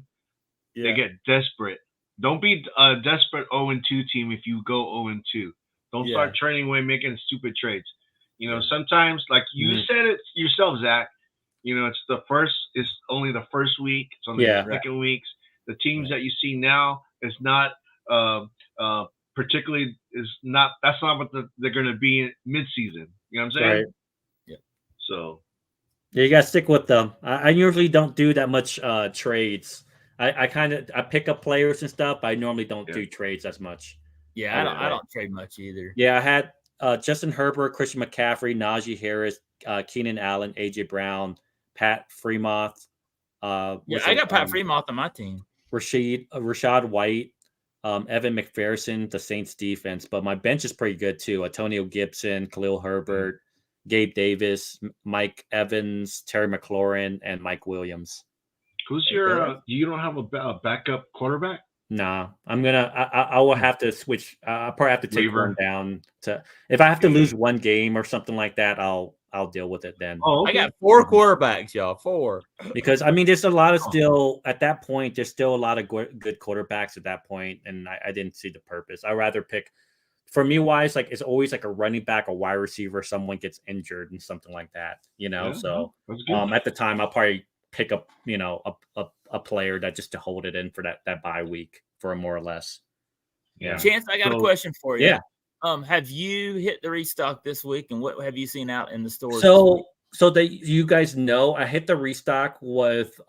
they get desperate. Don't be a desperate 0-2 team if you go 0-2. Don't start trading away, making stupid trades. Sometimes, like you said it yourself, Zach, it's only the first week. It's only the second weeks. The teams that you see now is not particularly that's not what they're going to be in mid-season. You know what I'm saying? Right. Yeah. So. Yeah, you got to stick with them. I usually don't do that much trades. I pick up players and stuff, but I normally don't do trades as much. Yeah, I don't trade much either. Yeah, I had Justin Herbert, Christian McCaffrey, Najee Harris, Keenan Allen, AJ Brown, Pat Freemuth. I got Pat Freemuth on my team. Rashad White, Evan McPherson, the Saints defense. But my bench is pretty good too. Antonio Gibson, Khalil Herbert, Gabe Davis, Mike Evans, Terry McLaurin, and Mike Williams. Who's your? You don't have a backup quarterback? Nah, I will have to switch. I'll probably have to take Waiver. one down to if I have to lose one game or something like that. I'll deal with it then. Oh, I okay. got 4 quarterbacks, y'all. 4. Because I mean, there's a lot of still at that point. There's still a lot of good quarterbacks at that point, and I didn't see the purpose. I rather pick for me wise, like it's always like a running back, a wide receiver, someone gets injured and something like that. Yeah, So that's good. at the time, I'll probably pick up a player that just to hold it in for that bye week for a more or less. Yeah. Chance, I got a question for you. Yeah. Have you hit the restock this week, and what have you seen out in the stores? So that you guys know, I hit the restock with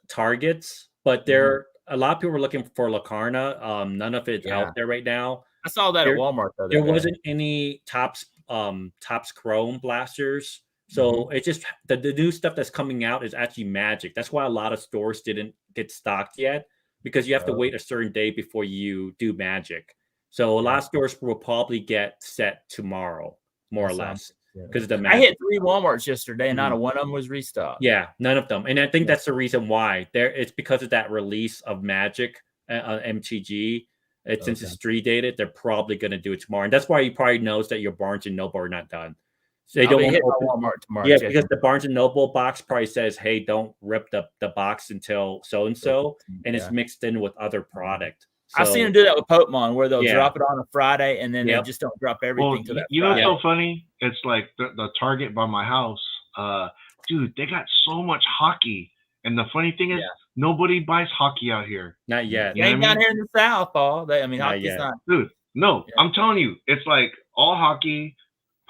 Targets, but there a lot of people were looking for Lacarna. None of it's out there right now. I saw that at Walmart. There wasn't any Tops Chrome blasters. So it's just the new stuff that's coming out is actually Magic. That's why a lot of stores didn't get stocked yet, because you have to wait a certain day before you do Magic. So a lot of stores will probably get set tomorrow, more or less, because of the Magic. I hit 3 Walmarts yesterday, and not one of them was restocked. Yeah, none of them. And I think that's the reason why. It's because of that release of Magic on MTG. Since it's 3 dated, they're probably going to do it tomorrow. And that's why you probably knows that your Barnes & Noble are not done. So they don't want to open Walmart tomorrow. Yeah, because the Barnes & Noble box probably says, hey, don't rip the box until so-and-so, and it's mixed in with other product. So, I've seen them do that with Pokemon, where they'll drop it on a Friday, and then they just don't drop everything to that You know Friday. what's so funny? It's like the Target by my house. Dude, they got so much hockey. And the funny thing is, nobody buys hockey out here. Not yet. You ain't down here in the South, Paul. Hockey's not. Dude, no, I'm telling you, it's like all hockey,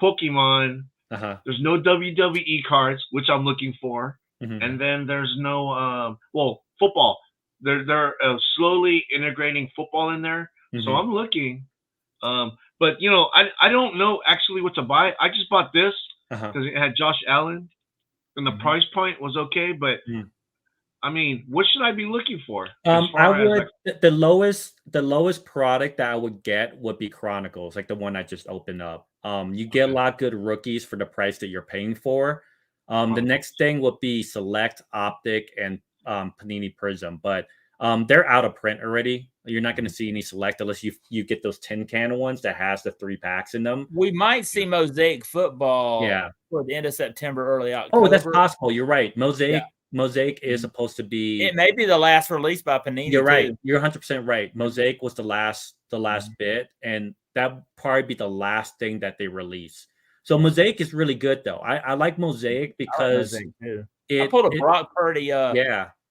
Pokemon. There's no WWE cards, which I'm looking for. And then there's no, football. They're slowly integrating football in there. So I'm looking. But, I don't know actually what to buy. I just bought this because it had Josh Allen. And the price point was okay, but I mean, what should I be looking for? The lowest product that I would get would be Chronicles, like the one I just opened up. You get a lot of good rookies for the price that you're paying for. The next thing would be Select, Optic, and Panini Prism, but they're out of print already. You're not going to see any Select unless you get those tin can ones that has the 3 packs in them. We might see Mosaic football for the end of September, early October. Oh, that's possible. You're right. Mosaic is supposed to be. It may be the last release by Panini. You're right. You're 100% right. Mosaic was the last bit, and that would probably be the last thing that they release. So Mosaic is really good, though. I like Mosaic because I pulled a Brock Purdy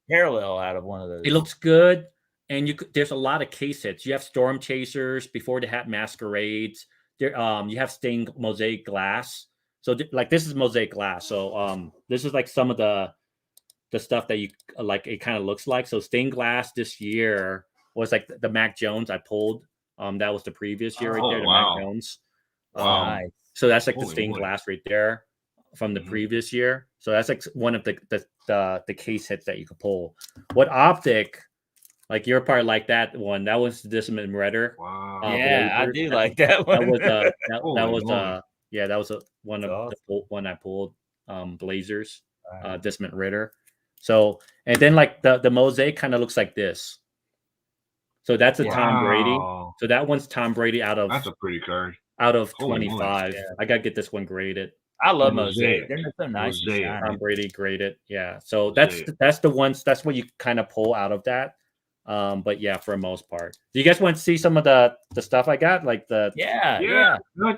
parallel out of one of those. It looks good, and there's a lot of case hits. You have Storm Chasers before they had Masquerades. There, you have Stained Mosaic Glass. So like this is Mosaic Glass. So this is like some of the stuff that you like. It kind of looks like. So Stained Glass this year was like the Mac Jones I pulled. That was the previous year right there. The Mac Jones. Nice. So that's like the Stained Glass right there from the previous year. So that's like one of the case hits that you could pull. What Optic, like you're probably like that one. That was the Discman Redder. Wow. I do like that one. That was one of the one I pulled. Blazers, Discman Ritter. So and then like the Mosaic kind of looks like this. So that's a Tom Brady. So that one's Tom Brady out of. That's a pretty card. Out of 25. I gotta get this one graded. I love Mosaic. They're so nice. Tom Brady graded. Yeah. So that's the ones. That's what you kind of pull out of that. But yeah, for the most part. Do you guys want to see some of the stuff I got? Like the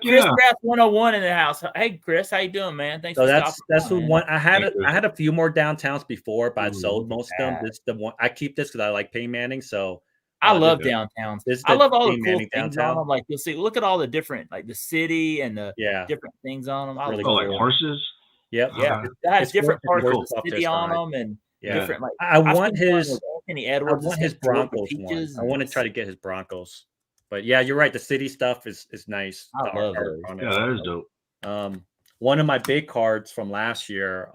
Chris Craft 101 in the house. Hey Chris, how you doing, man? Thanks. So that's the one. I had a few more downtowns before, but I sold most of them. This is the one I keep this because I like Payne Manning. So I love downtowns. I love all the cool things on them. Like you'll see, look at all the different, like the city and the different things on them. Really cool. Like horses. Yep. Yeah. It has different parts of the city on them and different. Like I want his Anthony Edwards. I want his Broncos one. I want to try to get his Broncos. But yeah, you're right. The city stuff is nice. I love it. Yeah, that is dope. One of my big cards from last year,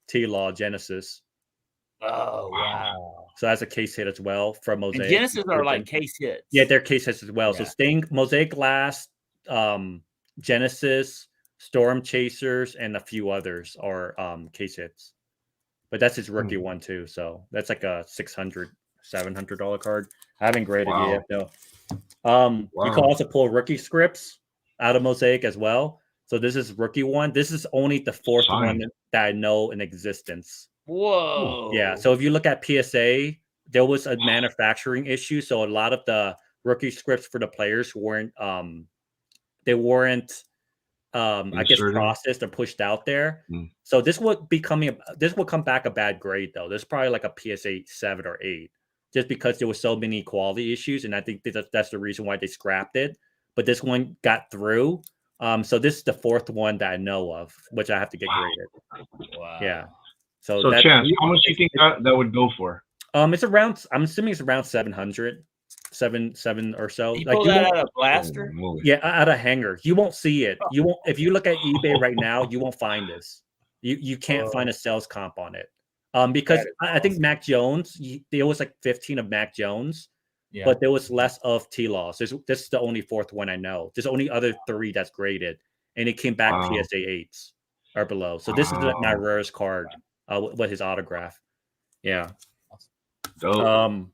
T-Law Genesis. Oh wow! So that's a case hit as well from Mosaic. And Genesis are like case hits. Yeah, they're case hits as well. Yeah. So Stained Mosaic Glass, Genesis, Storm Chasers, and a few others are case hits. But that's his rookie one too. So that's like a 600 $700 card. I haven't graded Wow. it yet though. You can also pull rookie scripts out of Mosaic as well. So this is rookie one. This is only the fourth one that I know in existence. Whoa. Yeah. So if you look at PSA, there was a manufacturing issue. So a lot of the rookie scripts for the players weren't they weren't I guess processed or pushed out there. So this would come back a bad grade though. There's probably like a PSA 7 or 8, just because there was so many quality issues, and I think that's the reason why they scrapped it. But this one got through. So this is the fourth one that I know of, which I have to get graded. Wow. Yeah. So Chance, how much do you think that would go for? It's around. I'm assuming it's around 700, seven or so. You pull that out of blaster? Yeah, out of hanger. You won't see it. You won't. If you look at eBay right now, you won't find this. You can't find a sales comp on it. Because I think Mac Jones, there was like 15 of Mac Jones, but there was less of T-Laws. This is the only fourth one I know. There's only other 3 that's graded, and it came back PSA 8s or below. So this is my rarest card with his autograph. Yeah. Dope.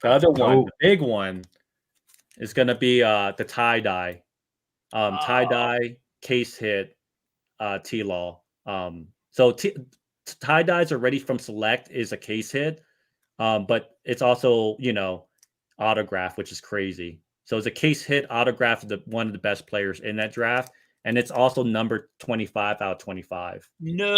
The other one, the big one, is gonna be the tie-dye. Tie-dye case hit T-Law. So tie-dyes already from Select is a case hit, but it's also, autograph, which is crazy. So it's a case hit autograph of one of the best players in that draft, and it's also number 25 out of 25. No.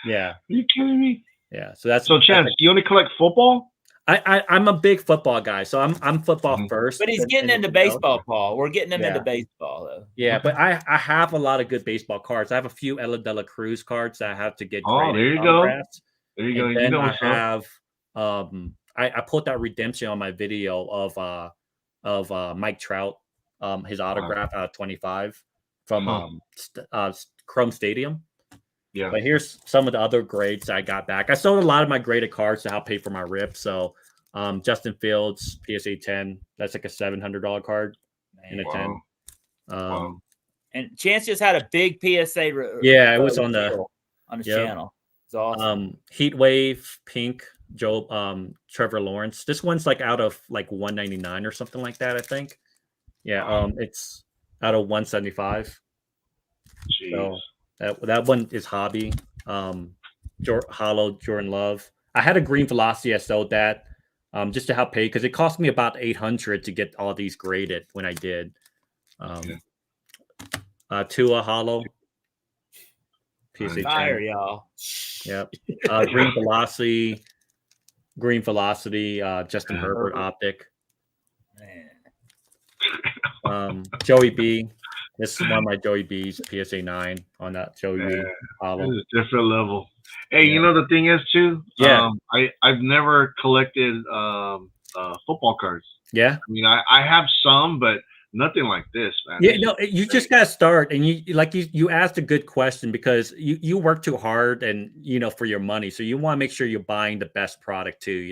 Yeah. Are you kidding me? Yeah. So Chance, you only collect football? I'm a big football guy, so I'm football first. But he's getting into baseball, Paul. We're getting him into baseball, though. Yeah, but I have a lot of good baseball cards. I have a few Ella De La Cruz cards that I have to get. Oh, there you go. There you go. Then I have I put that redemption on my video of Mike Trout, his autograph out of 25 from Chrome Stadium. Yeah. But here's some of the other grades I got back. I sold a lot of my graded cards to help pay for my rip. So Justin Fields, PSA 10. That's like a $700 card in a 10. And Chance just had a big PSA. It was on his channel. It's awesome. Heat Wave, Pink, Trevor Lawrence. This one's like out of like 199 or something like that, I think. Yeah, it's out of 175. Jeez. So that one is hobby. Hollow Jordan Love. I had a green Velocity. I sold that just to help pay because it cost me about $800 to get all these graded when I did. Tua Hollow. PSA Fire, y'all. Yep. Green Velocity. Justin Herbert optic. Man. Joey B. This is one of my Joey B's, PSA 9 on that Joey B. Hollow. This is a different level. Hey, you know the thing is too? I've never collected football cards. Yeah. I mean, I have some, but nothing like this, man. Yeah, no, you just gotta start, and you asked a good question because you work too hard and for your money, so you want to make sure you're buying the best product too.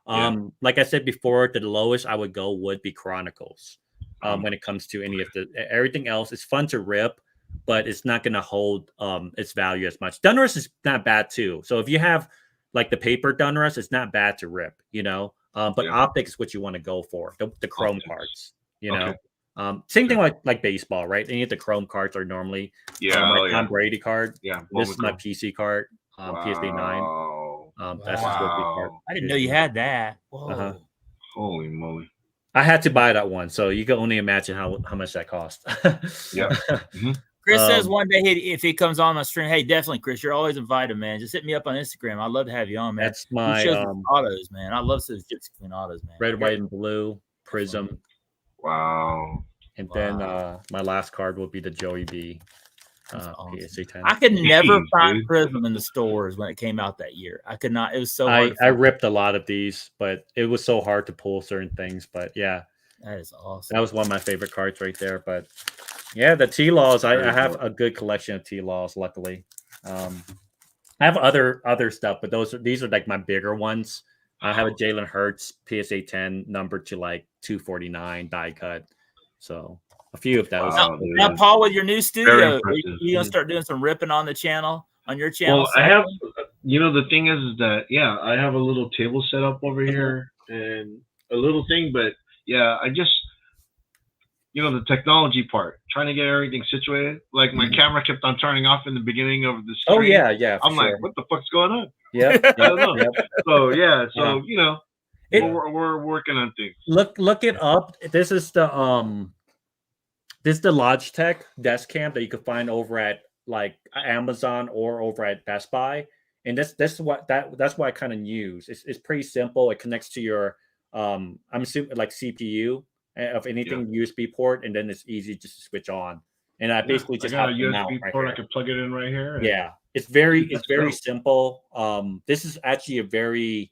Like I said before, the lowest I would go would be Chronicles. When it comes to any of everything else, it's fun to rip, but it's not going to hold its value as much. Donruss is not bad too. So if you have like the paper Donruss, it's not bad to rip, but optics is what you want to go for, the chrome parts, same thing like baseball, right? Any of the chrome cards are normally my Tom Brady card. Yeah. This is my PC card, PSA 9. That's just card. I didn't know you had that. Uh-huh. Holy moly. I had to buy that one, so you can only imagine how much that cost. Yeah. Mm-hmm. Chris says one day if he comes on my stream, hey, definitely, Chris, you're always invited, man. Just hit me up on Instagram. I'd love to have you on, man. That's my autos, man. I love those Gypsy Queen autos, man. Red, white, and blue Prism. Wow. And then my last card will be the Joey B. Awesome. PSA 10. I could never find Prism in the stores when it came out that year. I could not. It was so hard. I ripped a lot of these, but it was so hard to pull certain things. But yeah, that is awesome. That was one of my favorite cards right there. But yeah, the T-Laws, I have a good collection of T-Laws, luckily. I have other stuff, but these are like my bigger ones. I have a Jalen Hurts PSA 10 number to like 249 die cut. So a few of those. Now, Paul, with your new studio, you gonna start doing some ripping on the channel? on your channel? Well, I have, the thing is that, yeah, I have a little table set up over here and a little thing, but yeah, I just, the technology part, trying to get everything situated. Like my camera kept on turning off in the beginning of the stream. Oh yeah. I'm like, what the fuck's going on? Yeah. I don't know. So yeah, It- we're working on things. Look it up. This is the Logitech desk cam that you can find over at like Amazon or over at Best Buy. And that's what I kind of use. It's pretty simple. It connects to your I'm assuming like CPU of anything USB port, and then it's easy just to switch on. And I basically just got have a the USB mount right port. here. I can plug it in right here. Yeah, it's very dope. simple. This is actually a very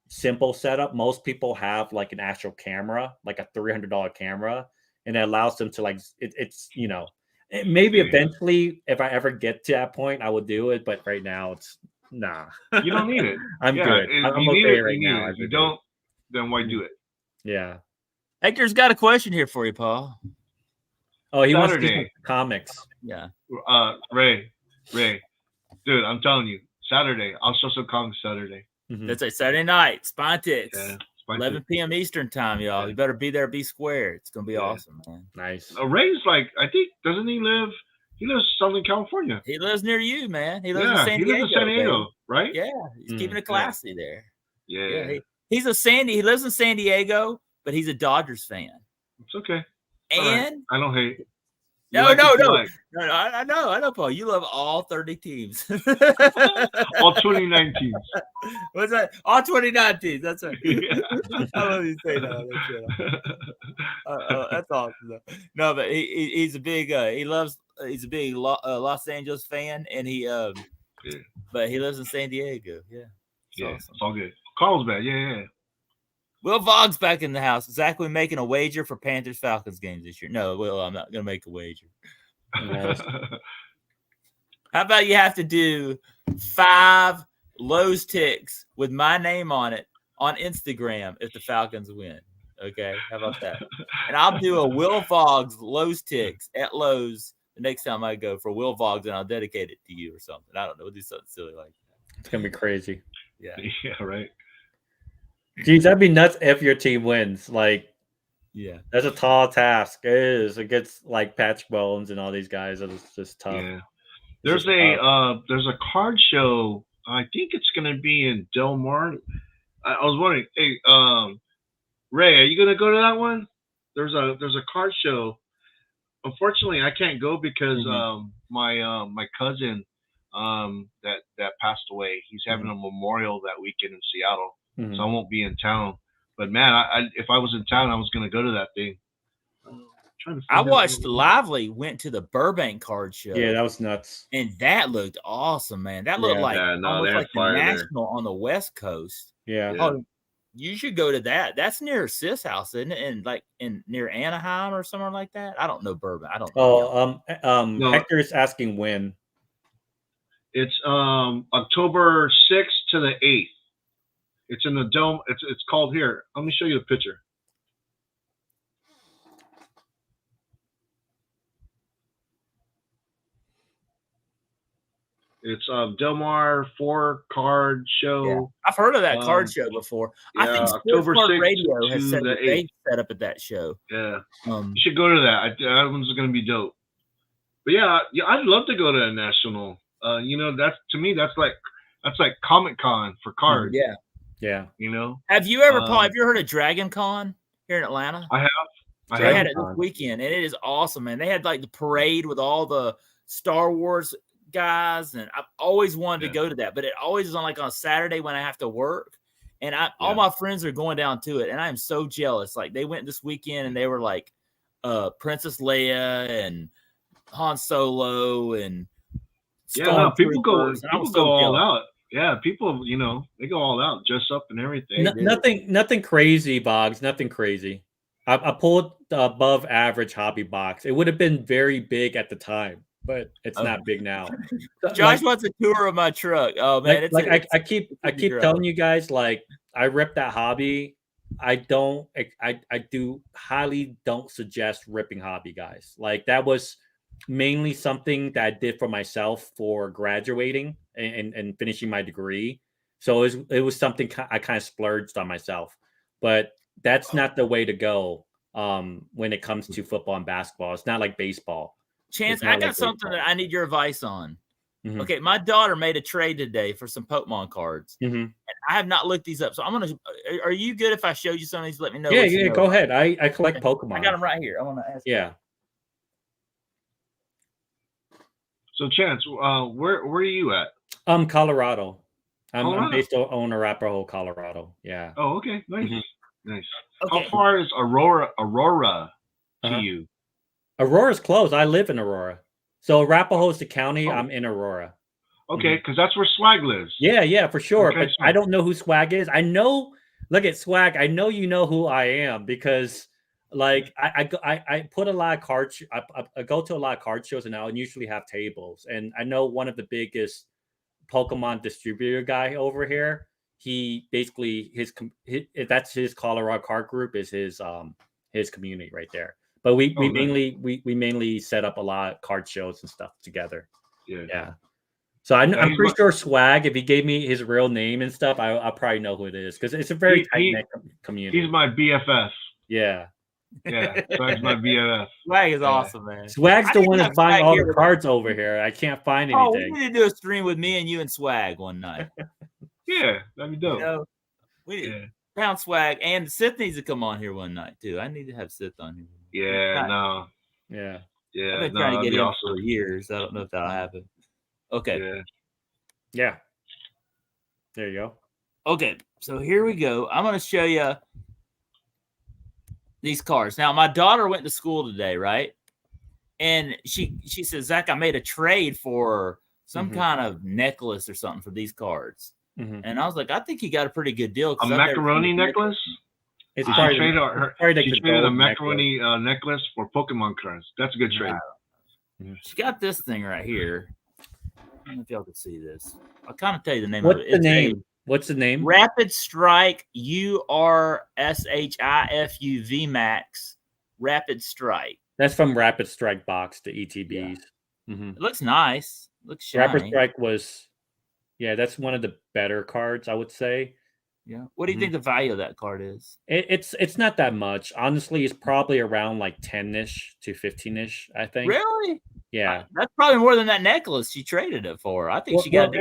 simple setup. Most people have like an actual camera, like a $300 camera, and it allows them to maybe eventually, if I ever get to that point, I will do it. But right now, it's nah. You don't need it. I'm good. I'm okay right now. If you don't, then why do it? Yeah. Hector's got a question here for you, Paul. Oh, he wants to Saturday. do comics. Yeah. Ray, dude, I'm telling you, Saturday, I'll show some comics Saturday. Mhm. That's a Saturday night. Spontics. Yeah, 11 p.m. Eastern time, y'all. Yeah. You better be there, be square. It's gonna be awesome, man. Nice. Ray's like, I think, doesn't he live? He lives in Southern California. He lives near you, man. He lives in Yeah, San he Diego. lives in San Diego, baby. right? Yeah, he's keeping it classy there. Yeah. He lives in San Diego, but he's a Dodgers fan. It's okay. And I don't hate. No, I know, Paul. You love all 30 teams. All 29 teams. What's that? All 29 teams. That's right. Yeah. I love you say that. That's awesome. Though. No, but he's a big he's a big Los Angeles fan, and but he lives in San Diego. Yeah, Yeah, awesome. it's all good. Carlsbad, yeah. Will Vogg's back in the house. Zach, we making a wager for Panthers Falcons games this year? No, Will, I'm not gonna make a wager. How about you have to do 5 Lowe's ticks with my name on it on Instagram if the Falcons win? Okay, how about that? And I'll do a Will Vogg's Lowe's ticks at Lowe's the next time I go for Will Vogg's, and I'll dedicate it to you or something. I don't know. We'll do something silly like that. It's gonna be crazy. Yeah. Yeah, right. Geez, that'd be nuts if your team wins. Like, yeah, that's a tall task. It is against like Patrick Mahomes and all these guys. It's just tough. Yeah. There's a card show. I think it's gonna be in Del Mar. I was wondering, hey, Ray, are you gonna go to that one? There's a card show. Unfortunately, I can't go because my cousin that passed away. He's having a memorial that weekend in Seattle. So I won't be in town. But man, if I was in town, I was gonna go to that thing. I watched Lively went to the Burbank card show. Yeah, that was nuts. And that looked awesome, man. That looked almost like the National on the West Coast. Yeah. Oh, you should go to that. That's near Sis House, isn't it? And like near Anaheim or somewhere like that. I don't know Burbank. I don't know. No. Hector's asking when. It's October 6th to the 8th. It's in the Dome. It's called here. Let me show you the picture. It's Del Mar 4 card show. Yeah. I've heard of that card show before. I think October Sports 6th Radio has to said the that they 8th. set up at that show. Yeah, you should go to that. That one's gonna be dope. But yeah, I'd love to go to a national. That's to me, that's like Comic-Con for cards. Yeah. Yeah. Have you ever, Paul? Have you heard of Dragon Con here in Atlanta? I have. They had it this weekend, and it is awesome, man. They had like the parade with all the Star Wars guys, and I've always wanted to go to that, but it always is on a Saturday when I have to work, and all my friends are going down to it, and I am so jealous. Like they went this weekend, and they were like Princess Leia and Han Solo and people go all out. Yeah, people, they go all out, dress up and everything. Nothing crazy, Boggs. Nothing crazy. I pulled the above average hobby box. It would have been very big at the time, but it's not big now. Josh wants a tour of my truck. Oh man, I keep telling you guys, like I rip that hobby. I highly don't suggest ripping hobby, guys. Like that was mainly something that I did for myself for graduating. and finishing my degree. So it was something I kind of splurged on myself. But that's not the way to go when it comes to football and basketball. It's not like baseball. Chance, I got like something baseball. that I need your advice on. Mhm. Okay, my daughter made a trade today for some Pokemon cards. Mhm. And I have not looked these up. So I'm going to – are you good if I show you some of these? Let me know. Yeah, go ahead. I collect Pokemon. I got them right here. I want to ask Yeah. So, Chance, where are you at? Colorado. I'm Colorado? based on Arapahoe, Colorado. Yeah. Oh, okay. Nice. Mhm. Nice. Okay. How far is Aurora to you? Aurora's close. I live in Aurora. So Arapahoe's the county. Oh. I'm in Aurora. Okay, because that's where Swag lives. Yeah, for sure. Okay, But I don't know who Swag is. I know. Look at Swag. I know you know who I am because, like, I put a lot of cards. I go to a lot of card shows, and I'll usually have tables. And I know one of the biggest Pokemon distributor guy over here. He basically that's his Colorado card group is his community right there. But we mainly set up a lot of card shows and stuff together. Yeah. So I'm pretty sure Swag, if he gave me his real name and stuff, I'll probably know who it is because it's a very tight-knit community. He's my BFF. Yeah. Yeah, Swag's my BFF. Swag is awesome, man. Swag's the one that's buying all the cards over here. I can't find anything. Oh, we need to do a stream with me and you and Swag one night. Yeah, that'd be dope. You know, we need Pound Swag, and Sith needs to come on here one night too. I need to have Sith on here. Yeah, no. Yeah. I've been trying to get him for years. I don't know if that'll happen. Okay. Yeah. There you go. Okay, so here we go. I'm going to show you these cards. Now, my daughter went to school today, right? And she says, Zach, I made a trade for some kind of necklace or something for these cards. Mm-hmm. And I was like, I think you got a pretty good deal. A macaroni necklace? It's she traded a macaroni necklace for Pokemon cards. That's a good trade. Wow. She got this thing right here. I don't know if y'all can see this. I'll kind of tell you the name of it. What's the name? Rapid Strike URSHIFU VMAX Rapid Strike. That's from Rapid Strike box to ETBs. Yeah. Mm-hmm. It looks nice. Looks shiny. Rapid Strike was, that's one of the better cards, I would say. Yeah. What do you think the value of that card is? It's not that much. Honestly, it's probably around like 10-ish to 15-ish, I think. Really? Yeah. That's probably more than that necklace she traded it for. I think she got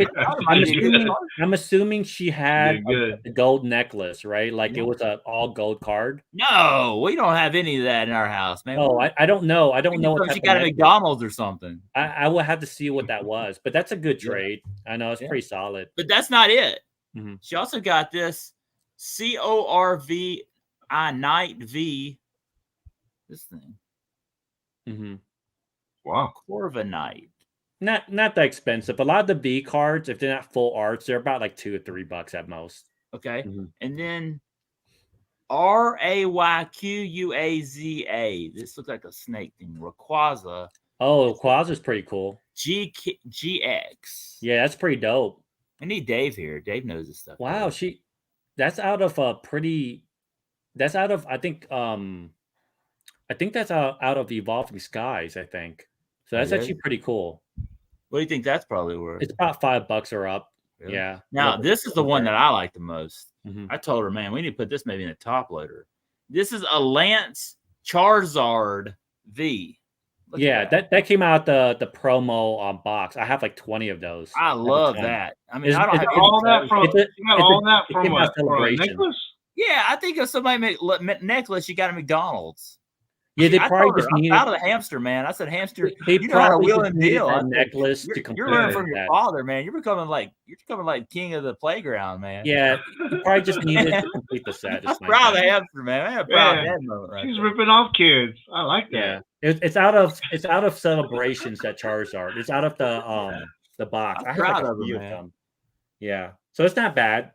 I'm assuming she had a gold necklace, right? Like it was an all gold card. No, we don't have any of that in our house, man. Oh, I don't know. I don't know what she got at McDonald's or something. I will have to see what that was, but that's a good trade. I know it's pretty solid. But that's not it. Mm-hmm. She also got this CORVI Night V. This thing. Mm-hmm. Wow. Corviknight. Not that expensive. A lot of the V cards, if they're not full arts, they're about like $2 or $3 at most. Okay. Mm-hmm. And then RAYQUAZA. This looks like a snake thing. Rayquaza. Oh, Quaza's pretty cool. GX. Yeah, that's pretty dope. I need Dave here. Dave knows this stuff. Wow, that's out of I think that's out of Evolving Skies, I think. So that's actually pretty cool. What do you think that's probably worth? It's about $5 or up. Really? Yeah. Now, this is the one that I like the most. Mm-hmm. I told her, man, we need to put this maybe in a top loader. This is a Lance Charizard V. Look that came out the promo box. I have like 20 of those. I love that. I mean, I don't have all that from a necklace. Yeah, I think if somebody made necklace, you got a McDonald's. Yeah, they probably just needed out of the hamster, man. I said, hamster. They you know how to wheel and deal. deal. Necklace you're learning from your father, man. You're becoming like king of the playground, man. Yeah, you probably just needed to complete the set. I'm proud of the hamster, man. I had a proud dad moment right He's there. ripping off kids. I like that. Yeah, it's out of Celebrations that Charizard. It's out of the box. I'm proud of him. Yeah, so it's not bad.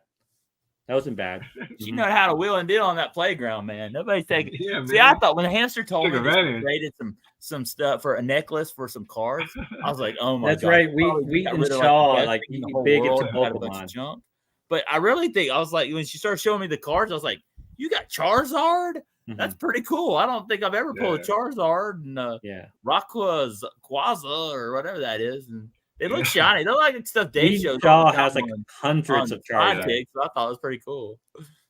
That wasn't bad. You know how to wheel and deal on that playground, man. Nobody's taking. Yeah, see, I thought when the hamster told me he traded some stuff for a necklace for some cards, I was like, oh my god. That's right. We install like big into Pokemon junk. But I really think I was like, when she started showing me the cards, I was like, you got Charizard? Mm-hmm. That's pretty cool. I don't think I've ever pulled a Charizard and Rayquaza or whatever that is. And They look shiny. They look like stuff Dave Eden shows. Shaw has like hundreds of Charizard. Charizard. So I thought it was pretty cool.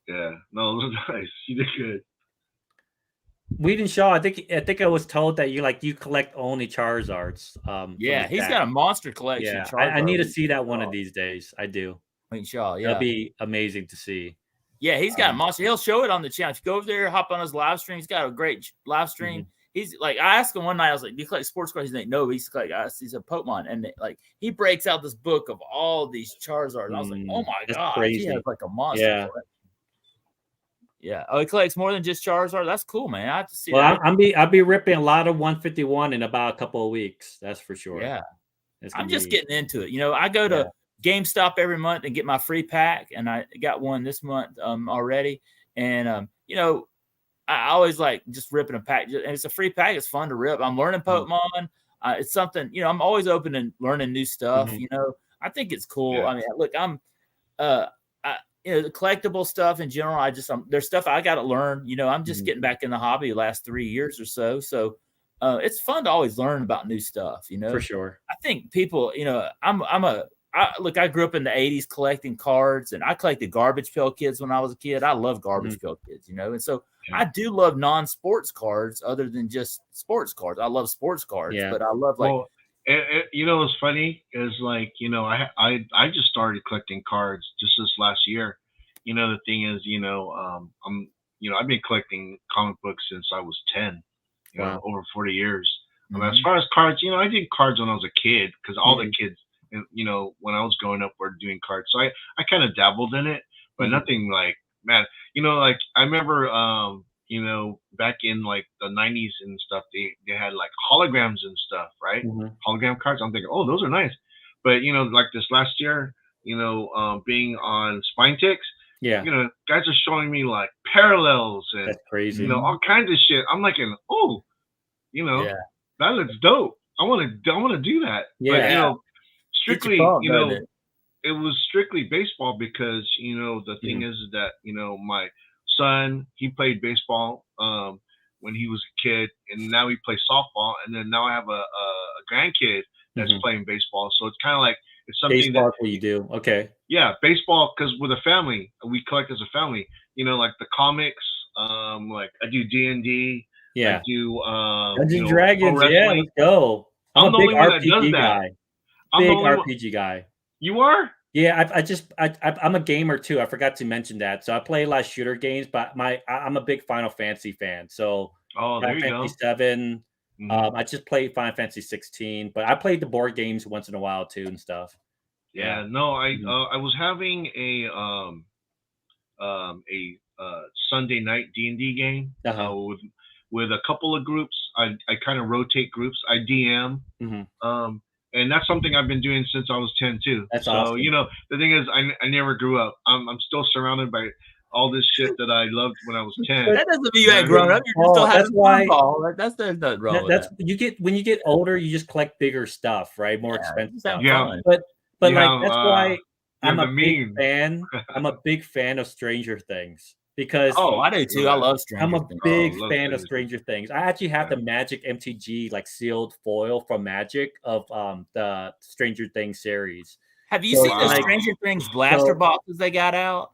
Yeah, no, it was nice. You did good. Eden Shaw, I think I was told that you collect only Charizards. Yeah, he's got a monster collection. Yeah, I need to see that one of these days. I do. Eden Shaw, yeah, that'd be amazing to see. Yeah, he's got a monster. He'll show it on the channel. If you go over there, hop on his live stream. He's got a great live stream. Mm-hmm. He's like, I asked him one night, I was like, do you collect sports cards? He's like, no, he's like, he's a Pokemon. And like, he breaks out this book of all these Charizards. I was like, oh my God, crazy. He has like a monster. Yeah. Yeah. Oh, he collects more than just Charizard. That's cool, man. I have to see that. Well, I'll be ripping a lot of 151 in about a couple of weeks. That's for sure. Yeah. I'm just getting into it. I go to GameStop every month and get my free pack. And I got one this month already. And, I always like just ripping a pack. And it's a free pack. It's fun to rip. I'm learning Pokemon. It's something, I'm always open and learning new stuff. I think it's cool. Yeah. I mean, look, I'm, the collectible stuff in general. There's stuff I got to learn. I'm just getting back in the hobby the last 3 years or so. So it's fun to always learn about new stuff. For sure. I think people, I grew up in the 80s collecting cards, and I collected Garbage Pail Kids when I was a kid. I love Garbage Pail Kids, and so I do love non-sports cards other than just sports cards. I love sports cards, but I love what's funny is I just started collecting cards just this last year. The thing is, I've been collecting comic books since I was 10, over 40 years. As far as cards, I did cards when I was a kid because all the kids, when I was growing up were doing cards. So I kind of dabbled in it, but nothing like, man, I remember, back in like the 90s and stuff, they had like holograms and stuff, right? Hologram cards. I'm thinking, oh, those are nice. But, like this last year, being on Spine-Tix, guys are showing me like parallels and, that's crazy. All kinds of shit. I'm like, that looks dope. I want to do that. Yeah. But, strictly, it was strictly baseball because, the thing is that, my son, he played baseball when he was a kid, and now he plays softball. And then now I have a grandkid that's playing baseball. So it's kind of like, it's something baseball that you do. Okay. Yeah. Baseball. Cause with a family, we collect as a family, like the comics, like I do D&D. Yeah. I do, Dungeons Dragons. Yeah. Let's go. I'm a big RPG guy. Big RPG guy. You are? Yeah, I'm a gamer too. I forgot to mention that. So I play a lot of shooter games, but I'm a big Final Fantasy fan. So there you Final Fantasy 7. I just played Final Fantasy 16, but I played the board games once in a while too and stuff. Yeah, no, I was having a Sunday night D&D game with a couple of groups. I kind of rotate groups. I DM. And that's something I've been doing since I was 10 too. That's awesome. The thing is, I never grew up. I'm still surrounded by all this shit that I loved when I was 10. That doesn't mean you ain't grown up. You're still having football. There's nothing wrong with that. When you get older, you just collect bigger stuff, right? More expensive stuff. Yeah. But that's why I'm a big fan. I'm a big fan of Stranger Things. Because I do too. I love Stranger Things. I'm a big fan of Stranger Things. I actually have the Magic MTG like sealed foil from Magic of the Stranger Things series. Have you seen the Stranger Things blaster boxes they got out?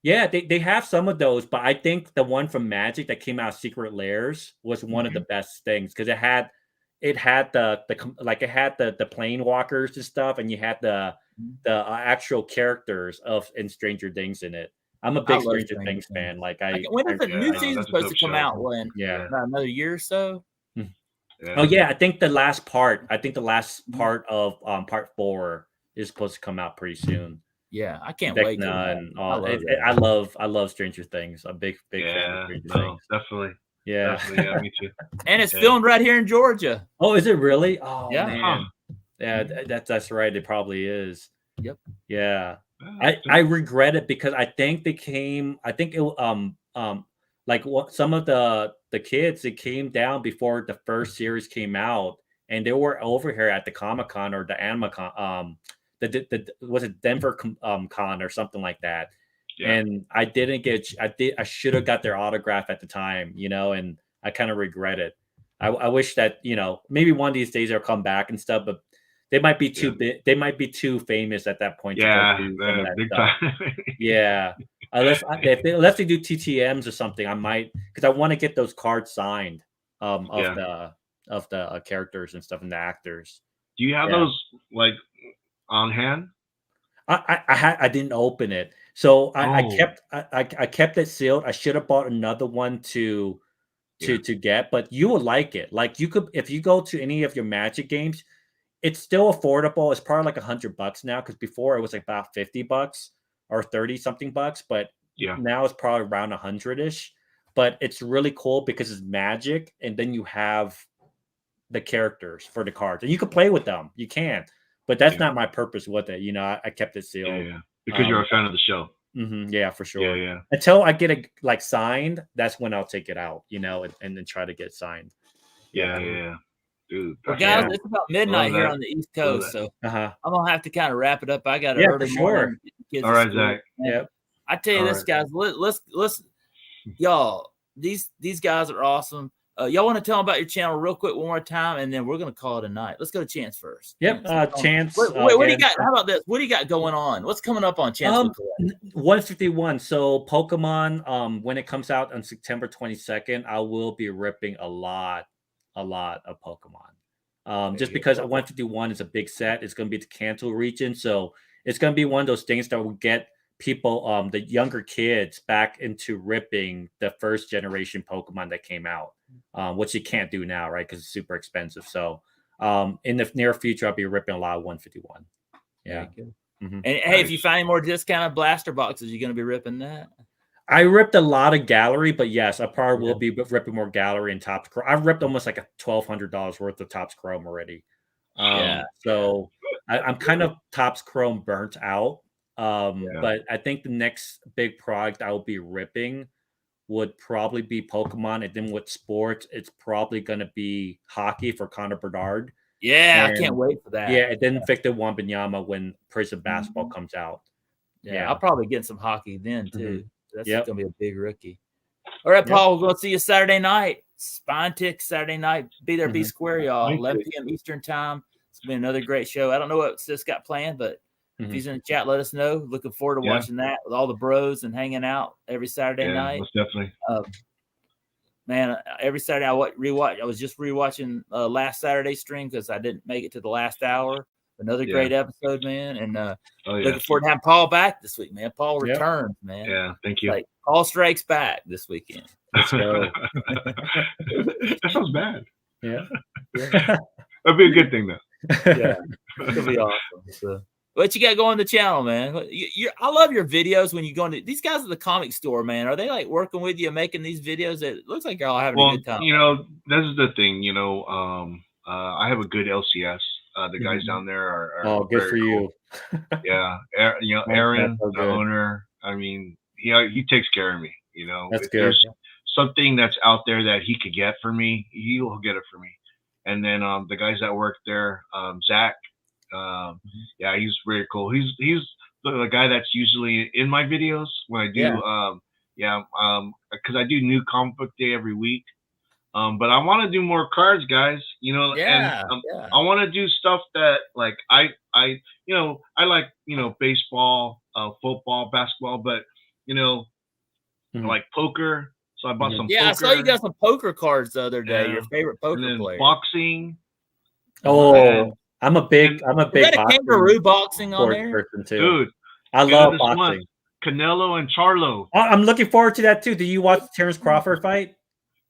Yeah, they have some of those, but I think the one from Magic that came out, Secret Lairs, was one of the best things because it had the plane walkers and stuff, and you had the actual characters in Stranger Things in it. I'm a big Stranger Things fan. When is the new season supposed to come out? When? Yeah, about another year or so. Yeah. Oh yeah, I think the last part. Part of part 4 is supposed to come out pretty soon. Yeah, I can't wait. I love Stranger Things. I'm a big fan of Stranger Things. Definitely. Yeah. Definitely, yeah, me too. And it's filmed right here in Georgia. Oh, is it really? Oh yeah. Man. Yeah, that's right. It probably is. Yep. Yeah. I regret it because I think some of the kids, it came down before the first series came out, and they were over here at the Comic-Con or the AnimaCon, was it Denver Con or something like that. Yeah. And I didn't I should have got their autograph at the time, and I kind of regret it. I wish that, maybe one of these days they'll come back and stuff, but they might be too big. They might be too famous at that point. Yeah, to go do some of that big stuff. time. Yeah, unless they do TTMs or something, I might, because I want to get those cards signed of the characters and stuff and the actors. Do you have those like on hand? I didn't open it, so I kept it sealed. I should have bought another one to get, but you will like it. Like, you could, if you go to any of your Magic games, it's still affordable. It's probably like $100 now, because before it was like about $50 or 30 something bucks, but now it's probably around 100-ish. But it's really cool because it's Magic, and then you have the characters for the cards, and you can play with them. You can, but that's not my purpose with it. I kept it sealed. Yeah. Because you're a fan of the show. Yeah, for sure. Yeah. Until I get it like signed, that's when I'll take it out, and then try to get it signed. Yeah. Dude, well, guys, it's about midnight here on the East Coast, so I'm gonna have to kind of wrap it up. I got an early morning. All right, Zach. Yep. I tell you this, guys. Let's y'all. These guys are awesome. Y'all want to tell them about your channel real quick one more time, and then we're gonna call it a night. Let's go to Chance first. Yep, Chance. Wait, what do you got? How about this? What do you got going on? What's coming up on Chance? 151. So Pokemon. When it comes out on September 22nd, I will be ripping a lot of Pokemon. Just because 151 is a big set. It's going to be the Kanto region, so it's going to be one of those things that will get people, the younger kids, back into ripping the first generation Pokemon that came out, which you can't do now, right? Because it's super expensive. So in the near future, I'll be ripping a lot of 151. Yeah. And hey, if you find any more discounted blaster boxes, you're going to be ripping that. I ripped a lot of gallery, but yes, I probably will be ripping more gallery and Topps Chrome. I've ripped almost like $1,200 worth of Topps Chrome already. So I'm kind of Topps Chrome burnt out. But I think the next big product I will be ripping would probably be Pokemon. And then with sports, it's probably going to be hockey for Connor Bedard. Yeah, I can't wait for that. Yeah, and then Victor Wembanyama when Prism Basketball comes out. Yeah, I'll probably get some hockey then too. That's going to be a big rookie. All right, Paul, we'll go see you Saturday night. Spine Tick Saturday night. Be there, be square, y'all. 11 p.m. Eastern time. It's been another great show. I don't know what Sis got planned, but if he's in the chat, let us know. Looking forward to watching that with all the bros and hanging out every Saturday night. Most definitely. Man, every Saturday I rewatch. I was just rewatching last Saturday's stream because I didn't make it to the last hour. Another great episode, man. And looking forward to having Paul back this week, man. Paul returns, man. Yeah, thank you. Like, Paul strikes back this weekend. Let's go. That sounds bad. Yeah. That'd be a good thing, though. Yeah. It'll be awesome. So, what you got going on the channel, man? I love your videos when you go into these guys at the comic store, man. Are they like working with you making these videos? It looks like you're all having a good time. This is the thing, I have a good LCS. The guys down there are good for you. Yeah. Aaron, the owner, I mean, he takes care of me, That's if good. There's something that's out there that he could get for me, he'll get it for me. And then the guys that work there, Zach, he's very cool. He's the guy that's usually in my videos when I do because I do new comic book day every week. But I want to do more cards, guys. I want to do stuff that like I like baseball, football, basketball, but like poker. So I bought some. Yeah, poker. I saw you got some poker cards the other day. Your favorite poker and then player. Boxing. I'm a big. Is that a kangaroo boxing on there, person too. Dude, I love boxing. Canelo and Charlo. I'm looking forward to that too. Did you watch the Terrence Crawford fight?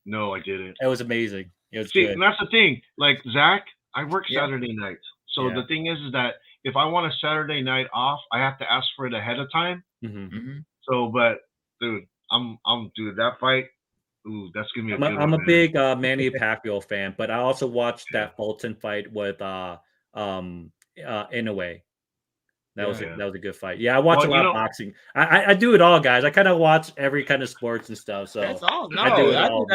No, I didn't. It was amazing. It was good. And that's the thing. Like Zach, I work Saturday nights. So the thing is that if I want a Saturday night off, I have to ask for it ahead of time. So, but dude, dude, that fight. Ooh, that's gonna be a good one. I'm a big Manny Pacquiao fan, but I also watched that Fulton fight with Inoue. That was a good fight. Yeah, I watch a lot of boxing. I do it all, guys. I kind of watch every kind of sports and stuff. So that's all. No, I do it all.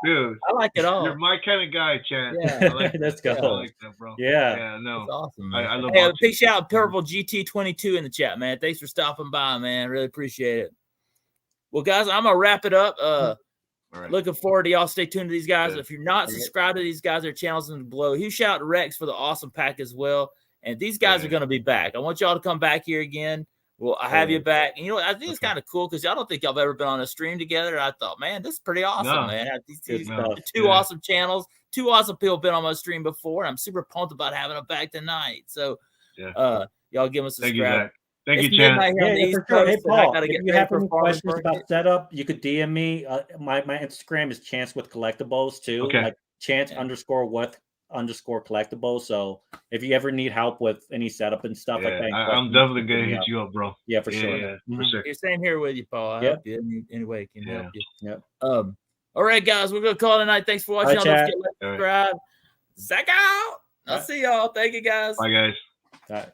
Dude, I like it all. You're my kind of guy, Chad. Yeah, let's go. I like that, bro. Yeah, no, that's awesome. I love. Hey, big shout out Purple GT22 in the chat, man. Thanks for stopping by, man. Really appreciate it. Well, guys, I'm gonna wrap it up. All right. Looking forward to y'all. Stay tuned to these guys. Yeah. If you're not subscribed to these guys, their channels in below. Huge shout out to Rex for the awesome pack as well. And these guys are going to be back. I want y'all to come back here again. Well, I have you back. And you know, I think it's kind of cool because y'all don't think y'all have ever been on a stream together. I thought, man, this is pretty awesome, man. These two awesome channels, two awesome people been on my stream before. I'm super pumped about having them back tonight. So, y'all give us a subscribe. Thank you, Chan. For sure. Hey, Paul, if you have any questions about setup, you could DM me. My Instagram is Chance with Collectibles too. Okay. Like Chance _with_collectibles. So if you ever need help with any setup and stuff like that, I'm definitely gonna hit you up, bro. Yeah, for sure. Yeah, for sure. Same here with you, Paul. I help you any way can help you. Yep. All right, guys, we're gonna call it a night. Thanks for watching. Don't forget to subscribe. Zach out. I'll see y'all. Thank you, guys. Bye, guys. All right.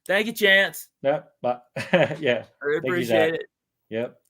Thank you, Chance. Yep. But yeah. I appreciate it. Yep.